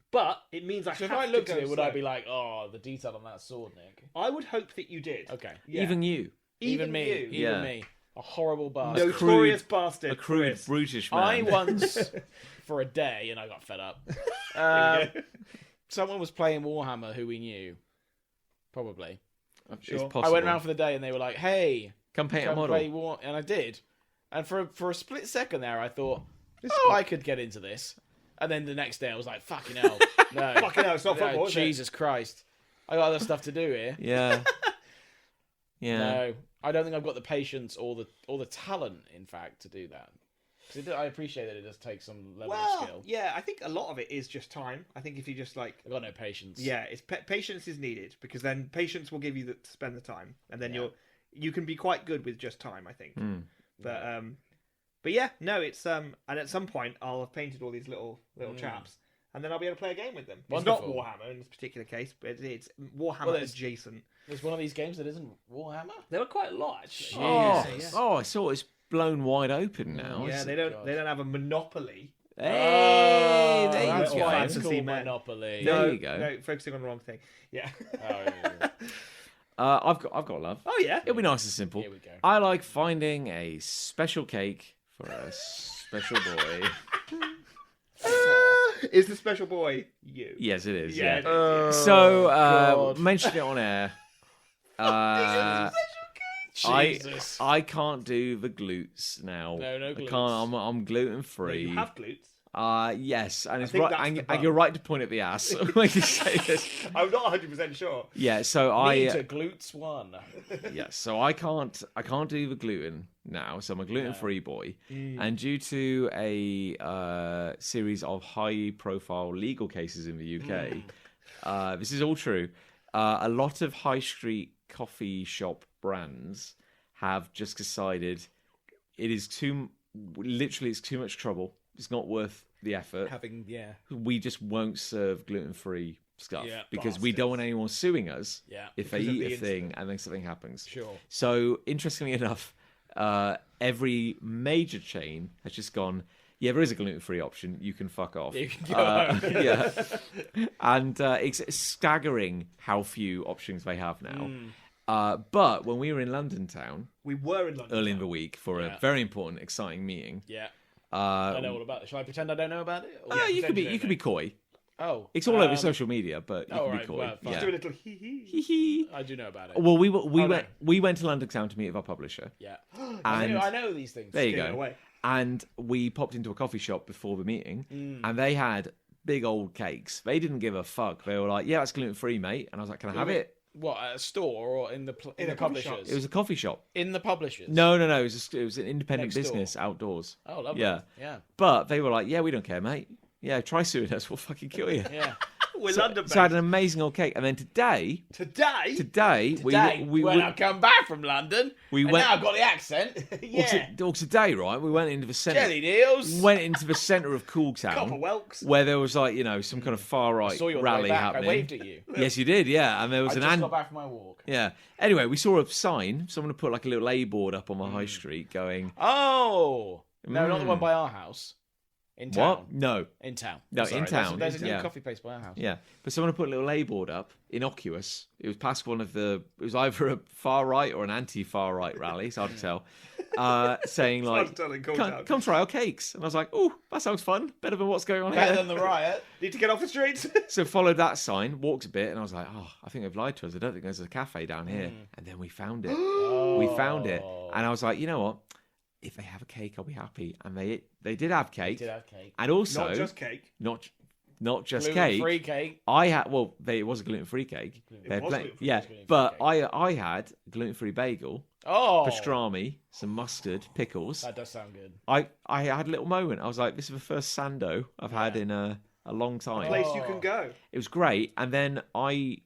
But it means I So if have I to looked go at it, would slow. I be like, oh, the detail on that sword, Nick? I would hope that you did. Okay. Yeah. even you, Even me. you. Even Yeah. me. A horrible bastard. Notorious bastard. a crude, Chris. brutish man. I once, for a day, and I got fed up. There you go. Someone was playing Warhammer who we knew. Probably. It's Sure. possible. I went around for the day and they were like, hey, Come paint a come model. play War. And I did. And for a split second there, I thought, I could get into this. And then the next day I was like, fucking hell. No. Fucking hell, it's not No, football, is it? Jesus Christ. I got other stuff to do here. Yeah. Yeah. No, I don't think I've got the patience or the talent, in fact, to do that. 'Cause I appreciate that it does take some level of skill. yeah, I think a lot of it is just time. I think if you just like, I've got no patience. yeah, it's patience is needed because then patience will give you to spend the time, and then Yeah. you can be quite good with just time. I think, Hmm. but yeah, no, it's and at some point I'll have painted all these little chaps, and then I'll be able to play a game with them. Wonderful. It's not Warhammer in this particular case, but it's Warhammer Well, there's- adjacent. There's one of these games that isn't Warhammer. There were quite a lot actually. Oh, Jesus. I saw it's blown wide open now. Yeah, It's- they don't God. have a monopoly. Hey, there that's you why go. it's It's Fantasy called Men. Monopoly. There you go. No, focusing on the wrong thing. Yeah. Oh, yeah. I've got love. Oh yeah. It'll be nice and simple. Here we go. I like finding a special cake for a special boy. Is the special boy you? Yes, it is. Yeah. Yeah. It is, yeah. So, God. mentioned it on air. Jesus. I can't do the glutes now. No I glutes. can't. I'm gluten No, free. you have glutes. Yes, and it's think right. that's And, the and bug. you're right to point at the ass when you say this. I'm not 100% sure. Yeah. So Me I. to glutes one. Yes. So I can't do the gluten now. So I'm a gluten-free boy, and due to a series of high-profile legal cases in the UK, this is all true. A lot of high street coffee shop brands have just decided it's too much trouble. It's not worth the effort. We just won't serve gluten-free stuff Yeah, because we don't want anyone suing us Yeah. if they Because of eat the a thing and then something happens. Sure. So interestingly enough, every major chain has just gone, yeah, there is a gluten-free option. You can fuck off. You can go home. Yeah. And it's staggering how few options they have now. But when we were in London town We were in London. early in the week for a very important, exciting meeting, Yeah. I know all about it. Shall I pretend I don't know about it? Or- you could pretend be coy. Oh. It's all over social media, but you can be right, coy. well, fine. Yeah. Do a little hee hee. Hee hee. I do know about it. Well, we no. went to London town to meet with our publisher, Yeah. and I know these things. there you Give it go. away. And we popped into a coffee shop before the meeting, and they had big old cakes. They didn't give a fuck. They were like, "Yeah, that's gluten free, mate." And I was like, "Can I have it?" What, at a store or in the In a coffee publishers? shop. It was a coffee shop. in the publishers. No. It was an independent Next door. business outdoors. Oh, lovely. Yeah. Yeah. But they were like, "Yeah, we don't care, mate. Yeah, try suing us. We'll fucking kill you." Yeah. We're London So I had based. an amazing old cake, and then today, Today? When I come back from London, we and went- now I've got the accent. today, right? We went into the center. Jelly deals. Went into the center of Cool Copper Town, whelks. where there was like some kind of far right Saw you on the rally way back. happening. I waved at you. Yes, you did. Yeah, and there was I an just got back from my walk. Yeah. Anyway, we saw a sign. Someone had put like a little A board up on the high street going, Oh no, not the one by our house. In town. "What? No, In town. No, Sorry, in town. There's a new Yeah. coffee place by our house. yeah." But someone had put a little A board up, innocuous. It was past one of the. It was either a far right or an anti-far right rally. It's hard to tell. Saying like, Sounds totally cool down. "Come try our cakes," and I was like, "Oh, that sounds fun. Better than what's going on Better here." than the riot. Need to get off the streets. So followed that sign, walked a bit, and I was like, "Oh, I think they've lied to us. I don't think there's a cafe down here." And then we found it. We found it, and I was like, "You know what? If they have a cake, I'll be happy." And they did have cake, Did have cake. and also Not just cake. not just Gluten-free cake. cake. I had it was a gluten-free cake. They had was plenty- gluten-free. yeah, It was gluten-free but cake. I had a gluten-free bagel, Oh. pastrami, some mustard, pickles. That does sound good. I had a little moment. I was like, this is the first sando I've had in a long time. Place you can go. It was great, and then my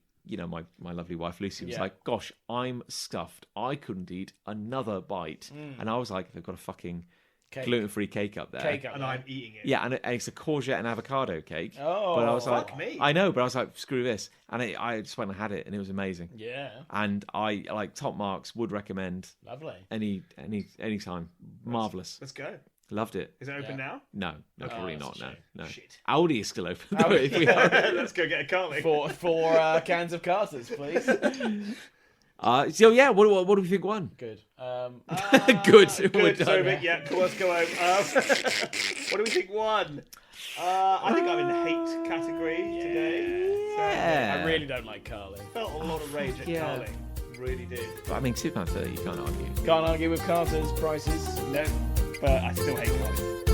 lovely wife Lucy was Yeah. like, "Gosh, I'm stuffed. I couldn't eat another bite." And I was like, "They've got a fucking Cake. gluten-free cake up there." Cake up And there. I'm eating it. Yeah, and it's a courgette and avocado cake. Oh. But I was like, Fuck me. I know, but I was like, screw this, and I just went and had it, and it was amazing. Yeah. And I like top marks. Would recommend Lovely. any time. Marvelous. Let's go. Loved it. Is it open Yeah. now? No, probably that's not. a No. Shit. Aldi is still open. Oh, if we Let's go get a Carly. Four cans of Carters, please. so yeah, what do we think won? Good. Good. We're Good. done. So, yeah, cool, let's go home. What do we think won? I think I'm in the hate category today. So, Yeah. I really don't like Carly. felt a lot of rage at Yeah. Carly. Really did. But I mean, £2.30, you can't argue. Can't argue with Carter's prices. No, but I still hate Carly.